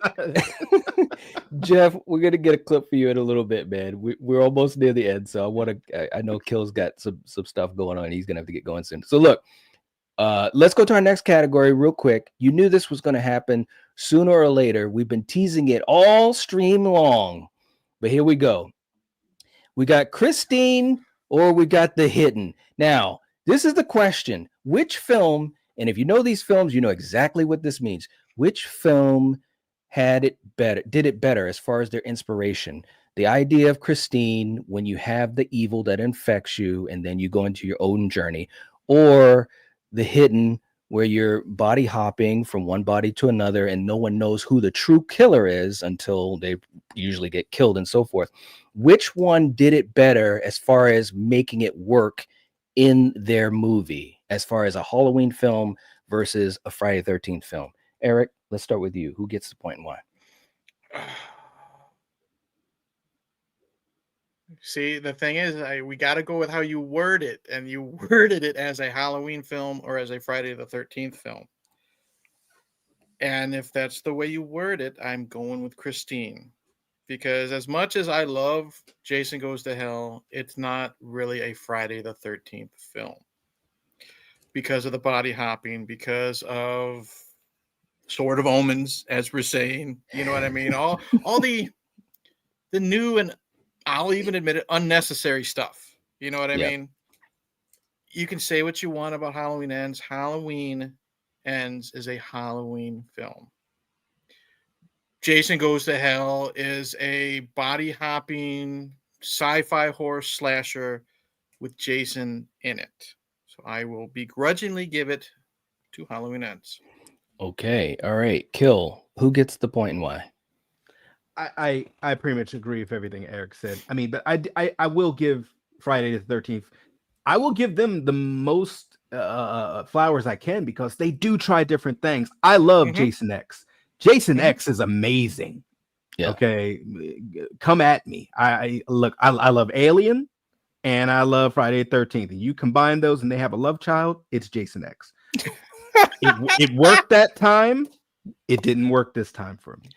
Jeff, we're gonna get a clip for you in a little bit, man. We're almost near the end, so I know Kill's got some stuff going on. He's gonna have to get going soon. So look, let's go to our next category real quick. You knew this was gonna happen sooner or later. We've been teasing it all stream long, but here we go. We got Christine or we got The Hidden. Now, this is the question. Which film, and if you know these films, you know exactly what this means. Which film did it better as far as their inspiration? The idea of Christine, when you have the evil that infects you and then you go into your own journey, or The Hidden, where you're body hopping from one body to another and no one knows who the true killer is until they usually get killed and so forth. Which one did it better as far as making it work in their movie, as far as a Halloween film versus a Friday the 13th film? Eric, let's start with you. Who gets the point and why? See, the thing is, we got to go with how you word it, and you worded it as a Halloween film or as a Friday the 13th film. And if that's the way you word it, I'm going with Christine. Because as much as I love Jason Goes to Hell, it's not really a Friday the 13th film. Because of the body hopping, because of sort of omens, as we're saying. You know what I mean? All the new, and I'll even admit it, unnecessary stuff. You know what I mean? You can say what you want about Halloween Ends. Halloween Ends is a Halloween film. Jason Goes to Hell is a body hopping sci-fi horror slasher with Jason in it. So I will begrudgingly give it to Halloween Ends. Okay. All right. Kill. Who gets the point and why? I pretty much agree with everything Eric said. I mean, but I will give Friday the 13th. I will give them the most flowers I can because they do try different things. I love Jason X. Jason X is amazing. Yeah. Okay, come at me. I love Alien, and I love Friday the 13th. And you combine those, and they have a love child. It's Jason X. It worked that time. It didn't work this time for me.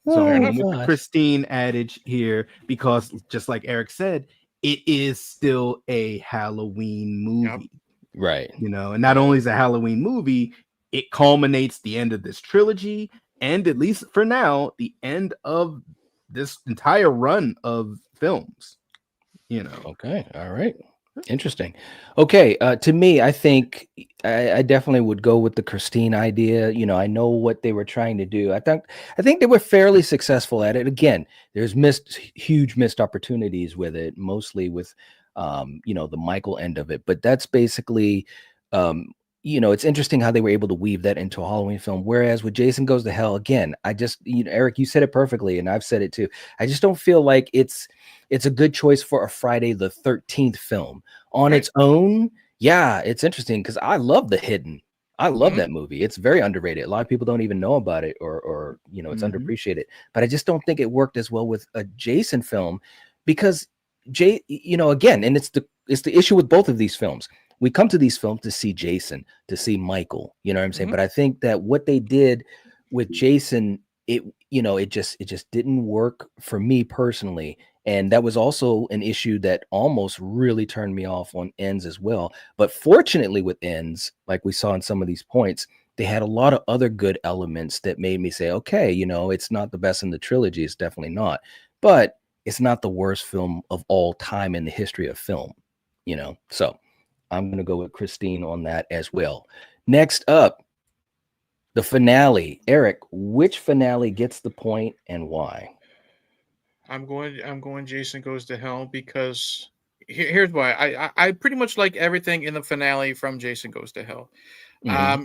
So I'm with the Christine adage here because, just like Eric said, it is still a Halloween movie. Right. You know, and not only is a Halloween movie, it culminates the end of this trilogy and, at least for now, the end of this entire run of films. You know. Okay. All right. Interesting. Okay. To me, I think I definitely would go with the Christine idea. You know, I know what they were trying to do. I think they were fairly successful at it. Again, there's huge missed opportunities with it, mostly with, the Michael end of it. But that's basically, it's interesting how they were able to weave that into a Halloween film. Whereas with Jason Goes to Hell, again, Eric, you said it perfectly, and I've said it too. I just don't feel like it's a good choice for a Friday the 13th film on its own. Yeah, it's interesting because I love The Hidden. I love that movie. It's very underrated. A lot of people don't even know about it, or it's underappreciated. But I just don't think it worked as well with a Jason film because again, and it's the issue with both of these films. We come to these films to see Jason, to see Michael. You know what I'm saying? But I think that what they did with Jason, it just didn't work for me personally. And that was also an issue that almost really turned me off on Ends as well. But fortunately with Ends, like we saw in some of these points, they had a lot of other good elements that made me say, okay, it's not the best in the trilogy. It's definitely not. But it's not the worst film of all time in the history of film, So I'm going to go with Christine on that as well. Next up, the finale. Eric, which finale gets the point and why? I'm going Jason Goes to Hell because here's why. I pretty much like everything in the finale from Jason Goes to Hell.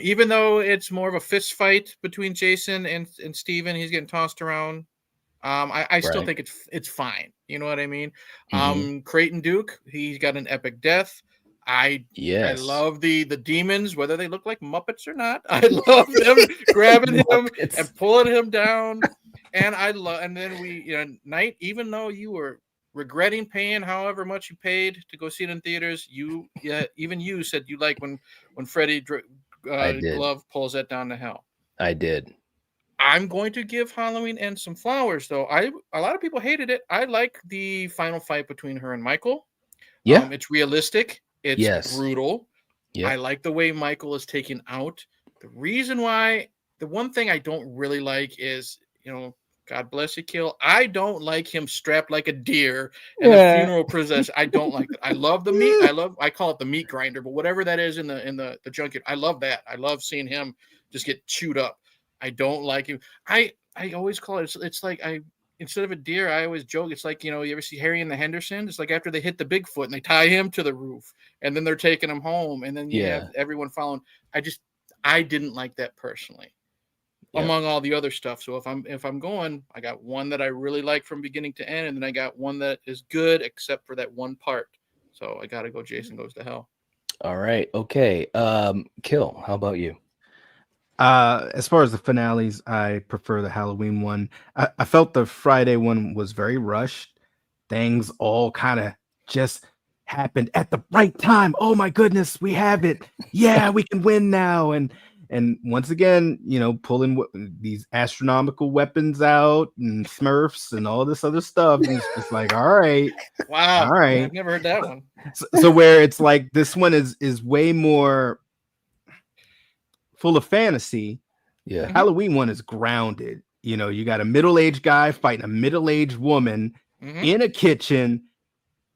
Even though it's more of a fist fight between Jason and Steven, he's getting tossed around. I still think it's fine. You know what I mean? Creighton Duke, he got an epic death. I love the demons, whether they look like Muppets or not. I love them grabbing him and pulling him down. And and then Knight, even though you were regretting paying however much you paid to go see it in theaters, even you said you like when Freddie Glove pulls that down to hell. I did. I'm going to give Halloween Ends some flowers, though. A lot of people hated it. I like the final fight between her and Michael. Yeah, it's realistic. It's brutal. Yeah, I like the way Michael is taken out. The one thing I don't really like is, God bless you, Kill. I don't like him strapped like a deer in a funeral procession. I don't like that. I love the meat. I call it the meat grinder, but whatever that is in the junkyard, I love that. I love seeing him just get chewed up. I don't like him. I always call it. It's like instead of a deer, I always joke. It's like, you ever see Harry and the Hendersons? It's like after they hit the Bigfoot and they tie him to the roof, and then they're taking him home, and then you have everyone following. I didn't like that personally, among all the other stuff. So if I'm going, I got one that I really like from beginning to end, and then I got one that is good except for that one part. So I got to go Jason Goes to Hell. All right. Okay. Kill. How about you? As far as the finales, I prefer the Halloween one. I felt the Friday one was very rushed. Things all kind of just happened at the right time. Oh my goodness, we have it. Yeah, we can win now. And once again, pulling these astronomical weapons out and Smurfs and all this other stuff. And it's just like, all right. Wow. All right. I've never heard that one. So where it's like this one is way more full of fantasy. Yeah. Halloween one is grounded. You got a middle-aged guy fighting a middle-aged woman in a kitchen.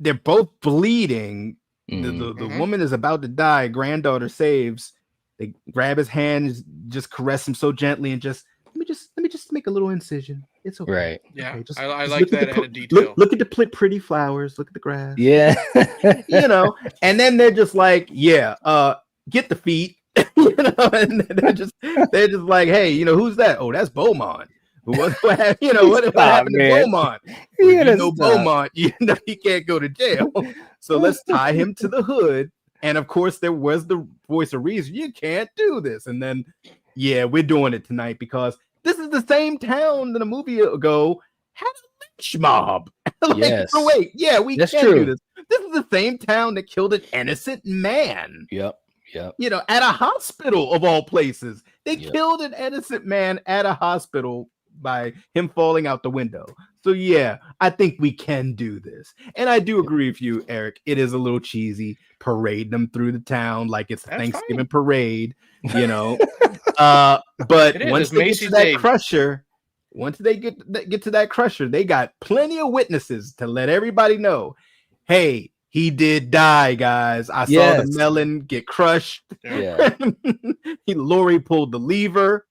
They're both bleeding. The woman is about to die. Granddaughter saves. They grab his hand, just caress him so gently, and let me just make a little incision. It's okay. Right. Yeah. Okay. Just I like that added detail. Look at the pretty flowers. Look at the grass. Yeah. And then they're just like, get the feet. And they're just like, hey, who's that? Oh, that's Beaumont. What happened to Beaumont? Beaumont, he can't go to jail. So let's tie him to the hood. And of course, there was the voice of reason. You can't do this. And then, we're doing it tonight because this is the same town that a movie ago had a lynch mob. Yes. So wait, we That's can true. do this. This is the same town that killed an innocent man. Yep. At a hospital of all places. They killed an innocent man at a hospital by him falling out the window. So I think we can do this. And I do agree with you, Eric. It is a little cheesy parading them through the town like it's a Thanksgiving parade, but once they get to that crusher, once they get to that crusher, they got plenty of witnesses to let everybody know, hey, he did die, guys. I saw the melon get crushed. Yeah. Lori pulled the lever.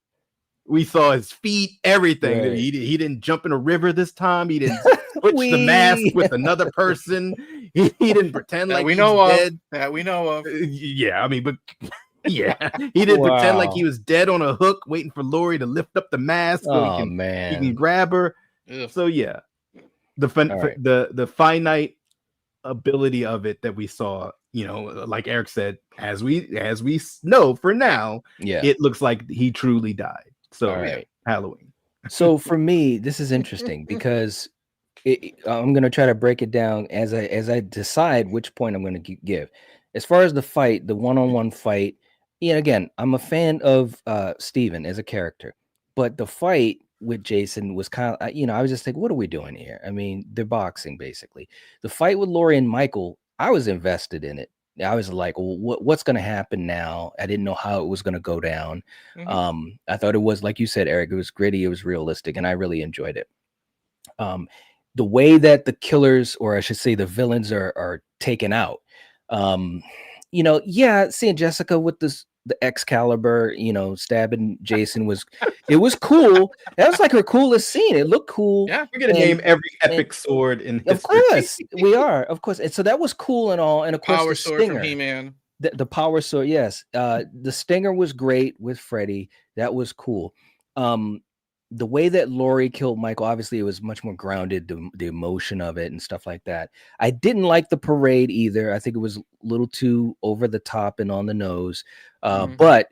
We saw his feet, everything. Right. He didn't jump in a river this time. He didn't switch the mask with another person. He didn't pretend like we he's know dead. That we know of. He didn't pretend like he was dead on a hook, waiting for Lori to lift up the mask so he can grab her. Ugh. So the finite ability of it that we saw, like Eric said, as we know for now, it looks like he truly died. So Halloween. So for me, this is interesting because I'm going to try to break it down as I decide which point I'm going to give. As far as the fight, the one-on-one fight, again, I'm a fan of Steven as a character, but the fight with Jason was kind of, I was just like, what are we doing here? I mean, they're boxing basically. The fight with Lori and Michael, I was invested in it. I was like, well, what's going to happen now? I didn't know how it was going to go down. I thought it was, like you said, Eric, it was gritty, it was realistic, and I really enjoyed it. The way that the killers, or I should say the villains, are taken out, seeing Jessica with the Excalibur, stabbing Jason was cool. That was like her coolest scene. It looked cool. Yeah, we're gonna name every epic sword in history. Of course, we are. Of course, and so that was cool and all. And of course, Power the sword from stinger, He-Man. the power sword. Yes, the stinger was great with Freddy. That was cool. The way that Laurie killed Michael, obviously, it was much more grounded. The emotion of it and stuff like that. I didn't like the parade either. I think it was a little too over the top and on the nose. But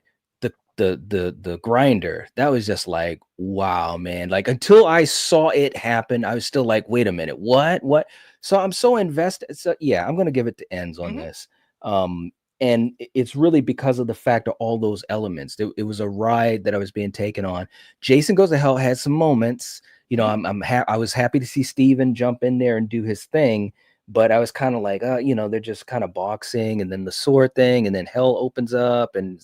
the grinder, that was just like, wow, man. Like, until I saw it happen, I was still like, wait a minute, what? So I'm so invested. So yeah, I'm gonna give it to ends on this. And it's really because of the fact of all those elements. It was a ride that I was being taken on. Jason Goes to Hell had some moments. I was happy to see Steven jump in there and do his thing, but I was kind of like, they're just kind of boxing, and then the sword thing, and then hell opens up, and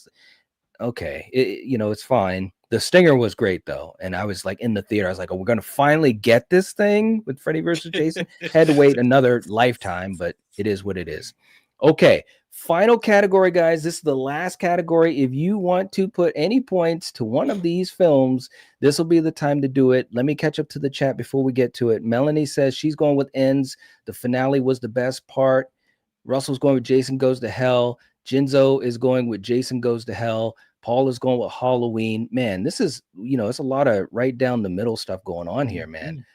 okay, it's fine. The stinger was great though, and I was like in the theater. I was like, "Oh, we're gonna finally get this thing with Freddy versus Jason." Had to wait another lifetime, but it is what it is. Okay, final category, guys. This is the last category. If you want to put any points to one of these films, this will be the time to do it. Let me catch up to the chat before we get to it. Melanie says she's going with Ends. The finale was the best part. Russell's going with Jason Goes to Hell. Jinzo is going with Jason Goes to Hell. Paul is going with Halloween. Man, this is, it's a lot of right down the middle stuff going on here, man.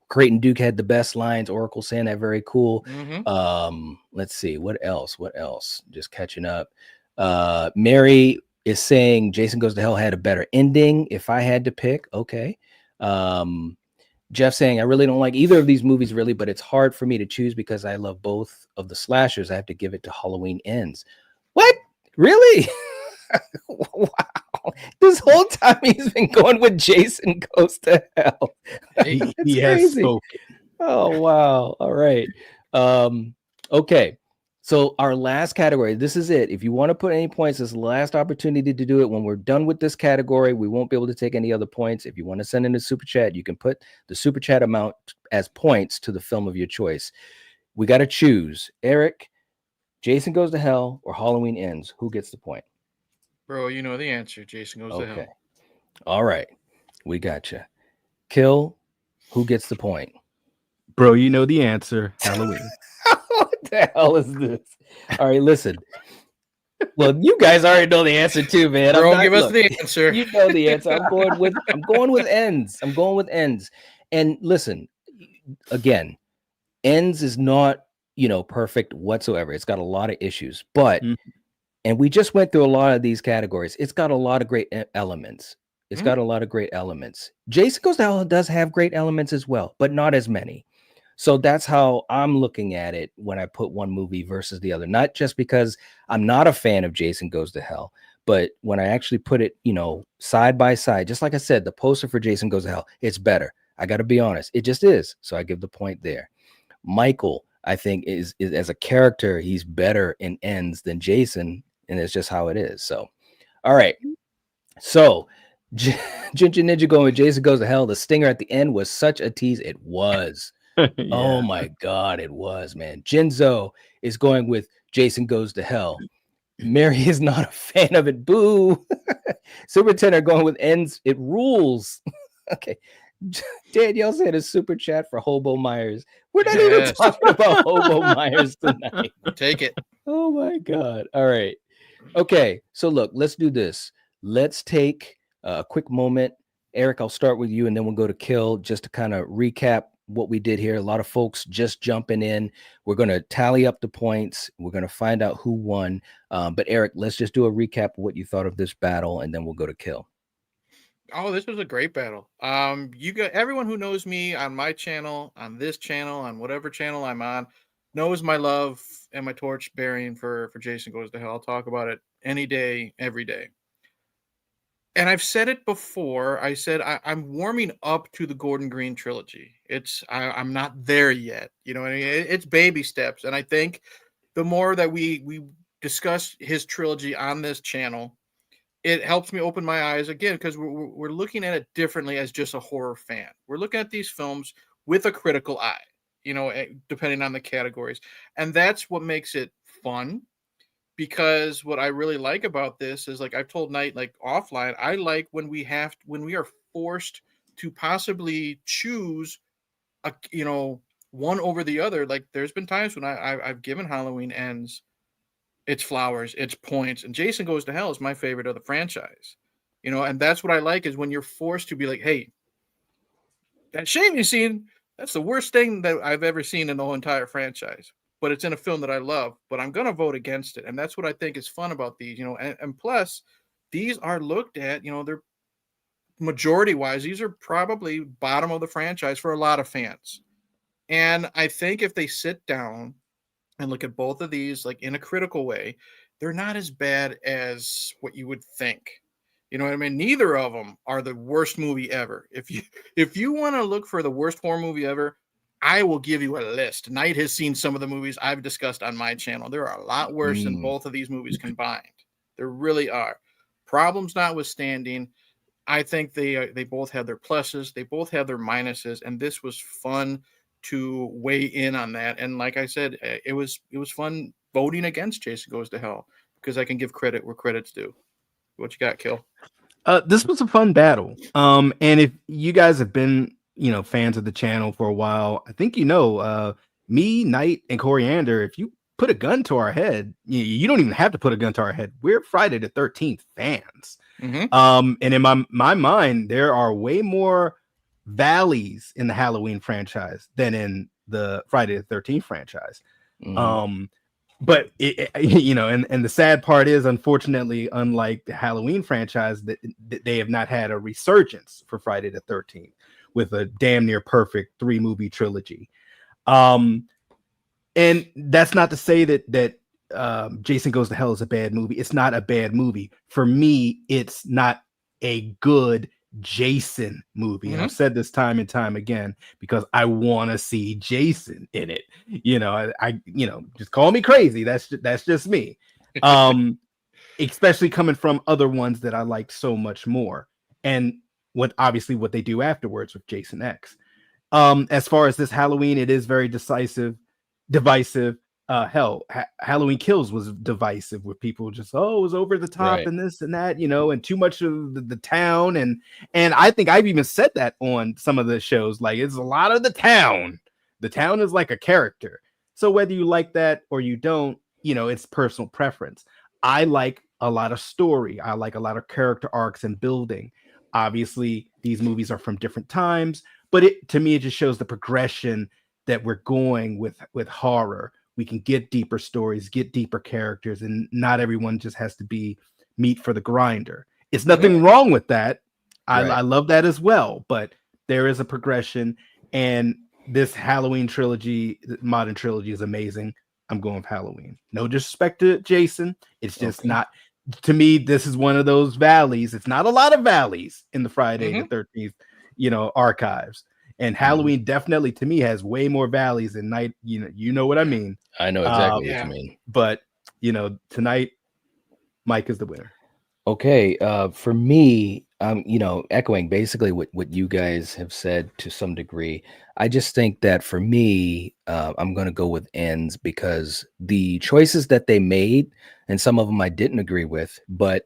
Creighton Duke had the best lines. Oracle saying that very cool. Let's see. What else? Just catching up. Mary is saying Jason Goes to Hell had a better ending. If I had to pick, okay. Jeff saying, I really don't like either of these movies, really, but it's hard for me to choose because I love both of the slashers. I have to give it to Halloween Ends. What? Really? Wow. This whole time he's been going with Jason Goes to Hell. He has spoken. Oh, wow. All right. Okay. So our last category, this is it. If you want to put any points, this is the last opportunity to do it. When we're done with this category, we won't be able to take any other points. If you want to send in a super chat, you can put the super chat amount as points to the film of your choice. We got to choose. Eric, Jason Goes to Hell or Halloween Ends. Who gets the point? Bro, you know the answer. Jason Goes to Hell. All right. We got you. Kill, who gets the point? Bro, you know the answer. Halloween. What the hell is this? All right, listen. Well, you guys already know the answer too, man. Bro, give us the answer. You know the answer. I'm going with Ends. I'm going with Ends. And listen, again, Ends is not, perfect whatsoever. It's got a lot of issues, but and we just went through a lot of these categories. It's got a lot of great elements. It's got a lot of great elements. Jason Goes to Hell does have great elements as well, but not as many. So that's how I'm looking at it when I put one movie versus the other. Not just because I'm not a fan of Jason Goes to Hell, but when I actually put it, side by side, just like I said, the poster for Jason Goes to Hell, it's better. I got to be honest. It just is. So I give the point there. Michael, I think is as a character, he's better in Ends than Jason, and it's just how it is. So, all right. So Ginger Ninja going with Jason Goes to Hell. The stinger at the end was such a tease. It was. Yeah. Oh my God, it was, man. Jinzo is going with Jason Goes to Hell. Mary is not a fan of it. Boo. Superintendent going with Ends. It rules. Okay. Danielle said a super chat for Hobo Myers. We're not even talking about Hobo Myers tonight. Take it. Oh my God. All right. Okay. So look, let's do this. Let's take a quick moment. Eric, I'll start with you and then we'll go to Kill just to kind of recap what we did here. A lot of folks just jumping in. We're going to tally up the points. We're going to find out who won. But Eric, let's just do a recap of what you thought of this battle and then we'll go to Kill. Oh, this was a great battle. You got everyone who knows me on my channel, on this channel, on whatever channel I'm on, knows my love and my torch bearing for Jason Goes to Hell. I'll talk about it any day, every day. And I've said it before. I said I'm warming up to the Gordon Green trilogy. I'm not there yet. It's baby steps. And I think the more that we discuss his trilogy on this channel, it helps me open my eyes again, because we're looking at it differently as just a horror fan. We're looking at these films with a critical eye, depending on the categories. And that's what makes it fun, because what I really like about this is, like I've told Knight like offline, I like when we are forced to possibly choose one over the other. Like there's been times when I've given Halloween Ends its flowers, its points, and Jason Goes to Hell is my favorite of the franchise. And that's what I like, is when you're forced to be like, hey, that shaming scene, that's the worst thing that I've ever seen in the whole entire franchise. But it's in a film that I love, but I'm going to vote against it. And that's what I think is fun about these, and plus these are looked at, they're majority wise, these are probably bottom of the franchise for a lot of fans. And I think if they sit down and look at both of these like in a critical way, they're not as bad as what you would think. You know what I mean? Neither of them are the worst movie ever. If you want to look for the worst horror movie ever, I will give you a list. Knight has seen some of the movies I've discussed on my channel. There are a lot worse than both of these movies combined. There really are. Problems notwithstanding, I think they both have their pluses, they both have their minuses, and this was fun to weigh in on that. And like I said, it was fun voting against Jason Goes to Hell, because I can give credit where credit's due. What you got, Kill? This was a fun battle. And if you guys have been, fans of the channel for a while, I think me, Knight, and Coriander, if you put a gun to our head, you don't even have to put a gun to our head. We're Friday the 13th fans. And in my mind, there are way more valleys in the Halloween franchise than in the Friday the 13th franchise. But and the sad part is, unfortunately, unlike the Halloween franchise, that they have not had a resurgence for Friday the 13th with a damn near perfect 3-movie trilogy. And that's not to say that Jason Goes to Hell is a bad movie. It's not a bad movie. For me, it's not a good Jason movie. And I've said this time and time again, because I want to see Jason in it. I just call me crazy. That's just me. Especially coming from other ones that I liked so much more. And what they do afterwards with Jason X. As far as this Halloween, it is very divisive. Halloween Kills was divisive, with people just, it was over the top, right, and this and that, and too much of the town. And I think I've even said that on some of the shows, like, it's a lot of the town. The town is like a character. So whether you like that or you don't, it's personal preference. I like a lot of story. I like a lot of character arcs and building. Obviously, these movies are from different times, but to me, it just shows the progression that we're going with horror. We can get deeper stories, get deeper characters, and not everyone just has to be meat for the grinder. It's nothing wrong with that. I love that as well, but there is a progression, and this Halloween trilogy, modern trilogy, is amazing. I'm going with Halloween. No disrespect to Jason. It's just not, to me, this is one of those valleys. It's not a lot of valleys in the Friday the 13th, archives. And Halloween definitely, to me, has way more valleys than Night. You know what I mean. I know exactly what you mean. But tonight, Mike is the winner. Okay, for me, echoing basically what you guys have said to some degree. I just think that for me, I'm going to go with Ends, because the choices that they made, and some of them I didn't agree with, but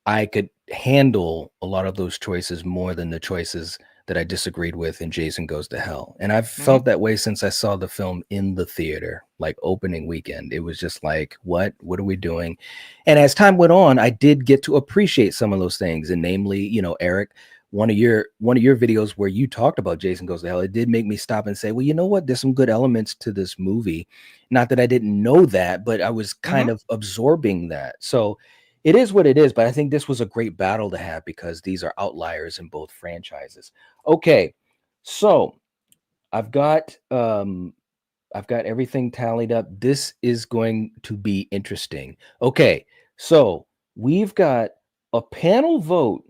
I could handle a lot of those choices more than the choices that I disagreed with in Jason Goes to Hell. And I've felt that way since I saw the film in the theater, like opening weekend. It was just like, what are we doing? And as time went on, I did get to appreciate some of those things. And namely, Eric, one of your videos where you talked about Jason Goes to Hell, it did make me stop and say, well, you know what? There's some good elements to this movie. Not that I didn't know that, but I was kind of absorbing that. So it is what it is, but I think this was a great battle to have, because these are outliers in both franchises. Okay, so I've got everything tallied up. This is going to be interesting. Okay, so we've got a panel vote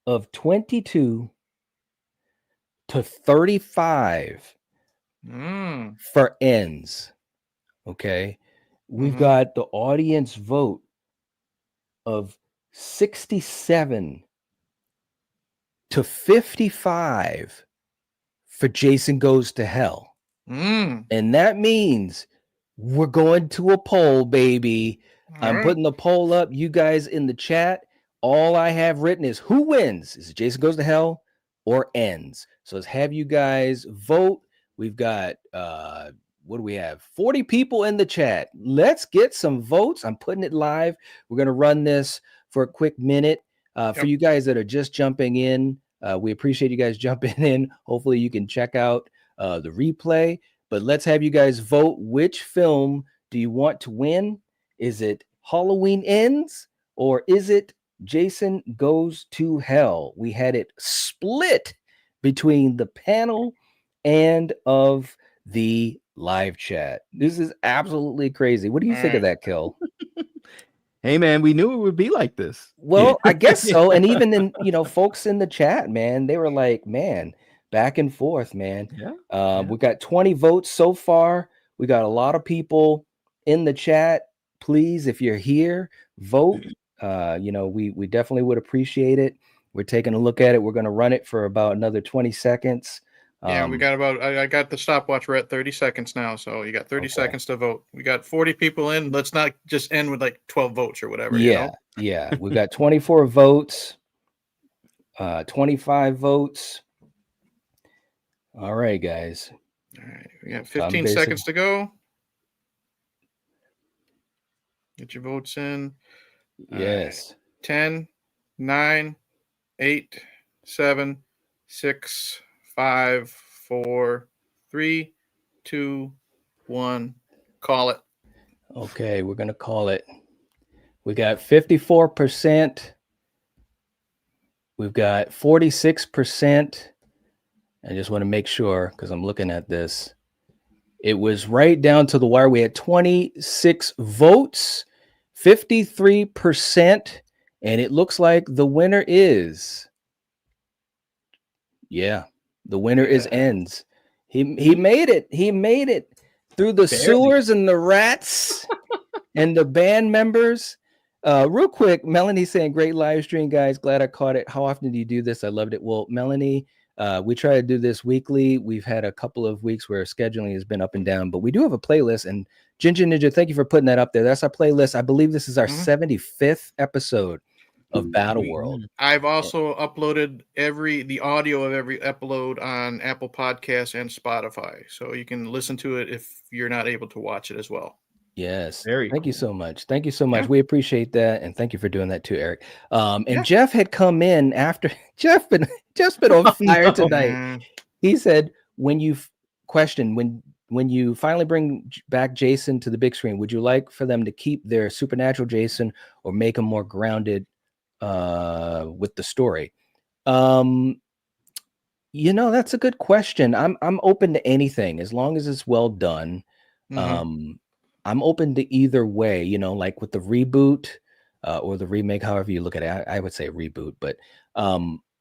of 22 to 35 for Ends. Okay, we've got the audience vote of 67 to 55 for Jason Goes to Hell. And that means we're going to a poll, baby. I'm right. putting the poll up. You guys in the chat. All I have written is who wins? Is it Jason Goes to Hell or Ends? So let's have you guys vote. We've got what do we have? 40 people in the chat. Let's get some votes. I'm putting it live. We're gonna run this for a quick minute. For you guys that are just jumping in, we appreciate you guys jumping in. Hopefully you can check out the replay. But let's have you guys vote. Which film do you want to win? Is it Halloween Ends or is it Jason Goes to Hell? We had it split between the panel and of the live chat. This is absolutely crazy. What do you think of that, Kill? Hey man, we knew it would be like this. Well, I guess so. And even in, folks in the chat, man, they were like, man, back and forth, man. Yeah. We got 20 votes so far. We got a lot of people in the chat. Please, if you're here, vote. We definitely would appreciate it. We're taking a look at it. We're going to run it for about another 20 seconds. Yeah, we got I got the stopwatch. We're at 30 seconds now. So you got 30 seconds to vote. We got 40 people in. Let's not just end with like 12 votes or whatever. Yeah. We got 24 votes, 25 votes. All right, guys. All right. We got 15 seconds to go. Get your votes in. Yes. 10, 9, 8, 7, 6, 5, 4, 3, 2, 1. Call it. Okay, we're gonna call it. We got 54%. We've got 46%. I just want to make sure because I'm looking at this. It was right down to the wire. We had 26 votes, 53%, and it looks like the winner is. Yeah. The winner is Ends. He made it. He made it through the sewers and the rats and the band members. Real quick, Melanie saying, great live stream, guys. Glad I caught it. How often do you do this? I loved it. Well, Melanie, we try to do this weekly. We've had a couple of weeks where scheduling has been up and down, but we do have a playlist. And Ginger Ninja, thank you for putting that up there. That's our playlist. I believe this is our 75th episode of Battle World. I've also uploaded the audio of every upload on Apple Podcasts and Spotify, so you can listen to it if you're not able to watch it as well. Yes. Very Thank you cool. so much. Thank you so much. We appreciate that. And thank you for doing that too, Eric. And Jeff had come in after Jeff's been on fire tonight. He said, when you finally bring back Jason to the big screen, would you like for them to keep their supernatural Jason or make him more grounded with the story? That's a good question. I'm open to anything as long as it's well done. I'm open to either way, like with the reboot or the remake, however you look at it. I would say reboot, but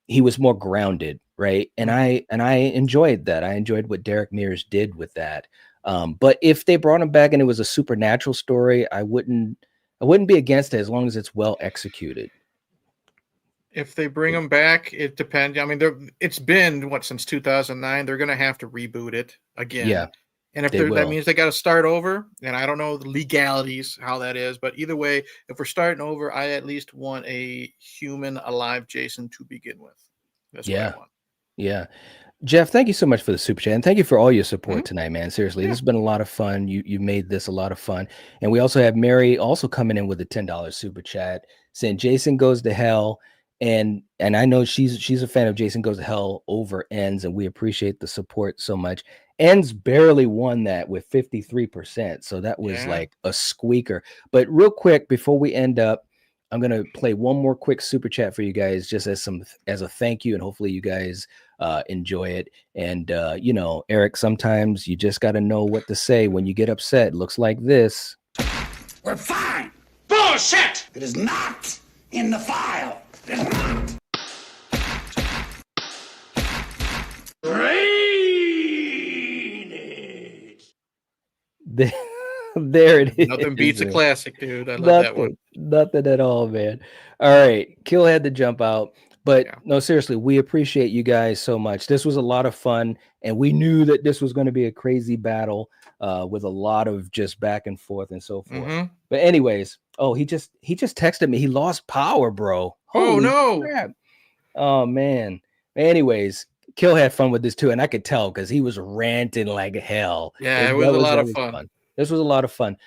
he was more grounded, right? And I enjoyed that. I enjoyed what Derek Mears did with that. But if they brought him back and it was a supernatural story, I wouldn't be against it as long as it's well executed. If they bring him back, it depends. I mean, it's been since 2009. They're going to have to reboot it again. Yeah. And if that means they got to start over, and I don't know the legalities, how that is, but either way, if we're starting over, I at least want a human alive Jason to begin with. That's what I want. Yeah. Jeff, thank you so much for the super chat, and thank you for all your support tonight, man. Seriously, this has been a lot of fun. You made this a lot of fun. And we also have Mary also coming in with a $10 super chat saying Jason Goes to Hell. And I know she's a fan of Jason Goes to Hell over Ends, and we appreciate the support so much. Ends barely won that with 53%, so that was like a squeaker. But real quick before we end up, I'm gonna play one more quick super chat for you guys, just as a thank you, and hopefully you guys enjoy it. And Eric, sometimes you just got to know what to say when you get upset. It looks like this. We're fine. Bullshit! It is not in the file. There it is. Nothing beats a classic, dude. I love that one. Nothing at all, man. All right. Kill had to jump out. But Yeah. no, seriously, we appreciate you guys so much. This was a lot of fun, and we knew that this was going to be a crazy battle with a lot of just back and forth and so forth. Mhm. But anyways, he just texted me. He lost power, bro. Oh, Holy no. crap. Oh man. Anyways, Kill had fun with this too, and I could tell because he was ranting like hell. Yeah, it was a lot of fun. This was a lot of fun.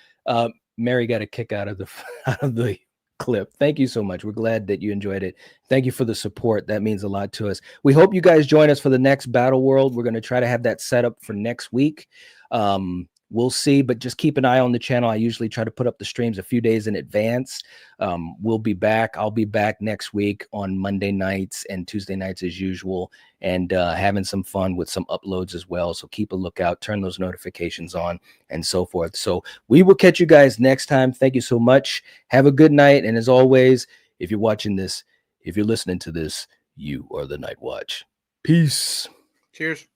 Mary got a kick out of the clip. Thank you so much. We're glad that you enjoyed it. Thank you for the support. That means a lot to us. We hope you guys join us for the next Battle World. We're going to try to have that set up for next week. We'll see, but just keep an eye on the channel. I usually try to put up the streams a few days in advance. We'll be back. I'll be back next week on Monday nights and Tuesday nights as usual, and having some fun with some uploads as well. So keep a lookout, turn those notifications on, and so forth. So we will catch you guys next time. Thank you so much. Have a good night. And as always, if you're watching this, if you're listening to this, you are the Night Watch. Peace. Cheers.